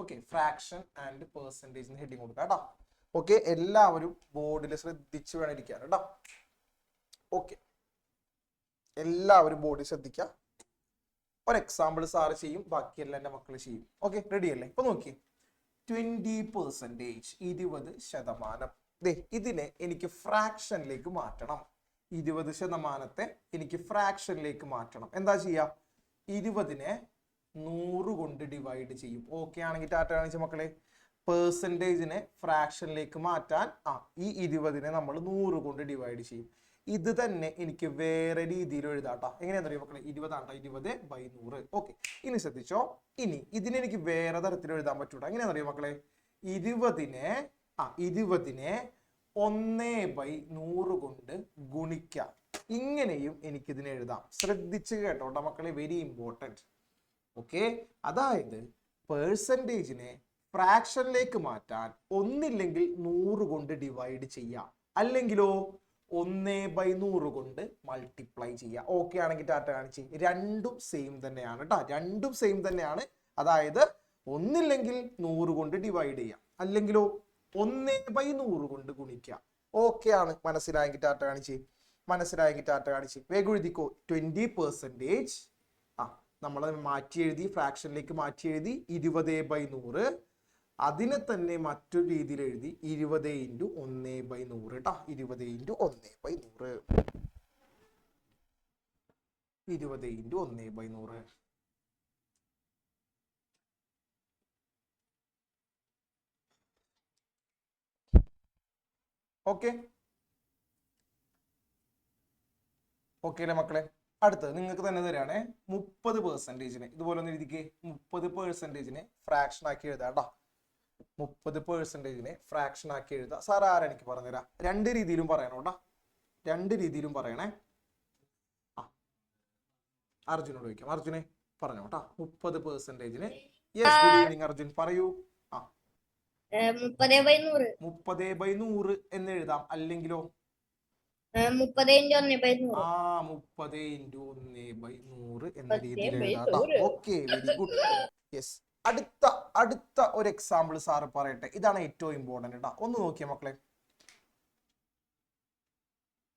Okay, fraction and percentage heading കൊടുക്കാം കേട്ടോ. ഓക്കെ, എല്ലാവരും ബോർഡിൽ ശ്രദ്ധിച്ച് വേണം ഇരിക്കാൻ കേട്ടോ. ഓക്കെ, എല്ലാവരും ബോർഡിൽ ശ്രദ്ധിക്കാം. ഒരു എക്സാമ്പിൾ സാറ് ചെയ്യും, ബാക്കിയെല്ലാം എൻ്റെ മക്കൾ ചെയ്യും. ഓക്കെ, റെഡി അല്ലേ? ഇപ്പൊ നോക്കി, 20%, 20%. ഇതിനെ എനിക്ക് ഫ്രാക്ഷനിലേക്ക് മാറ്റണം. 20% എനിക്ക് ഫ്രാക്ഷനിലേക്ക് മാറ്റണം. എന്താ ചെയ്യാ? 20നെ 100 കൊണ്ട് ഡിവൈഡ് ചെയ്യും. ഓക്കെ ആണെങ്കിൽ ടാറ്റ കാണിച്ച മക്കളെ. പെർസെൻറ്റേജിനെ ഫ്രാക്ഷനിലേക്ക് മാറ്റാൻ ഈ 20നെ നമ്മൾ 100 കൊണ്ട് ഡിവൈഡ് ചെയ്യും. ഇത് തന്നെ എനിക്ക് വേറെ രീതിയിൽ എഴുതാട്ടോ. എങ്ങനെയാണെന്ന് അറിയാം മക്കളെ? 20/100. ഓക്കെ, ഇനി ശ്രദ്ധിച്ചോ. ഇനി ഇതിനെ എനിക്ക് വേറെ തരത്തിൽ എഴുതാൻ പറ്റൂട്ടോ. എങ്ങനെയാണെന്ന് അറിയാം മക്കളെ? 20നെ 1/100 കൊണ്ട് ഗുണിക്കാം. ഇങ്ങനെയും എനിക്കിതിനെ എഴുതാം. ശ്രദ്ധിച്ച് കേട്ടോട്ടോ മക്കളെ, വെരി ഇമ്പോർട്ടൻറ്റ്. ഓക്കെ, അതായത് പെർസെൻറ്റേജിനെ ഫ്രാക്ഷനിലേക്ക് മാറ്റാൻ ഒന്നില്ലെങ്കിൽ 100 കൊണ്ട് ഡിവൈഡ് ചെയ്യാം, അല്ലെങ്കിലോ 1/100 കൊണ്ട് മൾട്ടിപ്ലൈ ചെയ്യാം. ഓക്കെ ആണെങ്കിൽ ടാറ്റ കാണിച്ച്. രണ്ടും സെയിം തന്നെയാണ് കേട്ടോ, രണ്ടും സെയിം തന്നെയാണ്. അതായത് ഒന്നില്ലെങ്കിൽ 100 കൊണ്ട് ഡിവൈഡ് ചെയ്യാം, അല്ലെങ്കിലോ 1/100 കൊണ്ട് ഗുണിക്കാം. ഓക്കെ ആണ്. മനസ്സിലായെങ്കിൽ ടാറ്റ കാണിച്ച്. വേഗം എഴുതിക്കോ. 20%. നമ്മൾ മാറ്റി എഴുതി, ഫ്രാക്ഷനിലേക്ക് മാറ്റി എഴുതി 20/100. അതിനെ തന്നെ മറ്റൊരു രീതിയിൽ എഴുതി 20 × 1/100 കേട്ടോ. 20 × 1/100. 20 × 1/100. ഓക്കെ അല്ലേ മക്കളെ? അടുത്തത് നിങ്ങൾക്ക് തന്നെ തരാണേ. 30%. ഇതുപോലെ ഒന്ന് എഴുതിക്കേ. 30%നെ ഫ്രാക്ഷൻ ആക്കി എഴുതാം കേട്ടോ. 30%നെ ഫ്രാക്ഷൻ ആക്കി എഴുതാം. സാർ ആരാ എനിക്ക് പറഞ്ഞുതരാം? രണ്ട് രീതിയിലും പറയണം കേട്ടോ, രണ്ട് രീതിയിലും പറയണേ. അർജുനോട് ചോദിക്കാം. അർജുനെ പറഞ്ഞോ കേട്ടോ. 30%നെ. യെസ്, ഗുഡ് ഈവനിങ് അർജുൻ, പറയൂ. 30/100 എന്ന് എഴുതാം, അല്ലെങ്കിലോ 30 × 1/100. 30 × 1/100 എന്ന രീതിയിൽ എഴുതാം. Okay, very good. യെസ്, അടുത്ത ഒരു എക്സാമ്പിൾ സാറ് പറയട്ടെ. ഇതാണ് ഏറ്റവും ഇമ്പോർട്ടന്റ് കേട്ടോ. ഒന്ന് നോക്കിയ മക്കളെ.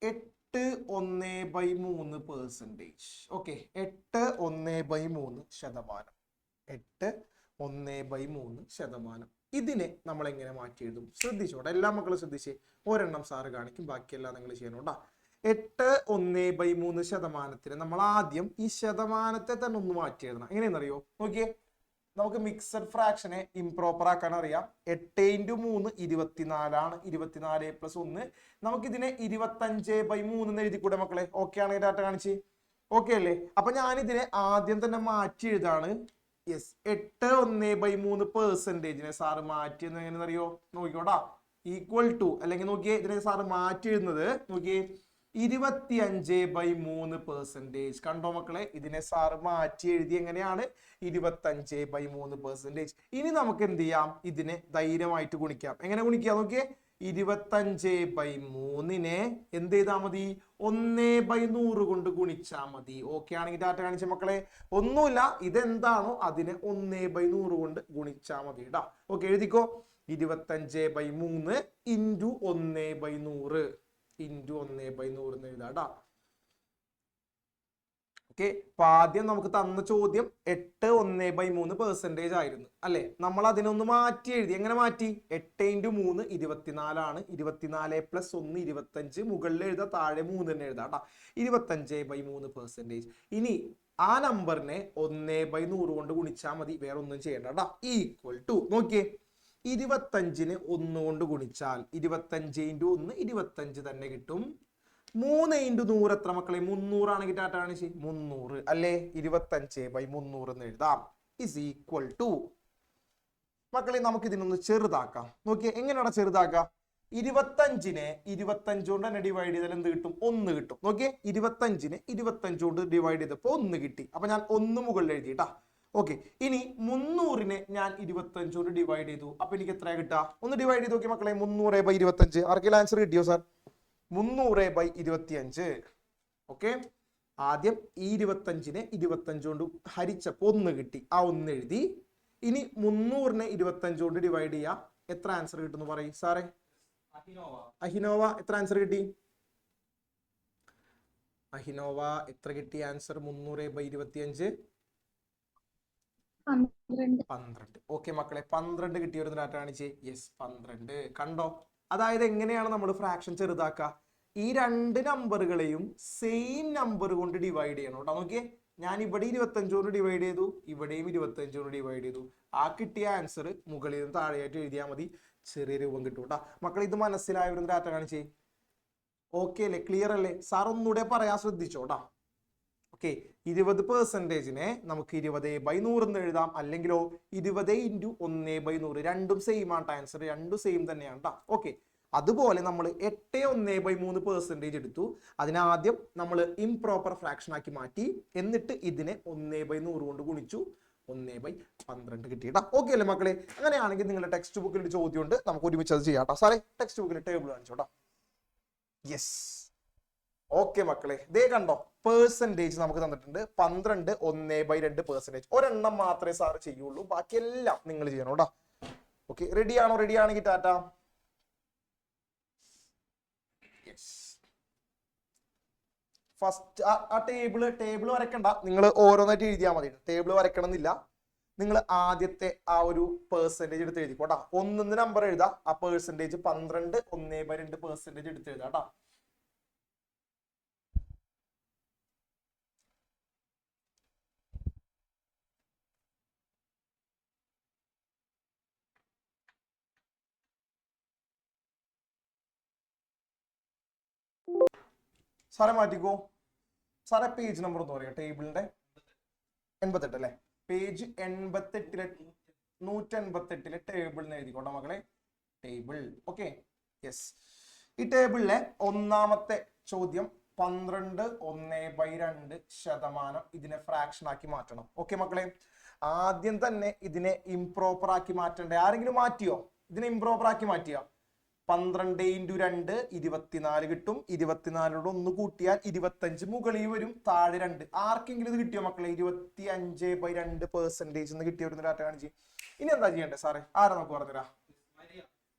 8/1/3%. ഓക്കെ, 8/1/3%. 8/1/3%. ഇതിനെ നമ്മൾ എങ്ങനെ മാറ്റി എഴുതും? ശ്രദ്ധിച്ചോട്ടെ, എല്ലാ മക്കളും ശ്രദ്ധിച്ചേ. ഒരെണ്ണം സാറ് കാണിക്കും, ബാക്കിയെല്ലാം നിങ്ങൾ ചെയ്യണോട്ടാ. 8/1/3% നമ്മൾ ആദ്യം ഈ ശതമാനത്തെ തന്നെ ഒന്ന് മാറ്റി എഴുതണം. എങ്ങനെയാണെന്നറിയോ? നോക്കിയേ, നമുക്ക് മിക്സഡ് ഫ്രാക്ഷനെ ഇംപ്രോപ്പർ ആക്കാൻ അറിയാം. 8 × 3 24 24 + 1. നമുക്കിതിനെ 25/3 എന്ന് എഴുതിക്കൂടെ മക്കളെ? ഓക്കെ ആണെങ്കിൽ ഡാറ്റ കാണിച്ച്. ഓക്കെ അല്ലേ? അപ്പൊ ഞാനിതിനെ ആദ്യം തന്നെ മാറ്റി എഴുതാണ്. യെസ്, 8/1/3%നെ സാറ് മാറ്റിയെന്ന് എങ്ങനെയെന്ന് അറിയോ? നോക്കിക്കോട്ടാ. ഈക്വൽ ടു, അല്ലെങ്കിൽ നോക്കിയേ, ഇതിനെ സാറ് മാറ്റി എഴുതുന്നത് നോക്കിയേ 25/3%. കണ്ടോ മക്കളെ? ഇതിനെ സാറ് മാറ്റി എഴുതി എങ്ങനെയാണ്? 25/3%. ഇനി നമുക്ക് എന്ത് ചെയ്യാം? ഇതിനെ ധൈര്യമായിട്ട് ഗുണിക്കാം. എങ്ങനെ ഗുണിക്കാം നോക്കിയേ? 25/3നെ എന്ത് ചെയ്താൽ മതി? 1/100 കൊണ്ട് ഗുണിച്ചാൽ മതി. ഓക്കെ ആണെങ്കിൽ ടാറ്റ കാണിച്ച മക്കളെ. ഒന്നുമില്ല, ഇതെന്താണോ അതിനെ 1/100 കൊണ്ട് ഗുണിച്ചാൽ മതി കേട്ടോ. ഓക്കെ, എഴുതിക്കോ. 25/3 × 1/100 എന്ന് എഴുതാം. ഓക്കെ, അപ്പൊ ആദ്യം നമുക്ക് തന്ന ചോദ്യം 8/1/3% ആയിരുന്നു അല്ലെ? നമ്മൾ അതിനൊന്ന് മാറ്റി എഴുതി. എങ്ങനെ മാറ്റി? 8 × 3 24 24 + 1 25. മുകളിൽ എഴുതാം, താഴെ 3 തന്നെ എഴുതാം കേട്ടോ. 25/3%. ഇനി ആ നമ്പറിനെ 1/100 കൊണ്ട് ഗുണിച്ചാൽ മതി, വേറെ ഒന്നും ചെയ്യണ്ട കേട്ടോ. ഈക്വൽ ടു നോക്കിയേ, 25ന് 1 കൊണ്ട് ഗുണിച്ചാൽ 25 × 1 25 തന്നെ കിട്ടും. 3 × 100 എത്ര മക്കളെ? 300 ആണെങ്കിൽ ടാറ്റ കാണിച്ച് 300 അല്ലേ? 25/300 എന്ന് എഴുതാം. ഇസ് ഈക്വൽ ടു മക്കളെ നമുക്ക് ഇതിനൊന്ന് ചെറുതാക്കാം. നോക്കിയേ എങ്ങനെയാണ് ചെറുതാക്കാം? 25നെ 25 കൊണ്ട് തന്നെ ഡിവൈഡ് ചെയ്താൽ എന്ത് കിട്ടും? 1 കിട്ടും. നോക്കിയേ 25നെ 25 കൊണ്ട് ഡിവൈഡ് ചെയ്തപ്പോൾ 1 കിട്ടി. അപ്പൊ ഞാൻ 1 മുകളിൽ എഴുതിട്ടാ. ഓക്കെ, ഇനി 300നെ ഞാൻ 25 കൊണ്ട് ഡിവൈഡ് ചെയ്തു. അപ്പൊ എനിക്ക് എത്ര കിട്ടാ? ഒന്ന് ഡിവൈഡ് ചെയ്ത് നോക്കി മക്കളെ. 300/25. ആർക്കെങ്കിലും ആൻസർ കിട്ടിയോ സാർ? 300/25. ഓക്കെ, ആദ്യം ഈ 25നെ 25 കൊണ്ട് ഹരിച്ചപ്പോൾ 1 കിട്ടി. ആ 1 എഴുതി. ഇനി 300നെ 25 കൊണ്ട് ഡിവൈഡ് ചെയ്യാം. എത്ര ആൻസർ കിട്ടുന്നു പറയും സാറേ? അഹിനോവ എത്ര ആൻസർ കിട്ടി? അഹിനോവ എത്ര കിട്ടി ആൻസർ? 300/25 12. ഓക്കെ മക്കളെ, 12 കിട്ടിയൊരു ഡാറ്റ കാണിച്ചേ. യെസ്, 12. കണ്ടോ? അതായത് എങ്ങനെയാണ് നമ്മൾ ഫ്രാക്ഷൻ ചെറുതാക്കുക? ഈ രണ്ട് നമ്പറുകളെയും സെയിം നമ്പർ കൊണ്ട് ഡിവൈഡ് ചെയ്യണം കേട്ടോ. നോക്കിയേ, ഞാൻ ഇവിടെ 25 കൊണ്ട് ഡിവൈഡ് ചെയ്തു, ഇവിടെയും 25 കൊണ്ട് ഡിവൈഡ് ചെയ്തു. ആ കിട്ടിയ ആൻസർ മുകളിൽ നിന്ന് താഴെയായിട്ട് എഴുതിയാൽ മതി, ചെറിയ രൂപം കിട്ടും കേട്ടോ. മക്കൾ ഇത് മനസ്സിലായവരും ഡാറ്റ കാണിച്ചേ. ഓക്കെ അല്ലേ? ക്ലിയർ അല്ലേ? സാർ ഒന്നുകൂടെ പറയാൻ ശ്രദ്ധിച്ചോട്ടാ. ഓക്കെ, 20%നെ നമുക്ക് 20/100 എന്ന് എഴുതാം. അല്ലെങ്കിലോ 20 × 1/100. രണ്ടും സെയിം ആണ് ആൻസർ, രണ്ടും സെയിം തന്നെയാണ് കേട്ടോ. ഓക്കെ, അതുപോലെ നമ്മൾ 8/1/3% എടുത്തു. അതിനാദ്യം നമ്മൾ ഇംപ്രോപ്പർ ഫ്രാക്ഷൻ ആക്കി മാറ്റി. എന്നിട്ട് ഇതിനെ 1/100 കൊണ്ട് ഗുണിച്ചു. 1/12 കിട്ടിയിട്ടാ. ഓക്കെ അല്ലേ മക്കളെ? അങ്ങനെയാണെങ്കിൽ നിങ്ങളുടെ ടെക്സ്റ്റ് ബുക്കിൽ ഒരു ചോദ്യം ഉണ്ട്, നമുക്ക് ഒരുമിച്ച് അത് ചെയ്യാം കേട്ടോ. സാറേ ടെക്സ്റ്റ് ബുക്കിൽ ടേബിൾ കാണിച്ചോട്ടാ. യെസ്, ഓക്കെ മക്കളെ, ദേ കണ്ടോ പെർസെൻറ്റേജ് നമുക്ക് തന്നിട്ടുണ്ട്. 12 1/2%. ഒരെണ്ണം മാത്രമേ സാറ് ചെയ്യുള്ളൂ, ബാക്കിയെല്ലാം നിങ്ങൾ ചെയ്യണം കേട്ടോ. ഓക്കെ, റെഡിയാണോ? റെഡി ആണെങ്കിൽ ടാറ്റ. ഫസ്റ്റ് ആ ടേബിൾ വരയ്ക്കണ്ട, നിങ്ങൾ ഓരോന്നായിട്ട് എഴുതിയാൽ മതി. ടേബിൾ വരയ്ക്കണം എന്നില്ല. നിങ്ങൾ ആദ്യത്തെ ആ ഒരു പെർസെൻറ്റേജ് എടുത്ത് എഴുതിക്കോട്ടാ. 1 നമ്പർ എഴുതാ. ആ പെർസെൻറ്റേജ് 12 1/2% എടുത്ത് എഴുതാം കേട്ടാ. സാറെ മാറ്റിക്കോ. സാറെ പേജ് നമ്പർ ഒന്ന് പറയാം ടേബിളിന്റെ. 88 അല്ലേ? പേജ് 88 188 ടേബിൾ എന്ന് എഴുതിക്കോട്ടെ മക്കളെ. ടേബിൾ. Okay, yes. ഈ ടേബിളിലെ ഒന്നാമത്തെ ചോദ്യം 12 1/2% ഇതിനെ ഫ്രാക്ഷൻ ആക്കി മാറ്റണം. ഓക്കെ മക്കളെ, ആദ്യം തന്നെ ഇതിനെ ഇംപ്രോപ്പർ ആക്കി മാറ്റണ്ടേ? ആരെങ്കിലും മാറ്റിയോ? ഇതിനെ ഇംപ്രോപ്പർ ആക്കി മാറ്റിയോ? 12 × 2 24 കിട്ടും. 24 1 കൂട്ടിയാൽ 25 മുകളിൽ വരും, താഴെ 2. ആർക്കെങ്കിലും ഇത് കിട്ടിയോ മക്കളെ? 25/2% എന്ന് കിട്ടിയ ഡാറ്റ കാണിച്ച്. ഇനി എന്താ ചെയ്യണ്ടേ സാറേ? ആരാ നമുക്ക് പറഞ്ഞുതരാ?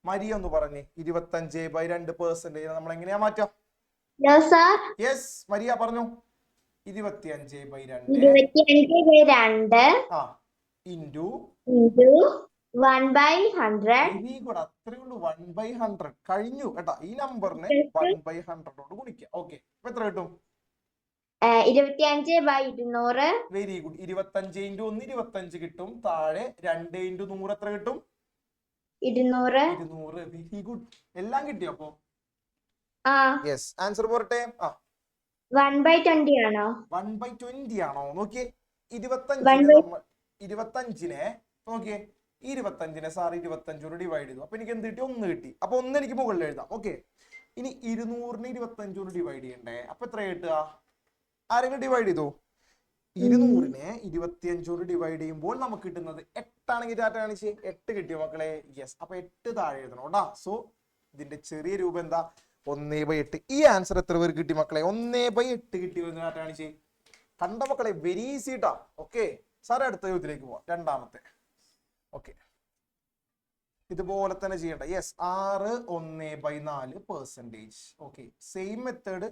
മരിയ ഒന്ന് പറഞ്ഞേ. 25/2% നമ്മൾ എങ്ങനെയാ മാറ്റാം? യെസ്, മരിയ പറഞ്ഞു. 25/2 ഇൻറ്റു 1/100. വെരി ഗുഡ്, അത്രേ ഉള്ളൂ. 1/100 കഴിഞ്ഞു കേട്ടാ. ഈ നമ്പറിനെ 1/100 കൊണ്ട് ഗുണിക്കാം. ഓക്കെ, അപ്പൊ എത്ര കിട്ടും? 25/200. Very good. 25 × 1 25 കിട്ടും. താഴെ 2 × 100 എത്ര കിട്ടും? 200. 200. വെരി ഗുഡ്, എല്ലാം കിട്ടിയോ അപ്പൊ? യെസ്, ആൻസർ പോരട്ടെ. 1/20 ആണോ? 1/20 ആണോ? നോക്കിയേ, 25നെ നോക്കിയേ, ഈ 25നെ സാർ 25 കൊണ്ട് ഡിവൈഡ് ചെയ്തു. അപ്പൊ എനിക്ക് എന്ത് കിട്ടി? 1 കിട്ടി. അപ്പൊ 1 എനിക്ക് മുകളിൽ എഴുതാം. ഓക്കെ, ഇനി 200നെ 25 കൊണ്ട് ഡിവൈഡ് ചെയ്യണ്ടേ? അപ്പൊ എത്ര കിട്ടുക? ആരെങ്കിലും ഡിവൈഡ് ചെയ്തോ? 200നെ 25 കൊണ്ട് ഡിവൈഡ് ചെയ്യുമ്പോൾ നമുക്ക് കിട്ടുന്നത് 8 ആണെങ്കിൽ ഡാറ്റ കാണിച്ച് 8 കിട്ടിയോ മക്കളെ? യെസ്, അപ്പൊ 8 താഴെ എഴുതണം കേട്ടാ. സോ ഇതിന്റെ ചെറിയ രൂപം എന്താ? 1/8. ഈ ആൻസർ എത്ര പേർക്ക് കിട്ടി മക്കളെ? 1/8 കിട്ടി വരുന്ന ഡാറ്റ കാണിച്ച്. കണ്ട മക്കളെ, വെരി ഈസി ട്ടാ. ഓക്കെ, സാറേ അടുത്ത ചോദ്യത്തിലേക്ക് പോവാം. രണ്ടാമത്തെ. ഓക്കെ, ഇതുപോലെ തന്നെ ചെയ്യണ്ട. Yes, 6 1/4%. Okay, same method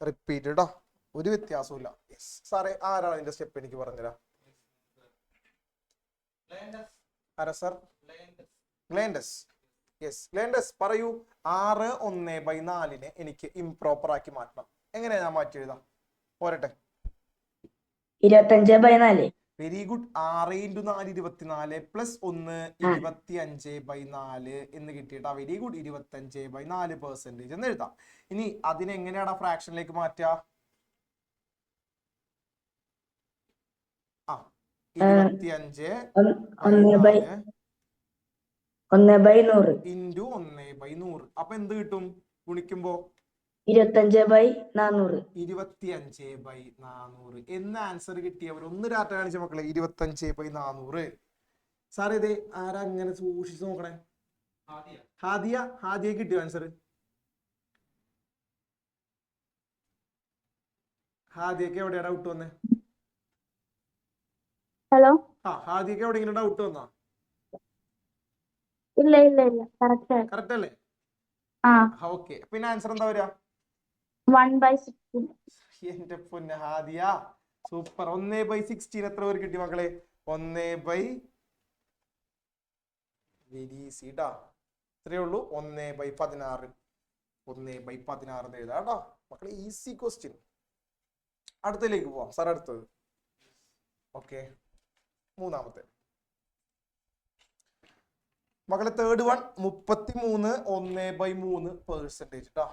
repeat ട്ടോ, ഒരു വ്യത്യാസവും. യെസ്, സാറേ ആരാണ് അതിന്റെ സ്റ്റെപ്പ് എനിക്ക് പറഞ്ഞുതരാം? ആരാ സാർ? ഗ്ലേൻഡസ്. യെസ്, ഗ്ലേൻഡസ് പറയൂ. 6 1/4നെ എനിക്ക് ഇംപ്രോപ്പർ ആക്കി മാറ്റണം. എങ്ങനെയാ ഞാൻ മാറ്റി എഴുതാം? പോരട്ടെ. 25/4. Very good. 6 × 4 24 പ്ലസ് 1 25/4 എന്ന് കിട്ടിയിട്ടാ. Very good. 25/4% എന്ന് എഴുതാം. ഇനി അതിനെങ്ങനെയാണ് ഫ്രാക്ഷനിലേക്ക് മാറ്റുക? 25/4 1/100 ഇൻറ്റു 1/100. അപ്പൊ എന്ത് കിട്ടും ഗുണിക്കുമ്പോ? 25/400. 25/400 എന്ന ആൻസർ കിട്ടിയവർ ഒന്ന് ഡാറ്റ കാണിച്ച മക്കളെ. 25/400. സാർ ഇത് ആരാ അങ്ങനെ സൂക്ഷിച്ച് നോക്കണേ? ഹാദിയ കിട്ടിയോ ആൻസർ? ഹാദിയക്ക് എവിടെയാ ഡൗട്ട് വന്നേ? ഹലോ. ഹാദിയക്ക് എവിടെയെങ്കിലും ഡൗട്ട് വന്നാ? ഇല്ല കറക്റ്റ് അല്ലേ? ഓക്കെ. പിന്നെ ആൻസർ എന്താ വരിക? 1/16. എന്റെ പൊന്നെ ഹാദിയ, സൂപ്പർ. 1/16 എത്ര പേര് കിട്ടി മക്കളെ? 1/16 ഇത്രയേ ഉള്ളൂ. 1/16 1/16 എഴുതാം കേട്ടോ മക്കളെ. Easy question. അടുത്തതിലേക്ക് പോവാം സാർ. അടുത്തത് ഓക്കെ, മൂന്നാമത്തെ മക്കളെ. തേർഡ് വൺ 33 1/3% കേട്ടോ.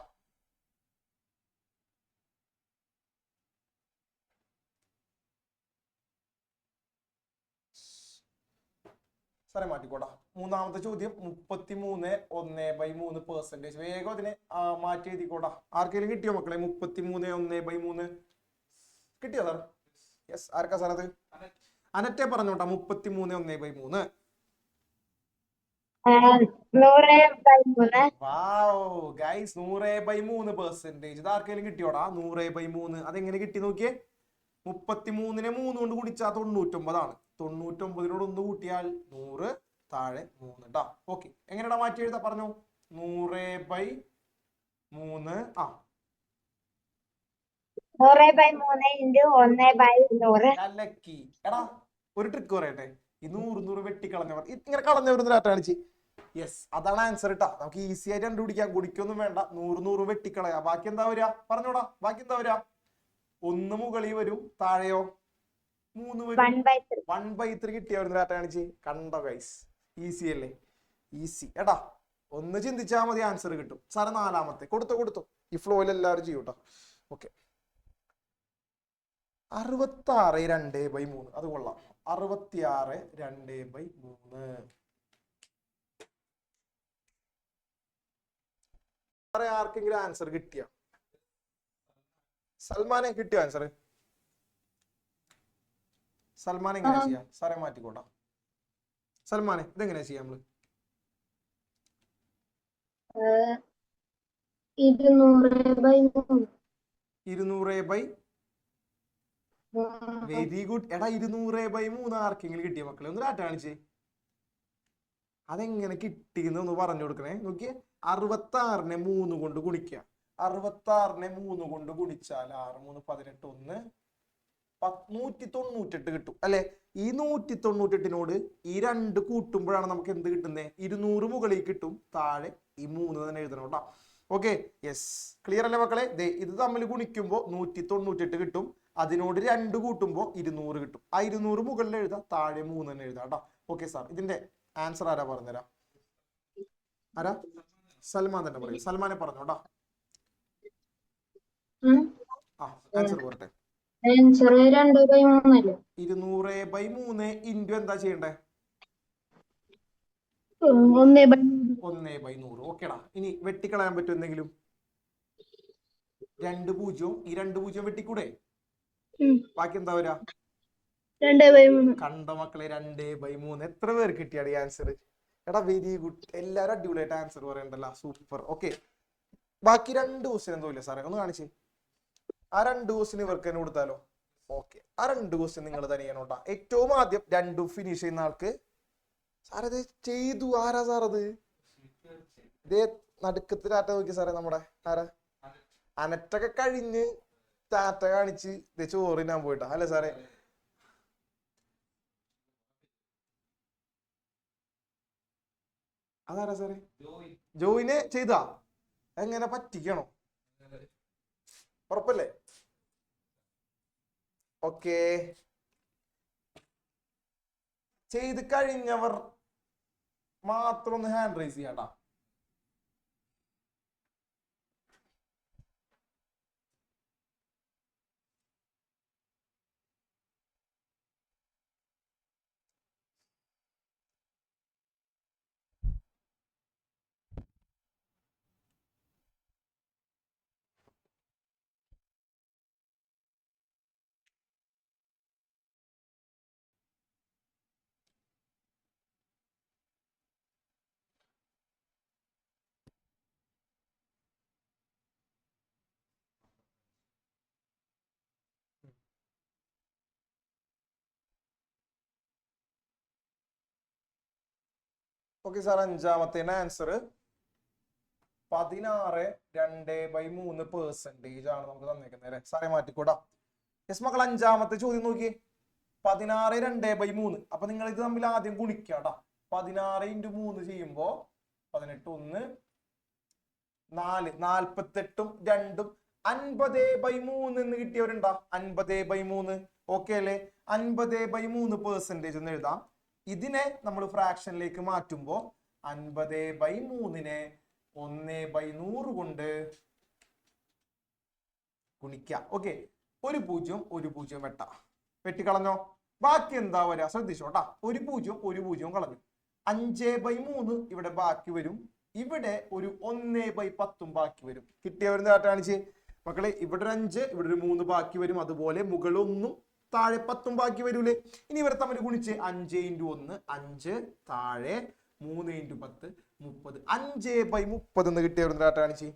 സാറേ മാറ്റിക്കോടാ. മൂന്നാമത്തെ ചോദ്യം 33 1/3%. വേഗം അതിനെ മാറ്റി എഴുതിക്കോടാ. ആർക്കെങ്കിലും കിട്ടിയോ മക്കളെ? 33 1/3 കിട്ടിയോ സാർ? യെസ്. ആർക്കാ സാർ അത്? അനറ്റെ പറഞ്ഞോട്ടാ. 33 1/3. വാവ് ഗൈസ്, 100/3%. ഇത് ആർക്കെങ്കിലും കിട്ടിയോടാ? 100/3. അതെങ്ങനെ കിട്ടി നോക്കിയേ. 33നെ 3 കൊണ്ട് കുടിച്ചാൽ 99 ആണ്. 99നോട് 1 കൂട്ടിയാൽ 100 താഴെ 3 കേട്ടോ. ഓക്കെ, എങ്ങനെയാ മാറ്റി എഴുതാ പറഞ്ഞു? 100/3 കലക്കി. എടാ ഒരു ട്രിക്ക് പറയട്ടെ. ഈ 100 വെട്ടിക്കളഞ്ഞവർ ഇങ്ങനെ കളഞ്ഞവർ കാണിച്ച്. യെസ്, അതാണ് ആൻസർ കേട്ടാ. നമുക്ക് ഈസി ആയിട്ട് കണ്ടുപിടിക്കാം. കുടിക്കൊന്നും വേണ്ട. 100 വെട്ടിക്കളയാ. ബാക്കി എന്താ വരിക? പറഞ്ഞോടാ. ബാക്കി എന്താ വരിക? 1 മുകളിൽ വരും, താഴെയോ 3 വരും. 1/3 കിട്ടിയവർ ഡാറ്റ കാണിച്ച്. കണ്ടോ ഗൈസ്? ഈസി അല്ലേ? ഈസി എടാ. ഒന്ന് ചിന്തിച്ചാൽ മതി, ആൻസർ കിട്ടും. സാറ് നാലാമത്തെ കൊടുത്തോ. ഈ ഫ്ലോയിൽ എല്ലാവരും ചെയ്യൂട്ടോ. ഓക്കെ, 66 2/3. അത് കൊള്ളാം. 66 2/3. ആർക്കെങ്കിലും ആൻസർ കിട്ടിയ? സൽമാനെ കിട്ടിയോ ആൻസർ? സൽമാൻ എങ്ങനെ ചെയ്യാം? സാറേ മാറ്റിക്കോട്ടാ. സൽമാനെ ഇതെങ്ങനെയാ ചെയ്യാം നമ്മള്? 200/3. Very good. എടാ 200/3 ആർക്കെങ്കിലും കിട്ടിയ മക്കളെ? ഒന്ന് ഡാറ്റ കാണിച്ചേ. അതെങ്ങനെ കിട്ടിയെന്ന് ഒന്ന് പറഞ്ഞു കൊടുക്കണേ. നോക്കിയേ, 66നെ 3 കൊണ്ട് ഗുണിക്കുക. 66നെ 3 കൊണ്ട് ഗുണിച്ചാൽ 6 3 18 198 കിട്ടും അല്ലെ? ഈ 198നോട് ഈ 2 കൂട്ടുമ്പോഴാണ് നമുക്ക് എന്ത് കിട്ടുന്നത്? 200 മുകളിൽ കിട്ടും, താഴെ ഈ 3 തന്നെ എഴുതണം കേട്ടോ. Okay, yes. ക്ലിയർ അല്ലേ മക്കളെ? ഇത് തമ്മിൽ ഗുണിക്കുമ്പോൾ 198 കിട്ടും. അതിനോട് 2 കൂട്ടുമ്പോൾ 200 കിട്ടും. ആ 200 മുകളിൽ എഴുതാം, താഴെ 3 തന്നെ എഴുതാം കേട്ടോ. ഓക്കെ സാർ, ഇതിന്റെ ആൻസർ ആരാ പറഞ്ഞുതരാം? ആരാ? സൽമാൻ തന്നെ പറയും. സൽമാനെ പറഞ്ഞോട്ടാ. ആൻസർ പോരട്ടെ. 200/3 ഇൻറ്റു എന്താ ചെയ്യണ്ടേ? 1/100. ഓക്കേടാ. ഇനി വെട്ടിക്കളയാൻ പറ്റും എന്തെങ്കിലും? 2 0. ഈ 2 0 വെട്ടിക്കൂടെ? ബാക്കി എന്താ വരാ? 2/3. കണ്ടോ മക്കളെ? 2/3. എത്ര പേർ കിട്ടിയാടി ആൻസർ? എടാ വെരി ഗുഡ്. എല്ലാരും അടിപൊളിയായിട്ട് ആൻസർ പറയണ്ടല്ലോ. സൂപ്പർ. ഓക്കെ, ബാക്കി 2 ക്വസ്റ്റ്യൻ എന്തോ ഇല്ല സാറേ? ഒന്ന് കാണിച്ചേ. ആ 2 ക്വസ്റ്റ്യൻ ഇവർക്ക് തന്നെ കൊടുത്താലോ? ഓക്കെ, ആ 2 ക്വസ്റ്റ്യൻ നിങ്ങൾ തനിയാണോട്ടാ. ഏറ്റവും ആദ്യം 2 ഫിനിഷ് ചെയ്യുന്ന ആൾക്ക് സാറത് ചെയ്തു. ആരാ സാറത്? ഇതേ നടുക്കത്ത് ടാറ്റ നോക്കി സാറേ. നമ്മുടെ ആരാ? അനറ്റൊക്കെ കഴിഞ്ഞ് ടാറ്റ കാണിച്ച് ചോറിനാൻ പോയിട്ടാ അല്ലേ സാറേ? അതാരാ സാറേ? ജോയിനെ ചെയ്താ? എങ്ങനെ പറ്റിക്കണോ? ഉറപ്പല്ലേ? ഓക്കെ, ചെയ്ത് കഴിഞ്ഞവർ മാത്രം ഒന്ന് ഹാൻഡ് റൈസ് ചെയ്യാട്ടാ. ഓക്കെ സാർ, അഞ്ചാമത്തെ ആൻസർ 16.2/3% ആണ് നമുക്ക് തന്നേക്കുന്നത് അല്ലെ. സാറേ മാറ്റിക്കൂടാ. യെസ് മക്കൾ, അഞ്ചാമത്തെ ചോദ്യം നോക്കിയേ. 16/2/3. അപ്പൊ നിങ്ങൾ ഇത് തമ്മിൽ ആദ്യം ഗുണിക്കാട്ടാ. 16 × 3 ചെയ്യുമ്പോ 18 1 4 48ഉം 2ഉം 50/3 എന്ന് കിട്ടിയവരുണ്ടാ? 50/3 ഓക്കെ അല്ലേ? 50/3% എന്ന് എഴുതാം. ഇതിനെ നമ്മൾ ഫ്രാക്ഷനിലേക്ക് മാറ്റുമ്പോ 50/3നെ 1/100 കൊണ്ട് ഗുണിക്കാം. ഓക്കെ, ഒരു 0 വെട്ടാ, വെട്ടിക്കളഞ്ഞോ. ബാക്കി എന്താ വരാ ശ്രദ്ധിച്ചോട്ടാ. ഒരു 0 കളഞ്ഞു. 5/3 ഇവിടെ ബാക്കി വരും. ഇവിടെ ഒരു 1/10 ബാക്കി വരും. കിട്ടിയവരെന്താ കാണിച്ച് മക്കളെ? ഇവിടെ ഒരു 5, ഇവിടെ ഒരു 3 ബാക്കി വരും. അതുപോലെ മുകളിൽ 1 താഴെ 10 ബാക്കി വരൂലേ? ഇനി ഇവരെ തമ്മിൽ ഗുണിച്ച് 5 × 1 5, താഴെ 3 × 10 30. 5/30 എന്ന് കിട്ടിയവരെന്താ കാണിച്ച്?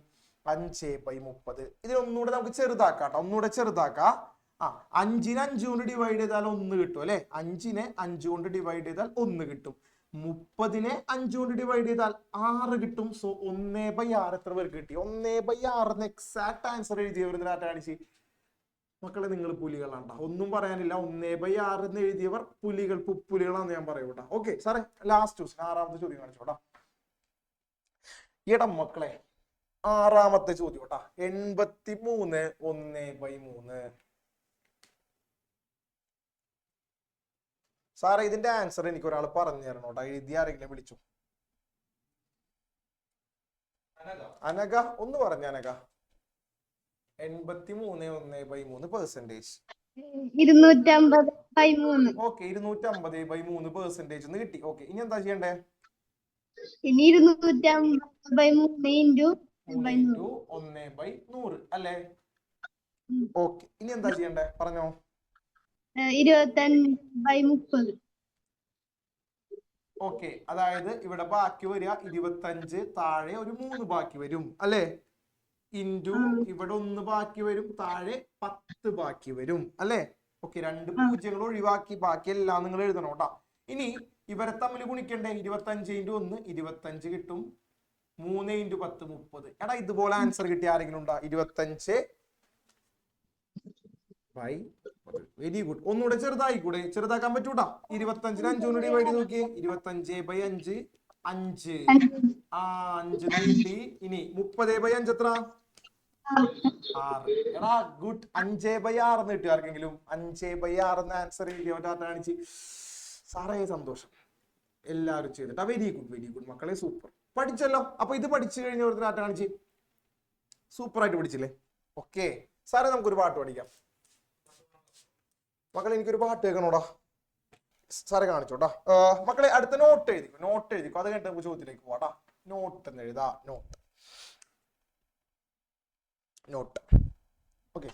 5/30. ഇതിനൊന്നുകൂടെ നമുക്ക് ചെറുതാക്കാം. ഒന്നുകൂടെ ചെറുതാക്കാം. 5നെ 5 കൊണ്ട് ഡിവൈഡ് ചെയ്താൽ 1 കിട്ടും അല്ലെ. 5നെ 5 കൊണ്ട് ഡിവൈഡ് ചെയ്താൽ 1 കിട്ടും. 30നെ 5 കൊണ്ട് ഡിവൈഡ് ചെയ്താൽ 6 കിട്ടും. സോ 1/6 എത്ര പേർക്ക് കിട്ടി? 1/6 എക്സാക്ട് ആൻസർ എഴുതിയവരെന്താ കാണിച്ച്? മക്കളെ നിങ്ങൾ പുലികളാണ്ട, ഒന്നും പറയാനില്ല. 1/6 എന്ന് എഴുതിയവർ പുലികളാന്ന് ഞാൻ പറയൂട്ടാ. ഓക്കെ സാറേ, ലാസ്റ്റ് ക്വസ്റ്റ്യൻ, ആറാമത്തെ ചോദ്യം കാണിച്ചോട്ടാ. എടാ മക്കളെ, ആറാമത്തെ ചോദ്യം കേട്ടാ. 83 1/3. സാറേ ഇതിന്റെ ആൻസർ എനിക്ക് ഒരാൾ പറഞ്ഞു തരണോട്ടാ. എഴുതി ആരെങ്കിലും വിളിച്ചു. അനഘ ഒന്ന് പറഞ്ഞ. അനഘ, 83 1/3%. 250/3. ഓക്കെ, 250/3% എന്ന് കിട്ടി. ഓക്കെ, ഇനി എന്താ ചെയ്യണ്ടേ? ഇനി 250/3 × 1/100 അല്ലേ? ഓക്കെ, ഇനി എന്താ ചെയ്യണ്ടേ പറഞ്ഞോ. 25/30. ഓക്കെ, അതായത് ഇവിടെ ബാക്കി വരിക 25, താഴെ ഒരു 3 ബാക്കി വരും അല്ലേ? ഇൻറ്റു ഇവിടെ 1 ബാക്കി വരും, താഴെ 10 ബാക്കി വരും അല്ലേ? ഓക്കെ, 2 പൂജ്യങ്ങൾ ഒഴിവാക്കി ബാക്കി എല്ലാം നിങ്ങൾ എഴുതണം കേട്ടോ. ഇനി ഇവരെ തമ്മിൽ ഗുണിക്കണ്ടേ? 25 × 1 25 കിട്ടും. 3 × 10 30. എടാ ഇതുപോലെ ആൻസർ കിട്ടിയ ആരെങ്കിലും ഉണ്ടോ? 25/10. Very good. ഒന്നുകൂടെ ചെറുതായിക്കൂടെ? ചെറുതാക്കാൻ പറ്റൂട്ടാ. 25നെ 5 കൊണ്ട് ഡിവൈഡ് ചെയ്ത് നോക്കിയേ. 25/5 5. 5 കിട്ടി. ഇനി 30/5 എത്ര? 6. എടാ ഗുഡ്. 5/6 എന്ന് കിട്ടി ആർക്കെങ്കിലും? 5/6 എന്ന ആൻസർ എഴുതിയ കാണിച്ച്. സാറേ സന്തോഷം, എല്ലാവരും ചെയ്തിട്ടാ. വെരി ഗുഡ് മക്കളെ, സൂപ്പർ. പഠിച്ചല്ലോ. അപ്പൊ ഇത് പഠിച്ചു കഴിഞ്ഞവർക്ക് കാണിച്ച് സൂപ്പർ ആയിട്ട് പഠിച്ചില്ലേ? ഓക്കെ സാറേ, നമുക്കൊരു പാട്ട് പഠിക്കാം. മക്കളെ എനിക്കൊരു പാട്ട് കേൾക്കണോടാ. സാറെ കാണിച്ചോട്ടാ. മക്കളെ അടുത്ത നോട്ട് എഴുതിക്കോ. അത് കഴിഞ്ഞിട്ട് നമുക്ക് ചോദ്യത്തിലേക്ക് പോവാട്ടാ. നോട്ട് എന്ന് എഴുതാ. നോട്ട്. ഓക്കെ,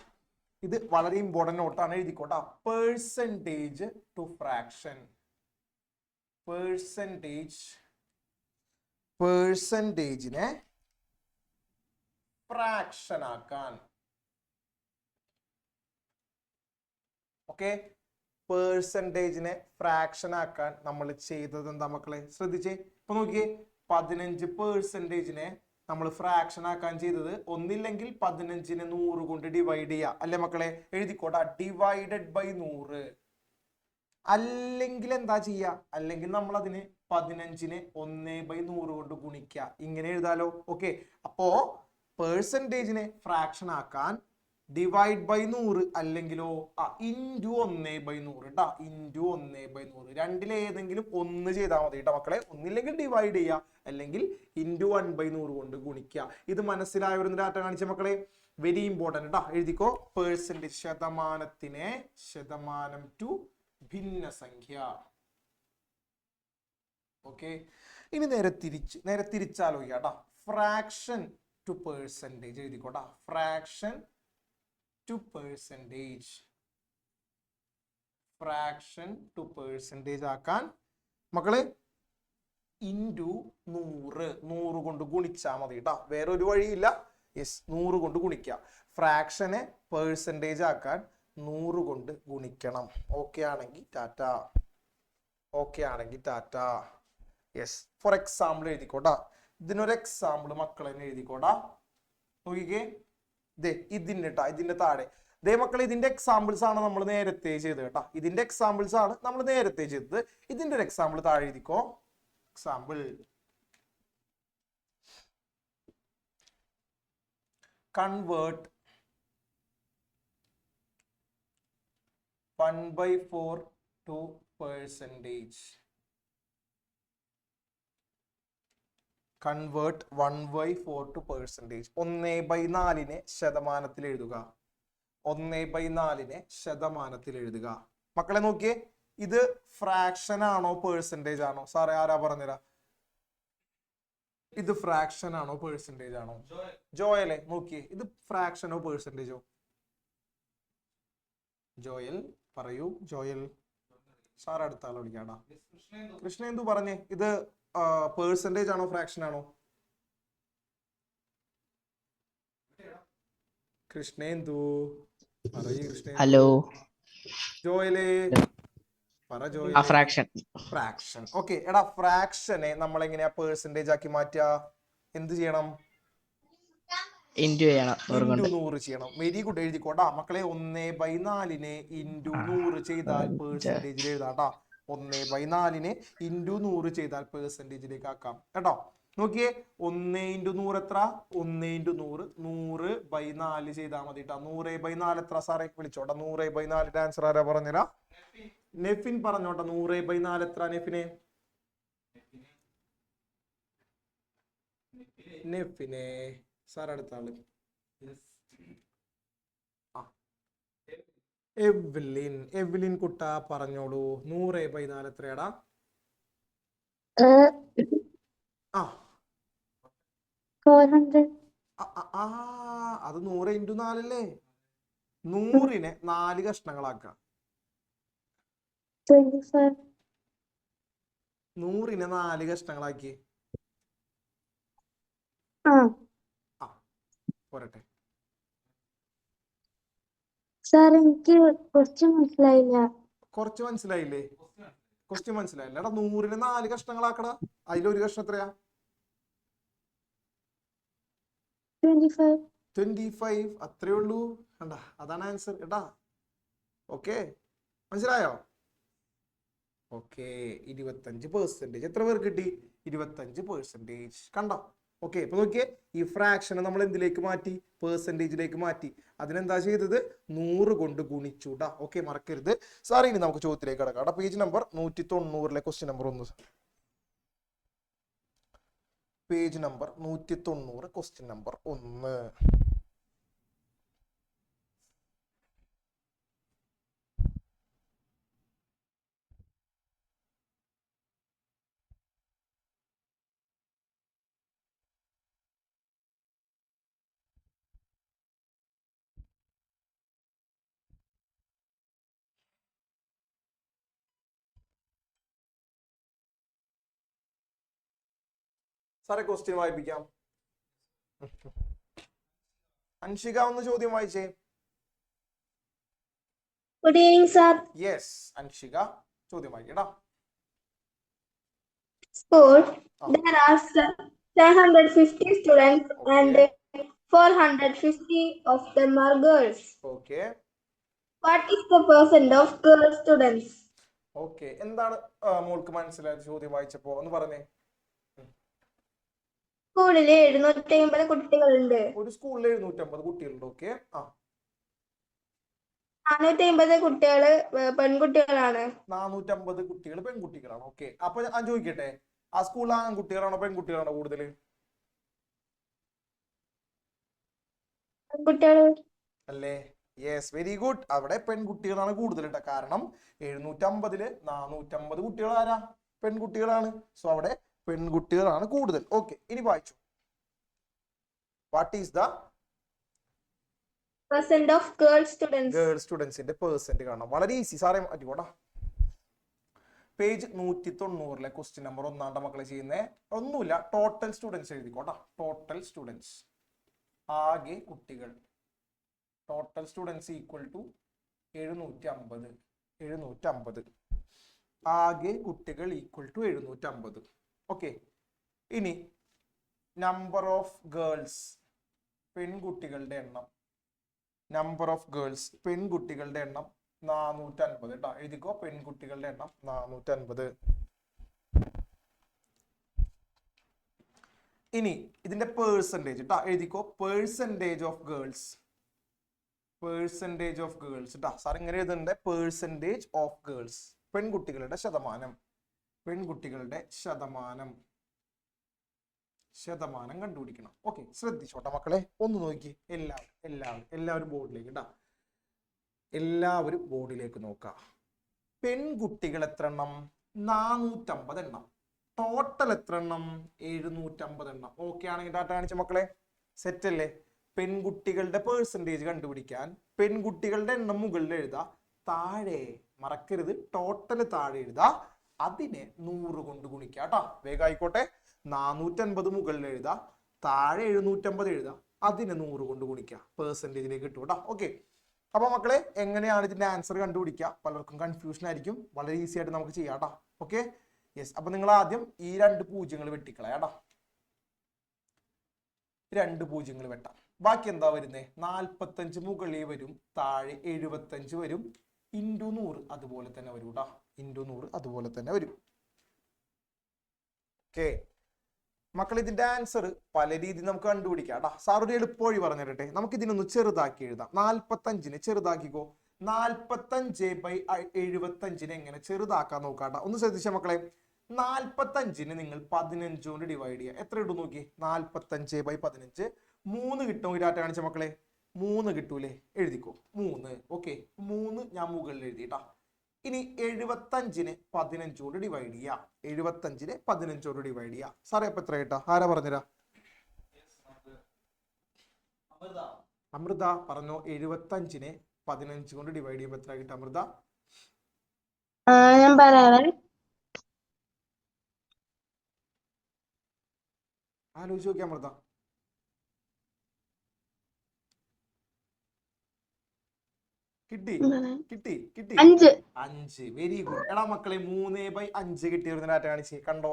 ഇത് വളരെ ഇമ്പോർട്ടന്റ് നോട്ടാണ്. എഴുതിക്കോട്ടാ. Percentage to fraction. പെർസെന്റേജിനെ ഫ്രാക്ഷൻ ആക്കാൻ. ഓക്കെ, പെർസെന്റേജിനെ ഫ്രാക്ഷൻ ആക്കാൻ നമ്മൾ ചെയ്തത് എന്താ മക്കളെ? ശ്രദ്ധിച്ചേ. ഇപ്പൊ നോക്കിയേ, 15%നെ നമ്മൾ ഫ്രാക്ഷൻ ആക്കാൻ ചെയ്തത് ഒന്നില്ലെങ്കിൽ 15നെ 100 കൊണ്ട് ഡിവൈഡ് ചെയ്യുക അല്ലെ മക്കളെ? എഴുതിക്കോട്ടെ, ഡിവൈഡഡ് ബൈ 100. അല്ലെങ്കിൽ എന്താ ചെയ്യുക? അല്ലെങ്കിൽ നമ്മൾ അതിന് 15നെ 1/100 കൊണ്ട് ഗുണിക്കുക. ഇങ്ങനെ എഴുതാലോ. ഓക്കെ, അപ്പോ പെർസെന്റേജിനെ ഫ്രാക്ഷൻ ആക്കാൻ ഡിവൈഡ് ബൈ 100 അല്ലെങ്കിലോ ഇൻറ്റു 1/100 കേട്ടാ, ഇൻറ്റു 1/100. രണ്ടിലേതെങ്കിലും ഒന്ന് ചെയ്താൽ മതി കേട്ടോ മക്കളെ. ഒന്നില്ലെങ്കിൽ ഡിവൈഡ് ചെയ്യുക, അല്ലെങ്കിൽ ഇൻറ്റു 1/100 കൊണ്ട് ഗുണിക്കുക. ഇത് മനസ്സിലായവരൊന്ന് ഡാറ്റ കാണിച്ച മക്കളെ. വെരി ഇമ്പോർട്ടന്റ് കേട്ടോ, എഴുതിക്കോ. പേഴ്സൻറ്റേജ്, ശതമാനത്തിനെ ശതമാനം ടു ഭിന്നസംഖ്യ. ഓക്കെ, ഇനി നേരെ തിരിച്ചാലോചിക്കാം കേട്ടോ. ഫ്രാക്ഷൻ ടു പേഴ്സൻറ്റേജ് എഴുതിക്കോട്ടാ. Fraction to percentage, fraction to percentage ആക്കാൻ മക്കളെ ഇൻറ്റു 100 കൊണ്ട് ഗുണിച്ചാൽ മതി കേട്ടോ. വേറെ ഒരു വഴിയില്ല. യെസ്, 100 കൊണ്ട് ഗുണിക്കുക. ഫ്രാക്ഷനെ പേഴ്സൻറ്റേജ് ആക്കാൻ 100 കൊണ്ട് ഗുണിക്കണം. ഓക്കെ ആണെങ്കിൽ ടാറ്റ, ഓക്കെ ആണെങ്കിൽ ടാറ്റ. യെസ്, ഫോർ എക്സാമ്പിൾ എഴുതിക്കോട്ടാ. ഇതിനൊരു എക്സാമ്പിൾ മക്കളെ എഴുതിക്കോട്ടാ. നോക്കിക്കേ, ദേ ഇതിന്റെ താഴെ ദേ മക്കളെ, ഇതിന്റെ എക്സാമ്പിൾസ് ആണ് നമ്മൾ നേരത്തെ ചെയ്തത് കേട്ടോ. ഇതിന്റെ എക്സാമ്പിൾസ് ആണ് നമ്മൾ നേരത്തെ ചെയ്തത്. ഇതിന്റെ ഒരു എക്സാമ്പിൾ താഴെ എഴുതിക്കോ. Example convert 1/4 to percentage. Convert 1/4 to percentage. 1/4 ശതമാനത്തിൽ എഴുതുക. 1/4 ശതമാനത്തിൽ എഴുതുക. മക്കളെ നോക്കിയേ, ഇത് ഫ്രാക്ഷൻ ആണോ പേഴ്സൻറ്റേജ് ആണോ? സാറേ ആരാ പറഞ്ഞുതരാ? ഇത് ഫ്രാക്ഷൻ ആണോ പേഴ്സൻറ്റേജ് ആണോ? ജോയലെ നോക്കിയേ, ഇത് ഫ്രാക്ഷനോ പേഴ്സൻറ്റേജോ? ജോയൽ പറയൂ. ജോയൽ സാർ അടുത്ത ആളെ വിളിക്കാടാ. കൃഷ്ണേന്ദു പറഞ്ഞേ, ഇത് പേഴ്സൻറ്റേജ് ആണോ ഫ്രാക്ഷൻ ആണോ? കൃഷ്ണേന്ദു പറയൂ. കൃഷ്ണേന്ദു. ഹലോ. ജോയലേ പറ. ജോയൽ. ഫ്രാക്ഷൻ. ഫ്രാക്ഷൻ. ഓക്കെ എടാ, ഫ്രാക്ഷനെ നമ്മൾ എങ്ങനെയാ പേഴ്സൻറ്റേജ് ആക്കി മാറ്റുക? എന്ത് ചെയ്യണം? ഇൻറ്റു ചെയ്യണം. 100 ചെയ്യണം. വെരി ഗുഡ്, എഴുതിക്കോട്ടാ മക്കളെ. 1/4 ഇൻറ്റു 100 ചെയ്താൽ പേഴ്സൻറ്റേജിൽ എഴുതാട്ടാ. 1/4 ഇൻറ്റു 100 ചെയ്താൽ പേഴ്സൻറ്റേജിലേക്ക് ആക്കാം കേട്ടോ. നോക്കിയേ, 1 ഇൻറ്റു 100 എത്ര? 1 ഇൻറ്റു 100 100/4 ചെയ്താൽ മതി കേട്ടോ. 100/4 എത്ര സാറേ? വിളിച്ചോട്ടെ. 100/4 ആൻസർ ആരാ പറഞ്ഞുതരാ? നെഫിൻ പറഞ്ഞോട്ടെ. 100/4 എത്ര നെഫിനെ? നെഫിനെ സാർ അടുത്ത ആള്. എവ്ലിൻ. എവ്ലിൻ കുട്ട പറഞ്ഞോളൂ. 100/4 എത്രയാടാ? ആ 400. അത് 100 ഇൻറ്റു 4 അല്ലേ? 100നെ 4 കഷ്ണങ്ങളാക്കാം. 25. 100നെ 4 കഷ്ണങ്ങളാക്കി. പോരട്ടെ. സാർ എനിക്ക് ക്വസ്റ്റ്യൻ മനസ്സിലായില്ല. കുറച്ച് മനസ്സിലായില്ലേ? ക്വസ്റ്റ്യൻ മനസ്സിലായില്ല. എടാ 100നെ 4 കഷ്ണങ്ങളാക്കടാ. അതിലൊരു കഷ്ണം എത്രയാ? 25. 25. അത്രേ ഉള്ളൂ. കണ്ടാ, അതാണ് ആൻസർ കേട്ടാ. ഓക്കെ, മനസ്സിലായോ? ഓക്കെ, 25%. എത്ര പേർ കിട്ടി? 25%. കണ്ടോ? ഓക്കെ, ഇപ്പൊ നോക്കിയേ, ഈ ഫ്രാക്ഷനെ നമ്മൾ എന്തിലേക്ക് മാറ്റി? പേഴ്സൻറ്റേജിലേക്ക് മാറ്റി. അതിനെന്താ ചെയ്തത്? 100 കൊണ്ട് ഗുണിച്ചു ട്ടാ. ഓക്കെ, മറക്കരുത്. സാർ ഇനി നമുക്ക് ചോദ്യത്തിലേക്ക് കിടക്കാം. Page number 190 question number 1. Page number 190 question number 1. സാറെ ക്വസ്റ്റ്യൻ വായിപ്പിക്കാം. അൻഷിക ഒന്ന് ചോദ്യം വായിച്ചേ. Good evening, sir. Yes, Anshika ചോദ്യം വായിക്കടാ. School, there are 750 students and 450 of them are girls. Okay, What is the percent of girl students? Okay. എന്താണ് മോൾക്ക് മനസ്സിലായത് ചോദ്യം വായിച്ചപ്പോ? ഒന്ന് പറഞ്ഞേ. സ്കൂളിൽ 750 കുട്ടികളുണ്ട്. ഒരു സ്കൂളിൽ 750 കുട്ടികളുണ്ട്. ഓക്കെ, 450 കുട്ടികള് പെൺകുട്ടികളാണ്. 450 കുട്ടികൾ പെൺകുട്ടികളാണ്. ഓക്കെ, അപ്പൊ ഞാൻ ചോദിക്കട്ടെ, ആ സ്കൂളിൽ ആൺകുട്ടികളാണോ പെൺകുട്ടികളാണോ കൂടുതൽ? പെൺകുട്ടികള്. അല്ലേ? Yes, very good. അവിടെ പെൺകുട്ടികളാണ് കൂടുതൽ കേട്ടോ. കാരണം 750-ല് 450 കുട്ടികൾ ആരാ? പെൺകുട്ടികളാണ്. സോ അവിടെ പെൺകുട്ടികളാണ് കൂടുതൽ. ഓക്കെ, ഇനി വായിച്ചു. What is the percent of girl students? Girl സ്റ്റുഡൻസിന്റെ പെർസെന്റ് കാണണം. വളരെ ഈസി, സാറേ മാറ്റിക്കോട്ടാ. പേജ് 190-ലെ ക്വസ്റ്റ്യൻ നമ്പർ 1 മക്കളെ ചെയ്യുന്നേ. ഒന്നുമില്ല, ടോട്ടൽ സ്റ്റുഡൻസ് എഴുതിക്കോട്ടാ. ടോട്ടൽ സ്റ്റുഡൻസ്, ആകെ കുട്ടികൾ. Total students equal to 750. ആകെ കുട്ടികൾ ഈക്വൽ ടു 750. ഓക്കെ, ഇനി നമ്പർ ഓഫ് ഗേൾസ്, പെൺകുട്ടികളുടെ എണ്ണം. നമ്പർ ഓഫ് ഗേൾസ്, പെൺകുട്ടികളുടെ എണ്ണം 450 കേട്ടോ. എഴുതിക്കോ, പെൺകുട്ടികളുടെ എണ്ണം 450. ഇനി ഇതിന്റെ പേഴ്സൻറ്റേജ് കേട്ടോ. എഴുതിക്കോ, percentage of girls. Percentage of girls കേട്ടോ. സാർ ഇങ്ങനെ എഴുതുന്നുണ്ട്, പേഴ്സൻറ്റേജ് ഓഫ് ഗേൾസ്, പെൺകുട്ടികളുടെ ശതമാനം. പെൺകുട്ടികളുടെ ശതമാനം കണ്ടുപിടിക്കണം. ഓക്കെ, ശ്രദ്ധിച്ചോട്ടെ മക്കളെ. ഒന്ന് നോക്കി, എല്ലാവരും ബോർഡിലേക്ക് കേട്ടോ. എല്ലാവരും ബോർഡിലേക്ക് നോക്കാം. പെൺകുട്ടികൾ എത്ര എണ്ണം? 450 എണ്ണം. ടോട്ടൽ എത്ര എണ്ണം? 750 എണ്ണം. ഓക്കെ ആണെങ്കിൽ ഡാറ്റ കാണിച്ച മക്കളെ, സെറ്റ് അല്ലേ? പെൺകുട്ടികളുടെ പേഴ്സൻറ്റേജ് കണ്ടുപിടിക്കാൻ പെൺകുട്ടികളുടെ എണ്ണം മുകളിൽ എഴുതാ, താഴെ മറക്കരുത് ടോട്ടൽ താഴെ എഴുതാ, അതിനെ 100 കൊണ്ട് ഗുണിക്കുക കേട്ടോ. വേഗം ആയിക്കോട്ടെ. 450 മുകളിൽ എഴുതാ, താഴെ 750 എഴുതാ, അതിനെ 100 കൊണ്ട് ഗുണിക്കുക, പേഴ്സൻറ്റേജിലേക്ക് കിട്ടും കേട്ടോ. ഓക്കെ, അപ്പൊ മക്കളെ എങ്ങനെയാണ് ഇതിന്റെ ആൻസർ കണ്ടുപിടിക്കുക? പലർക്കും കൺഫ്യൂഷൻ ആയിരിക്കും. വളരെ ഈസി ആയിട്ട് നമുക്ക് ചെയ്യാം കേട്ടോ. Okay, yes. അപ്പൊ നിങ്ങൾ ആദ്യം ഈ 2 പൂജ്യങ്ങൾ വെട്ടിക്കളയാട്ടോ. 2 പൂജ്യങ്ങൾ വെട്ടാം. ബാക്കി എന്താ വരുന്നേ? 45 മുകളിൽ വരും, താഴെ 75 വരും, ഇൻറ്റു 100 അതുപോലെ തന്നെ വരും കേട്ടോ. ഇൻറ്റു 100 അതുപോലെ തന്നെ വരും. ഓക്കെ മക്കൾ, ഇതിന്റെ ആൻസർ പല രീതിയിൽ നമുക്ക് കണ്ടുപിടിക്കാം കേട്ടോ. സാർ ഒരു എളുപ്പവഴി പറഞ്ഞു തരട്ടെ. നമുക്ക് ഇതിനൊന്ന് ചെറുതാക്കി എഴുതാം. 45-നെ ചെറുതാക്കിക്കോ. 45/75 എങ്ങനെ ചെറുതാക്കാൻ നോക്കാട്ടോ. ഒന്ന് ശ്രദ്ധിച്ച മക്കളെ, 45-നെ നിങ്ങൾ 15 കൊണ്ട് ഡിവൈഡ് ചെയ്യുക. എത്ര ഇടും നോക്കി? 45/15. 3 കിട്ടും. ഇരാറ്റ കാണിച്ച മക്കളെ, 3 കിട്ടൂലേ? എഴുതിക്കോ 3. ഓക്കെ, 3 ഞാൻ മുകളിൽ എഴുതിട്ടാ. ഇനി 75-നെ 15 കൊണ്ട് ഡിവൈഡ് ചെയ്യാം. 75-നെ 15 കൊണ്ട് ഡിവൈഡ് ചെയ്യാം. സാറേ അപ്പൊ എത്ര കിട്ടാ? ആരാ പറഞ്ഞുതരാ? അമൃത പറഞ്ഞോ. 75-നെ 15 കൊണ്ട് ഡിവൈഡ് ചെയ്യുമ്പോൾ എത്ര കിട്ടാ അമൃത? ഞാൻ പറയാവേ. ആലോചിച്ച് നോക്കിയാ അമൃത. കിട്ടി. 5. Very good. എടാ മക്കളെ, 3/5 കിട്ടിയിരുന്ന ഡാറ്റ കാണിച്ച് കണ്ടോ?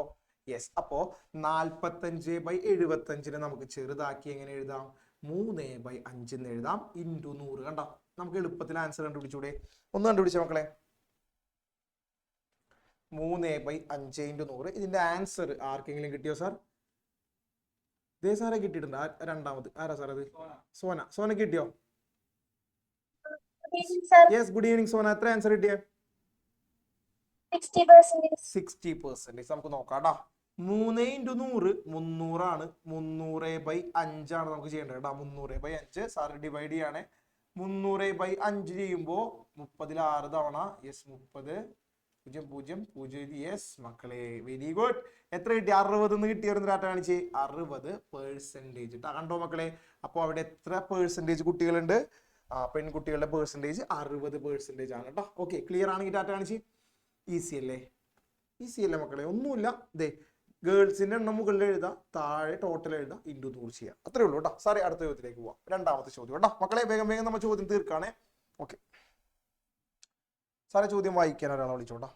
യെസ്. അപ്പോ 45/75-നെ നമുക്ക് ചെറുതാക്കി എങ്ങനെ എഴുതാം? 3/5 എന്ന് എഴുതാം, ഇൻറ്റു 100. കണ്ടോ? നമുക്ക് എളുപ്പത്തിൽ ആൻസർ കണ്ടുപിടിച്ചൂടെ? ഒന്ന് കണ്ടുപിടിച്ച മക്കളെ. 3/5 ഇൻറ്റു 100. ഇതിന്റെ ആൻസർ ആർക്കെങ്കിലും കിട്ടിയോ സാർ? ഇതേ സാറെ കിട്ടിയിട്ടുണ്ട്. രണ്ടാമത് ആരാ സാർ അത്? സോന കിട്ടിയോ? Yes, good evening Sona. എത്ര ആൻസർ കിട്ടിയ? 60%. നമുക്ക് നോക്കാം. 3 ഇൻറ്റു 100 300 ആണ്. 300/5 ആണ് നമുക്ക് ചെയ്യേണ്ടത് കേട്ടോ. 300/5 സാറ് ഡിവൈഡ് ചെയ്യാണ്. 300/5 ചെയ്യുമ്പോ 30-ൽ 6 തവണ. യെസ്, 30 0 0 0. യെസ് മക്കളെ, വെരി ഗുഡ്. എത്ര കിട്ടി? 60 എന്ന് കിട്ടിയായിരുന്നു ഡാറ്റ കാണിച്ച്. 60%. കണ്ടോ മക്കളെ? അപ്പൊ അവിടെ എത്ര പെർസെന്റേജ് കുട്ടികളുണ്ട്? പെൺകുട്ടികളുടെ പെർസെന്റേജ് 60% ആണ് കേട്ടോ. ഓക്കെ, ക്ലിയർ ആണെങ്കിൽ ഡാറ്റ കാണിച്ച്. ഈസി അല്ലേ മക്കളെ? ഒന്നുമില്ല. ദേ ഗേൾസിന്റെ എണ്ണം മുകളിൽ എഴുതാം, താഴെ ടോട്ടൽ എഴുതാം, ഇൻറ്റു 100 ചെയ്യാം. അത്രേ ഉള്ളൂ കേട്ടോ. സാറേ അടുത്ത ചോദ്യത്തിലേക്ക് പോവാം. രണ്ടാമത്തെ ചോദ്യം കേട്ടോ മക്കളെ. വേഗം നമ്മൾ ചോദ്യം തീർക്കാണേ. ഓക്കെ സാറേ, ചോദ്യം വായിക്കാൻ ഒരാളെ വിളിച്ചോട്ടാ.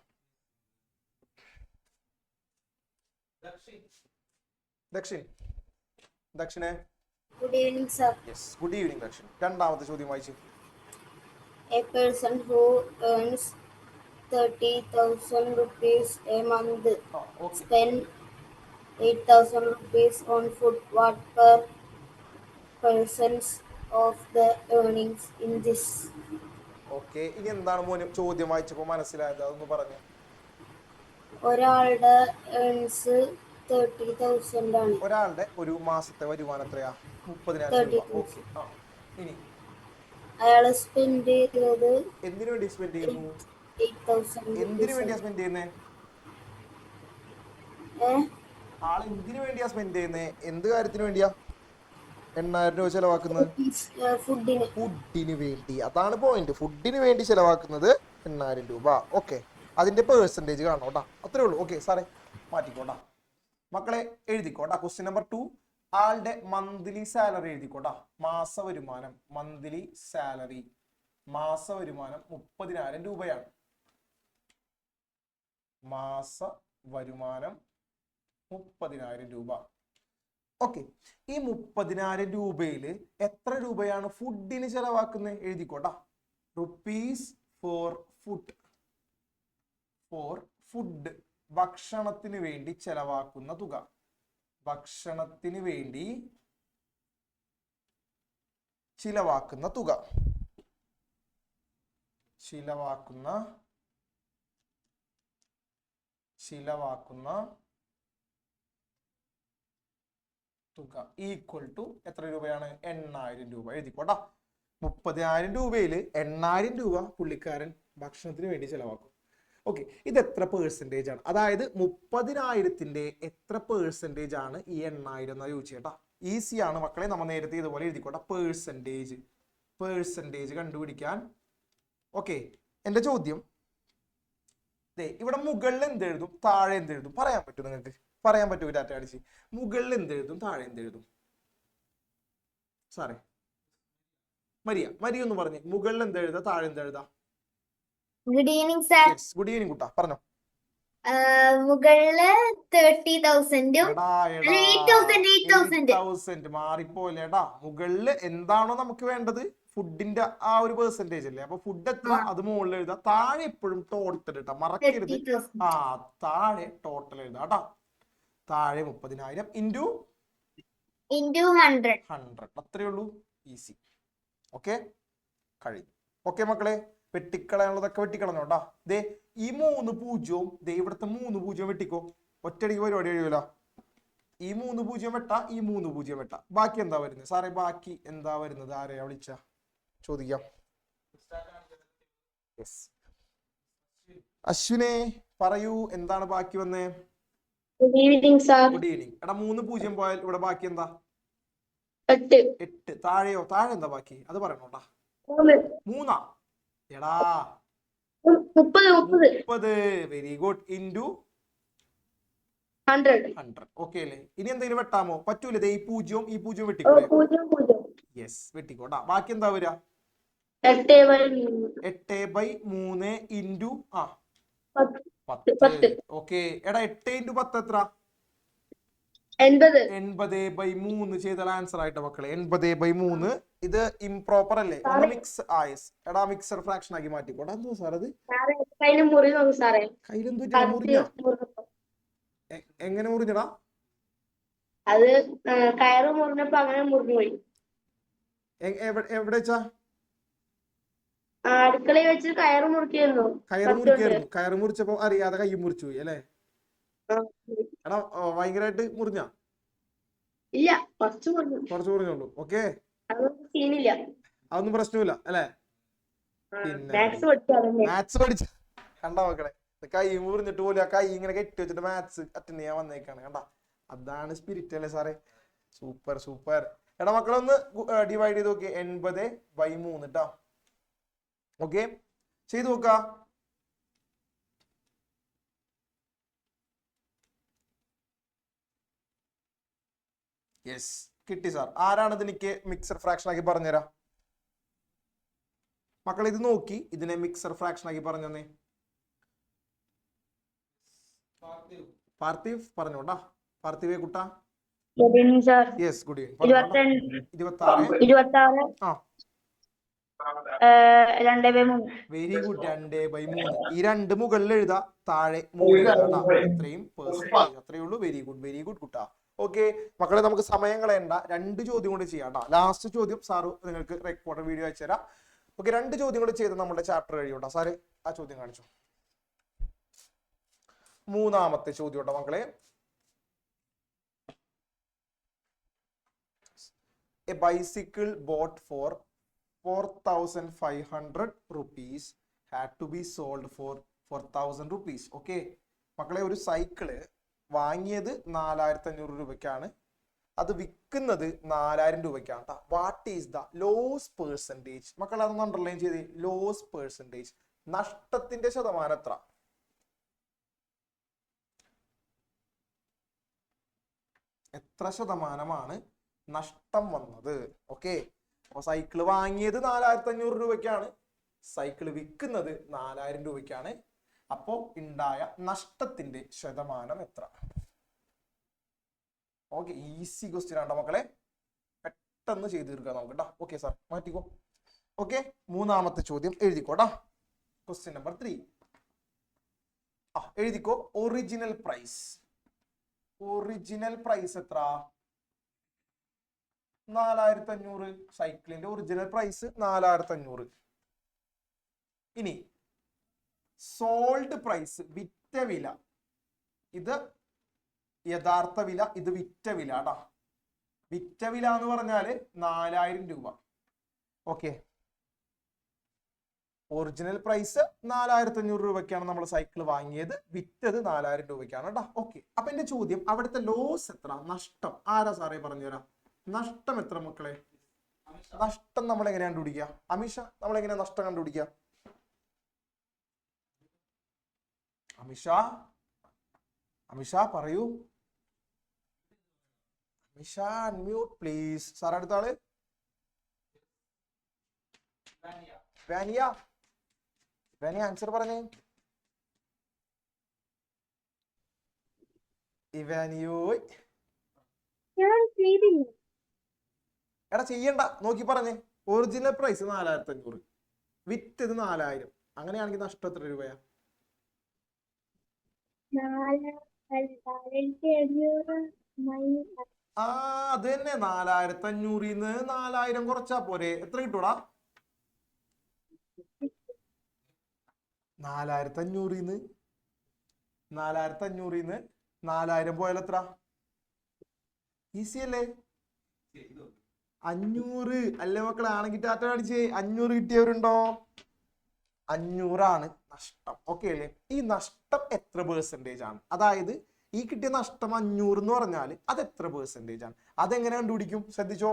ദക്ഷിണേ. Good evening, sir. Yes, good evening Dakshin. രണ്ടാമത്തെ ചോദ്യം വായിച്ചു. A person who earns 30,000 rupees a month spend 8,000 rupees on food. What percent of the earnings in this? Okay, ഇനി എന്താണ് മോന് ചോദ്യം വായിച്ചപ്പോ മനസ്സിലായത്? അതൊന്ന് പറഞ്ഞു. ഒരാളുടെ ഏൺസ് 30,000 ആണ്. ഒരാളുടെ ഒരു മാസത്തെ വരുമാനം എത്രയാ? 30,000 രൂപ. ഓക്കെ. ആ, ഇനി അയാള് സ്പെൻഡ് ചെയ്തത് എന്തിനു വേണ്ടി സ്പെൻഡ് ചെയ്യുന്നു? 8,000 എന്തിനു വേണ്ടിയാ സ്പെൻഡ് ചെയ്യുന്നേ? ആൾ എന്തിനു വേണ്ടിയാ സ്പെൻഡ് ചെയ്യുന്നേ? എന്ത് കാര്യത്തിന് വേണ്ടിയാ 8,000 രൂപ ചെലവാക്കുന്നത്? ഫുഡിന് വേണ്ടി. അതാണ് പോയിന്റ്. ഫുഡിന് വേണ്ടി ചെലവാക്കുന്നത് 8,000 രൂപ. ഓക്കെ, അതിന്റെ പെർസെന്റേജ് കാണണം കേട്ടാ, അത്രേ ഉള്ളൂ. ഓക്കെ സാറേ മാറ്റിക്കോട്ടാ. മക്കളെ എഴുതിക്കോട്ടാ. ക്വസ്റ്റ്യൻ നമ്പർ 2, ആളുടെ മന്ത്ലി സാലറി എഴുതിക്കോട്ടാ. മാസ വരുമാനം, മന്ത്ലി സാലറി, മാസ വരുമാനം 30,000 രൂപയാണ്. മാസ വരുമാനം 30,000 രൂപ. ഓക്കെ, ഈ 30,000 രൂപയിൽ എത്ര രൂപയാണ് ഫുഡിന് ചെലവാക്കുന്നത്? എഴുതിക്കോട്ടാ. Rupees for food. For food, ഭക്ഷണത്തിന് വേണ്ടി ചെലവാക്കുന്ന തുക. ഭക്ഷണത്തിന് വേണ്ടി ചിലവാക്കുന്ന തുക. ചിലവാക്കുന്ന തുക ഈക്വൽ ടു എത്ര രൂപയാണ്? 8,000 രൂപ. എഴുതിക്കോട്ടാ. 30,000 രൂപയിൽ 8,000 രൂപ പുള്ളിക്കാരൻ ഭക്ഷണത്തിന് വേണ്ടി ചെലവാക്കും. ഓക്കെ, ഇത് എത്ര പെർസെൻറ്റേജ് ആണ്? അതായത് 30,000ത്തിന്റെ എത്ര പെർസെൻറ്റേജ് ആണ് ഈ 8,000 എന്നാ ചോദിച്ചേട്ടാ. ഈസി ആണ് മക്കളെ, നമ്മൾ നേരത്തെ ഇതുപോലെ എഴുതിക്കോട്ടെ. പേഴ്സൻറ്റേജ് കണ്ടുപിടിക്കാൻ. ഓക്കെ, എന്റെ ചോദ്യം ഇവിടെ മുകളിൽ എന്തെഴുതും താഴെ എന്തെഴുതും പറയാൻ പറ്റും? നിങ്ങൾക്ക് പറയാൻ പറ്റുമോ? ഡാറ്റ അടിച്ച് മുകളിൽ എന്തെഴുതും താഴെ എന്തെഴുതും? സാറേ മരിയ ഒന്ന് പറഞ്ഞേ. മുകളിൽ എന്തെഴുതാ താഴെ എന്തെഴുതാ? Good evening sir. Good evening കുട്ടാ, പറഞ്ഞോ. മുകളില് 30,000 8,000 മാറിപ്പോയില്ലേടാ. മുകളില് എന്താണോ നമുക്ക് വേണ്ടത്, ഫുഡിന്റെ ആ ഒരു പെർസെന്റേജ് അല്ലേ. അപ്പൊ ഫുഡ് എത്ര അത് മുകളിൽ എഴുതാം. താഴെ എപ്പോഴും ടോട്ടൽ ഇട്ടാ, മറക്കരുത്. ആ, താഴെ ടോട്ടൽ എഴുതാം കേട്ടാ. താഴെ 30,000 ഇൻറ്റു 100. അത്രേ ഉള്ളൂ. ഈസി. ഓക്കെ, കഴിഞ്ഞു. ഓക്കെ മക്കളെ, വെട്ടിക്കളയാനുള്ളതൊക്കെ വെട്ടിക്കളഞ്ഞോട്ടാ. ദേ ഈ 3 പൂജ്യവും ദേ ഇവിടുത്തെ 3 പൂജ്യം വെട്ടിക്കോ. ഒറ്റയടിക്ക് പരിപാടി കഴിയൂല. ഈ 3 പൂജ്യം വെട്ടാ, ഈ 3 പൂജ്യം വെട്ടാ. ബാക്കി എന്താ വരുന്നത് സാറേ? ബാക്കി എന്താ വരുന്നത്? ആരെയാ വിളിച്ച ചോദിക്കാം. അശ്വിനെ പറയൂ, എന്താണ് ബാക്കി വന്നേ? Good evening sir. Good evening. എടാ 3 പൂജ്യം പോയാൽ ഇവിടെ ബാക്കി എന്താ? 8. താഴെയോ? താഴെ എന്താ ബാക്കി? അത് പറയണോട്ടാ. 3. എടാ 30. Very good. ഇൻറ്റു 100. ഓക്കെ അല്ലേ? ഇനി എന്തെങ്കിലും വെട്ടാമോ? പറ്റൂല. ഈ പൂജ്യവും ഈ പൂജ്യവും വെട്ടിക്കോളെ. യെസ്, വെട്ടിക്കോട്ടാ. ബാക്കി എന്താ വരിക? 8/3 ഇൻറ്റു 10. ഓക്കെ. എടാ 8 ഇൻറ്റു 10 എത്ര? 80/3 ചെയ്താൽ ആൻസർ ആയിട്ട് മക്കളെ. 80/3. ഇത് ഇംപ്രോപ്പർ അല്ലേ? ഒന്ന് മിക്സ് ആയസ്. എടാ മിക്സർ ഫ്രാക്ഷൻ ആക്കി മാറ്റിക്കോട്ടെ. എന്തോ സാർ അത് കയ്യിലെന്തോ മുറിഞ്ഞ? എങ്ങനെ മുറിഞ്ഞടാ? അത് കയറ് മുറിഞ്ഞപ്പോ അങ്ങനെ മുറിഞ്ഞുപോയി. എവിടെ വെച്ചാ? അടുക്കളയിൽ വെച്ച് കയറ് മുറിക്കായിരുന്നു. കയറ് മുറിച്ചപ്പോ അറിയാതെ കൈ മുറിച്ചു പോയി അല്ലേ? എടാ ഭയങ്കരമായിട്ട് മുറിഞ്ഞ? ഇല്ല, കുറച്ച് മുറിഞ്ഞുള്ളൂ. ഓക്കെ, സീനില്ല. അതൊന്നും പ്രശ്നമില്ല അല്ലേ? പിന്നെ മാത്സ് പഠിച്ച കണ്ടാ മക്കളെ, കൈ മുറിഞ്ഞിട്ട് പോലും ആ കൈ ഇങ്ങനെ കെട്ടി വെച്ചിട്ട് മാത്സ് അറ്റൻഡ് ചെയ്യാൻ വന്നേക്കാണ്. കണ്ടാ, അതാണ് സ്പിരിറ്റ് അല്ലേ സാറേ? സൂപ്പർ. എടാ മക്കളെ ഒന്ന് ഡിവൈഡ് ചെയ്ത് നോക്കി. 80/3 കേട്ടോ. ഓക്കെ, ചെയ്തു നോക്ക. യെസ്, കിട്ടി സാർ. ആരാണിത് എനിക്ക് മിക്സർ ഫ്രാക്ഷൻ ആക്കി പറഞ്ഞുതരാ? മക്കൾ ഇത് നോക്കി ഇതിനെ മിക്സർ ഫ്രാക്ഷൻ ആക്കി പറഞ്ഞു തന്നെ. പാർത്ഥിവ് പറഞ്ഞോട്ടാ. പാർത്ഥിവേ കുട്ടാ. Yes, good evening. 2/3. Very good. 2/3. ഈ 2 മുകളിൽ എഴുതാ, താഴെ 3 എഴുതാ. ഇത്രയും പെർസെന്റേജ്. അത്രയേ ഉള്ളൂ. വെരി ഗുഡ് കുട്ടാ. ഓക്കെ മക്കളെ, നമുക്ക് സമയം കളയണ്ട. 2 ചോദ്യം കൊണ്ട് ചെയ്യാം കേട്ടോ. ലാസ്റ്റ് ചോദ്യം സാറ് നിങ്ങൾക്ക് റെക്കോർഡ് വീഡിയോ അയച്ചു തരാം. ഓക്കെ, 2 ചോദ്യങ്ങൾ ചെയ്ത് നമ്മുടെ ചാപ്റ്റർ കഴിയൂട്ടോ. സാറ് ആ ചോദ്യം കാണിച്ചു. 3ാമത്തെ ചോദ്യം കേട്ടോ മക്കളെ. A bicycle bought for 4,500 rupees had to be sold for 4,000 rupees. Okay മക്കളെ, ഒരു സൈക്കിള് വാങ്ങിയത് 4,500 രൂപയ്ക്കാണ്, അത് വിൽക്കുന്നത് 4,000 രൂപയ്ക്കാണ്. What is the loss percentage? മക്കളെ അതൊന്ന് അണ്ടർലൈൻ ചെയ്ത്. ലോസ് പെർസെൻറ്റേജ്, നഷ്ടത്തിന്റെ ശതമാനം എത്ര? എത്ര ശതമാനമാണ് നഷ്ടം വന്നത്? ഓക്കെ, അപ്പൊ സൈക്കിള് വാങ്ങിയത് 4,500 രൂപയ്ക്കാണ്, സൈക്കിള് വിൽക്കുന്നത് 4,000 രൂപയ്ക്കാണ്. അപ്പോ ഉണ്ടായ നഷ്ടത്തിന്റെ ശതമാനം എത്ര? ഓക്കെ, ഈസി ക്വസ്റ്റ്യൻ ആണോ മക്കളെ, പെട്ടെന്ന് ചെയ്ത് തീർക്കാം നമുക്ക് കേട്ടോ. ഓക്കെ സാർ മാറ്റിക്കോ. ഓക്കെ, 3ാമത്തെ ചോദ്യം എഴുതിക്കോട്ടാ. ക്വസ്റ്റ്യൻ നമ്പർ 3 എഴുതിക്കോ. Original price. ഒറിജിനൽ പ്രൈസ് എത്ര? 4,500. സൈക്കിളിന്റെ ഒറിജിനൽ പ്രൈസ് 4,500. ഇനി സോൾഡ് പ്രൈസ്, വിറ്റ വില. ഇത് യഥാർത്ഥ വില, ഇത് വിറ്റ വില കേട്ടാ. വിറ്റ വില എന്ന് പറഞ്ഞാല് 4,000 രൂപ. ഓക്കെ, ഒറിജിനൽ പ്രൈസ് 4,500 രൂപയ്ക്കാണ് നമ്മൾ സൈക്കിൾ വാങ്ങിയത്, വിറ്റത് 4,000 രൂപയ്ക്കാണ് കേട്ടോ. ഓക്കെ, അപ്പൊ എന്റെ ചോദ്യം, അവിടുത്തെ ലോസ് എത്ര? നഷ്ടം ആരാ സാറേ പറഞ്ഞുതരാം? നഷ്ടം എത്ര മക്കളെ? നഷ്ടം നമ്മൾ എങ്ങനെയാ കണ്ടുപിടിക്കുക? അമിഷ, നമ്മൾ എങ്ങനെയാ നഷ്ടം കണ്ടുപിടിക്കുക? അമിഷ പറയൂ. Amisha unmute please. സാർ അടുത്ത ആള് വാനിയ. വാനിയ ആൻസർ പറഞ്ഞേ. ഇവാനിയോ എടാ ചെയ്യണ്ട, നോക്കി പറഞ്ഞേ. ഒറിജിനൽ പ്രൈസ് 4,500, വിറ്റത് 4,000. അങ്ങനെയാണെങ്കിൽ നഷ്ടം എത്ര രൂപയാ? 4,500 അത് തന്നെ. 4,500 4,000 കുറച്ചാ പോരെ? എത്ര കിട്ടൂടാ? 4,500 4,000 പോയാൽ എത്ര? ഈസി അല്ലേ? 500 അല്ലേ മക്കളെ? ആണെങ്കിൽ ടാറ്റ കാണിച്ചേ. 500 കിട്ടിയവരുണ്ടോ? 500 നഷ്ടം. ഓക്കെ അല്ലേ? ഈ നഷ്ടം എത്ര പെർസെന്റേജ് ആണ്? അതായത് ഈ കിട്ടിയ നഷ്ടം 500 എന്ന് പറഞ്ഞാൽ അത് എത്ര പെർസെന്റേജ് ആണ്? അതെങ്ങനെ കണ്ടുപിടിക്കും? ശ്രദ്ധിച്ചോ,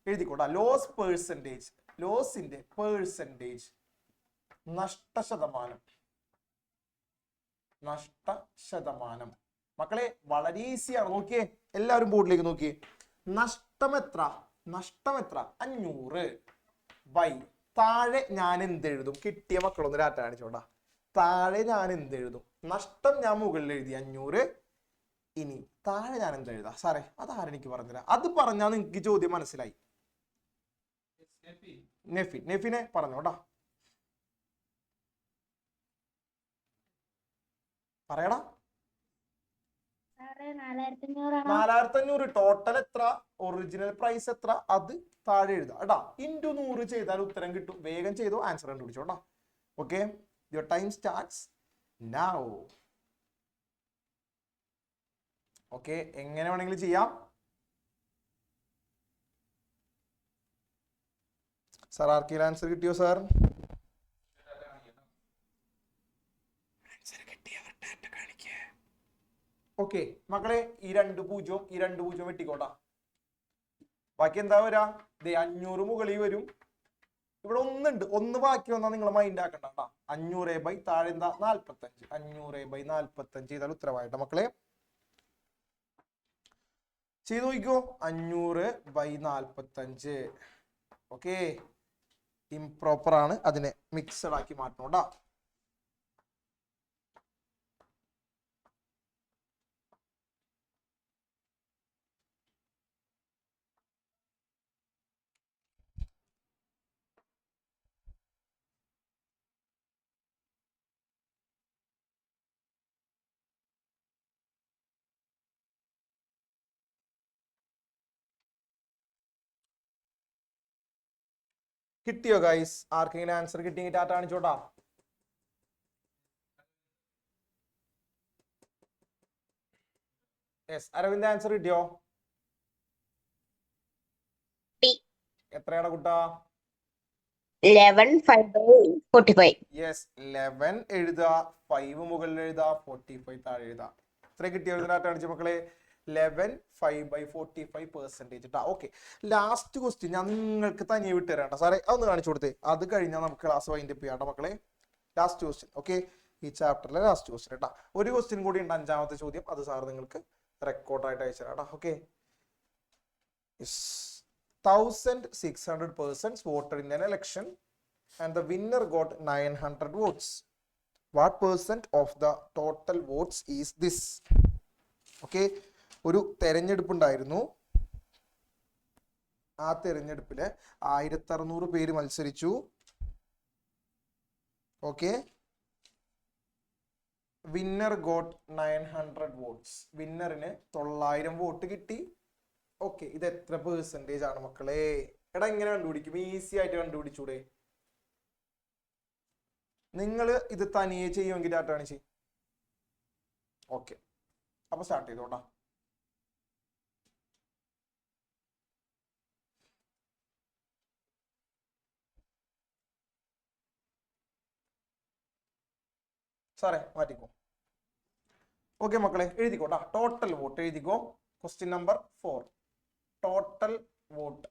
എഴുതിക്കോട്ടെ. ലോസ് പെർസെന്റേജ്, ലോസിന്റെ പെർസെന്റേജ്, നഷ്ട ശതമാനം. നഷ്ട ശതമാനം മക്കളെ വളരെ ഈസിയാണ്. നോക്കിയേ, എല്ലാവരും ബോർഡിലേക്ക് നോക്കിയേ. നഷ്ടം എത്ര? നഷ്ടം എത്ര? 500 ബൈ താഴെ ഞാൻ എന്തെഴുതും? കിട്ടിയ മക്കളൊന്ന് ഡാറ്റ കാണിച്ചോണ്ടാ. താഴെ ഞാൻ എന്തെഴുതും? നഷ്ടം ഞാൻ മുകളിൽ എഴുതി 500. ഇനി താഴെ ഞാൻ എന്തെഴുതാ സാറേ? അതാരെനിക്ക് പറഞ്ഞുതരാം. അത് പറഞ്ഞാൽ നിങ്ങൾക്ക് ചോദ്യം മനസ്സിലായി. നെഫിനെ പറഞ്ഞോടാ. പറയടാ. 4,500 ടോട്ടൽ എത്ര? ഒറിജിനൽ പ്രൈസ് എത്ര? അത് താഴെ എഴുതാം കേട്ടാ. ഇൻറ്റു 100 ചെയ്താൽ ഉത്തരം കിട്ടും. വേഗം ചെയ്തോ, ആൻസർ കണ്ടുപിടിച്ചോട്ടാ. Okay, your time starts now. Okay, എങ്ങനെ വേണമെങ്കിലും ചെയ്യാം. സാർ ആർക്കെങ്കിലും ആൻസർ കിട്ടിയോ? സാർ ഓക്കെ മക്കളെ, ഈ 2 0 വെട്ടിക്കോട്ടാ. ബാക്കി എന്താ വരാ? 500 മുകളിൽ വരും. ഇവിടെ 1 ഉണ്ട്, 1 ബാക്കി വന്നാൽ നിങ്ങൾ മൈൻഡ് ആക്കണ്ട കേട്ടാ. 500 ബൈ താഴെ എന്താ? 45. 500 ബൈ 45 ചെയ്താൽ ഉത്തരവായിട്ടോ മക്കളെ. ചെയ്ത് നോക്കിക്കോ. 500 ബൈ 45. ഓക്കെ, ഇംപ്രോപ്പർ ആണ്, അതിനെ മിക്സഡ് ആക്കി മാറ്റണോട്ടാ. കിട്ടിയോ ഗൈസ്? ആർക്കെങ്കിലും ആൻസർ കിട്ടിയെങ്കിൽ ടാറ്റ കാണിച്ചോട്ടാ. യെസ്, അരവിന്ദ് ആൻസർ കിട്ടിയോ? എത്രയാണ് കുട്ടാ? 11 5/45. യെസ്, 11 എഴുതുക, 5 മുകളിൽ എഴുതുക, 45 താഴെ എഴുതുക. എത്ര കിട്ടിയോ? ടാറ്റ കാണിച്ച മക്കളെ. 11 5/45%. ഓക്കെ, ലാസ്റ്റ് ക്വസ്റ്റ്യൻ ഞാൻ നിങ്ങൾക്ക് തനിയെ വിട്ടുതരാം സാറേ. അതൊന്ന് കാണിച്ചു കൊടുത്തേ. അത് കഴിഞ്ഞാൽ നമുക്ക് ക്ലാസ് വൈൻഡപ്പ് ചെയ്യാം മക്കളെ. Last question. ഓക്കെ, ഈ ചാപ്റ്ററിലെ ലാസ്റ്റ് ക്വസ്റ്റ്യൻ കേട്ടാ. ഒരു ക്വസ്റ്റ്യൻ കൂടി ഉണ്ട്, 5ാമത്തെ ചോദ്യം. അത് സാർ നിങ്ങൾക്ക് റെക്കോർഡായിട്ട് അയച്ചു തരാം. Okay, 1600 persons voted in an election and the winner got 900 votes. What percent of the total votes is this? Okay, ഒരു തെരഞ്ഞെടുപ്പ് ഉണ്ടായിരുന്നു. ആ തെരഞ്ഞെടുപ്പില് 1600 പേര് മത്സരിച്ചു. Okay, winner got 900 votes. വിന്നറിന് 900 വോട്ട് കിട്ടി. ഓക്കെ, ഇത് എത്ര പെർസെന്റേജ് ആണ് മക്കളെ? എടാ എങ്ങനെ കണ്ടുപിടിക്കും? ഈസി ആയിട്ട് കണ്ടുപിടിച്ചൂടെ? നിങ്ങൾ ഇത് തനിയെ ചെയ്യുമെങ്കിൽ ടാറ്റാണ് ചെയ്യും. ഓക്കെ, അപ്പൊ സ്റ്റാർട്ട് ചെയ്തോട്ടാ. സാറേ മാറ്റിക്കോ. ഓക്കെ മക്കളെ, എഴുതിക്കോട്ടാ. ടോട്ടൽ വോട്ട് എഴുതിക്കോ. Question number 4. Total vote.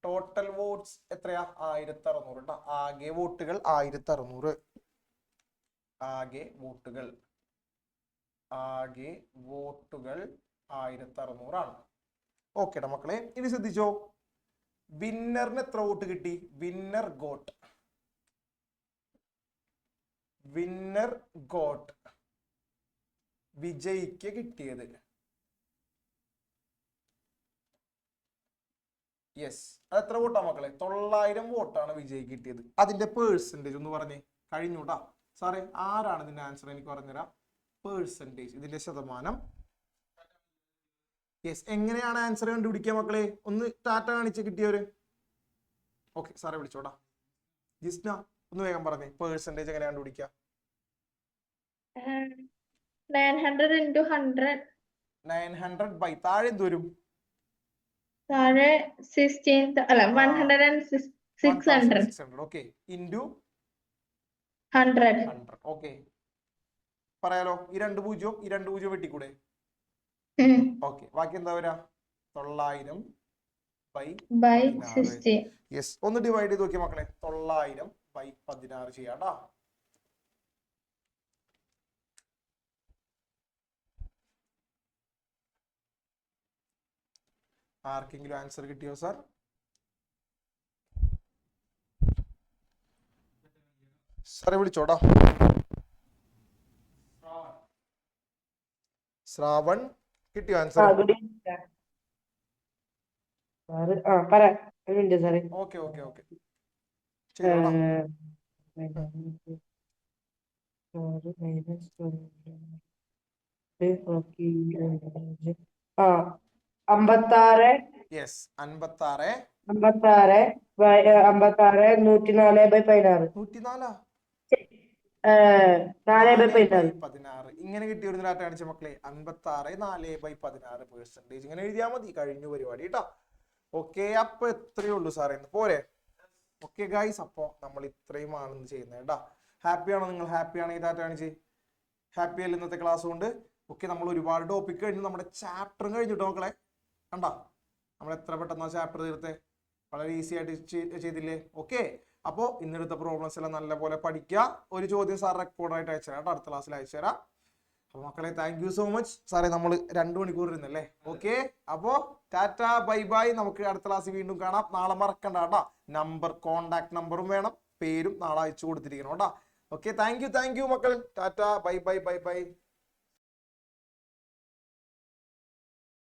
Total votes എത്രയാ? 1600 കേട്ടോ. ആകെ വോട്ടുകൾ 1600. ആകെ വോട്ടുകൾ 1600 ആണ്. ഓക്കേടാ മക്കളെ, ഇനി ശ്രദ്ധിച്ചോ. വിന്നറിന് എത്ര വോട്ട് കിട്ടി? വിന്നർ ഗോട്ട് വിജയിക്ക് കിട്ടിയത്. യെസ്, അത് എത്ര വോട്ടാ മക്കളെ? 900 വോട്ടാണ് വിജയിക്ക് കിട്ടിയത്. അതിന്റെ പേഴ്സൻറ്റേജ് ഒന്ന് പറഞ്ഞേ. കഴിഞ്ഞൂട്ടാ സാറേ. ആരാണ് ഇതിന്റെ ആൻസർ? എനിക്ക് പറഞ്ഞുതരാം. പേഴ്സൻറ്റേജ്, ഇതിന്റെ ശതമാനം. യെസ്, എങ്ങനെയാണ് ആൻസർ കണ്ടുപിടിക്കുക മക്കളെ? ഒന്ന് ടാറ്റ കാണിച്ച് കിട്ടിയവര്. ഓക്കെ, സാറേ വിളിച്ചോട്ടാ. ജിസ്ന ഒന്ന് വേഗം പറഞ്ഞേ. പേഴ്സൻറ്റേജ് എങ്ങനെ കണ്ടുപിടിക്കുക? 900 into 100. 900 ബൈ താഴെ എന്ത് വരും? താഴെ 16 അല്ല 100. Okay, into 100. ഓക്കെ, പറയാലോ. ഈ 2 പൂജ്യവും ഈ 2 പൂജ്യവും വെട്ടിക്കൂടെ? ഓക്കെ, ബാക്കി എന്താ വരാ? 900 by 16. യെസ്, ഒന്ന് ഡിവൈഡ് ചെയ്ത് നോക്കിയ മക്കളെ. 900 by 16 ചെയ്യാട്ടാ. ആർക്കെങ്കിലും ആൻസർ കിട്ടിയോ സാർ? സാറെ വിളിച്ചോടാ. ശ്രാവൺ കിട്ടിയോ ആൻസർ? ഓക്കെ ഓക്കെ ഓക്കെ, ചെയ്തോടാ. യെസ്, 56 104 104 4/16 ഇങ്ങനെ കിട്ടിയ ഒരു ഡാറ്റ കാണിച്ച മക്കളെ. 56 4/16 പെർസെന്റേജ് ഇങ്ങനെ എഴുതിയാൽ മതി. കഴിഞ്ഞു പരിപാടി കേട്ടോ. ഓക്കെ, അപ്പൊ എത്രയേ ഉള്ളൂ സാറേ, പോരെ? ഓക്കെ ഗൈസ്, അപ്പൊ നമ്മൾ ഇത്രയും ആണെന്ന് ചെയ്യുന്നത് കേട്ടോ. ഹാപ്പിയാണോ നിങ്ങൾ? ഹാപ്പി ആണെങ്കിൽ ഡാറ്റ കാണിച്ച്. ഹാപ്പി അല്ല ഇന്നത്തെ ക്ലാസ് കൊണ്ട്? ഓക്കെ, നമ്മൾ ഒരുപാട് ടോപ്പിക് കഴിഞ്ഞു. നമ്മുടെ ചാപ്റ്ററും കഴിഞ്ഞിട്ടോ മക്കളെ. കണ്ടാ നമ്മൾ എത്ര പെട്ടെന്ന് ചാപ്റ്റർ തീർത്തെ? വളരെ ഈസി ആയിട്ട് ചെയ്തില്ലേ? ഓക്കെ, അപ്പോൾ ഇന്നെടുത്ത പ്രോബ്ലംസ് എല്ലാം നല്ലപോലെ പഠിക്കുക. ഒരു ചോദ്യം സാർ റെക്കോർഡായിട്ട് അയച്ചു തരാം കേട്ടോ. അടുത്ത ക്ലാസ്സിൽ അയച്ചു തരാം. അപ്പൊ മക്കളെ, താങ്ക് യു സോ മച്ച്. സാറേ നമ്മൾ 2 മണിക്കൂർ ഇരുന്നല്ലേ? ഓക്കെ, അപ്പോ ടാറ്റ ബൈ ബൈ. നമുക്ക് അടുത്ത ക്ലാസ്സിൽ വീണ്ടും കാണാം. നാളെ മറക്കണ്ട കേട്ടോ. കോണ്ടാക്ട് നമ്പറും വേണം, പേരും നാളെ അയച്ചു കൊടുത്തിരിക്കണം കേട്ടോ. ഓക്കെ, താങ്ക് യു മക്കൾ. Tata bye bye bye bye.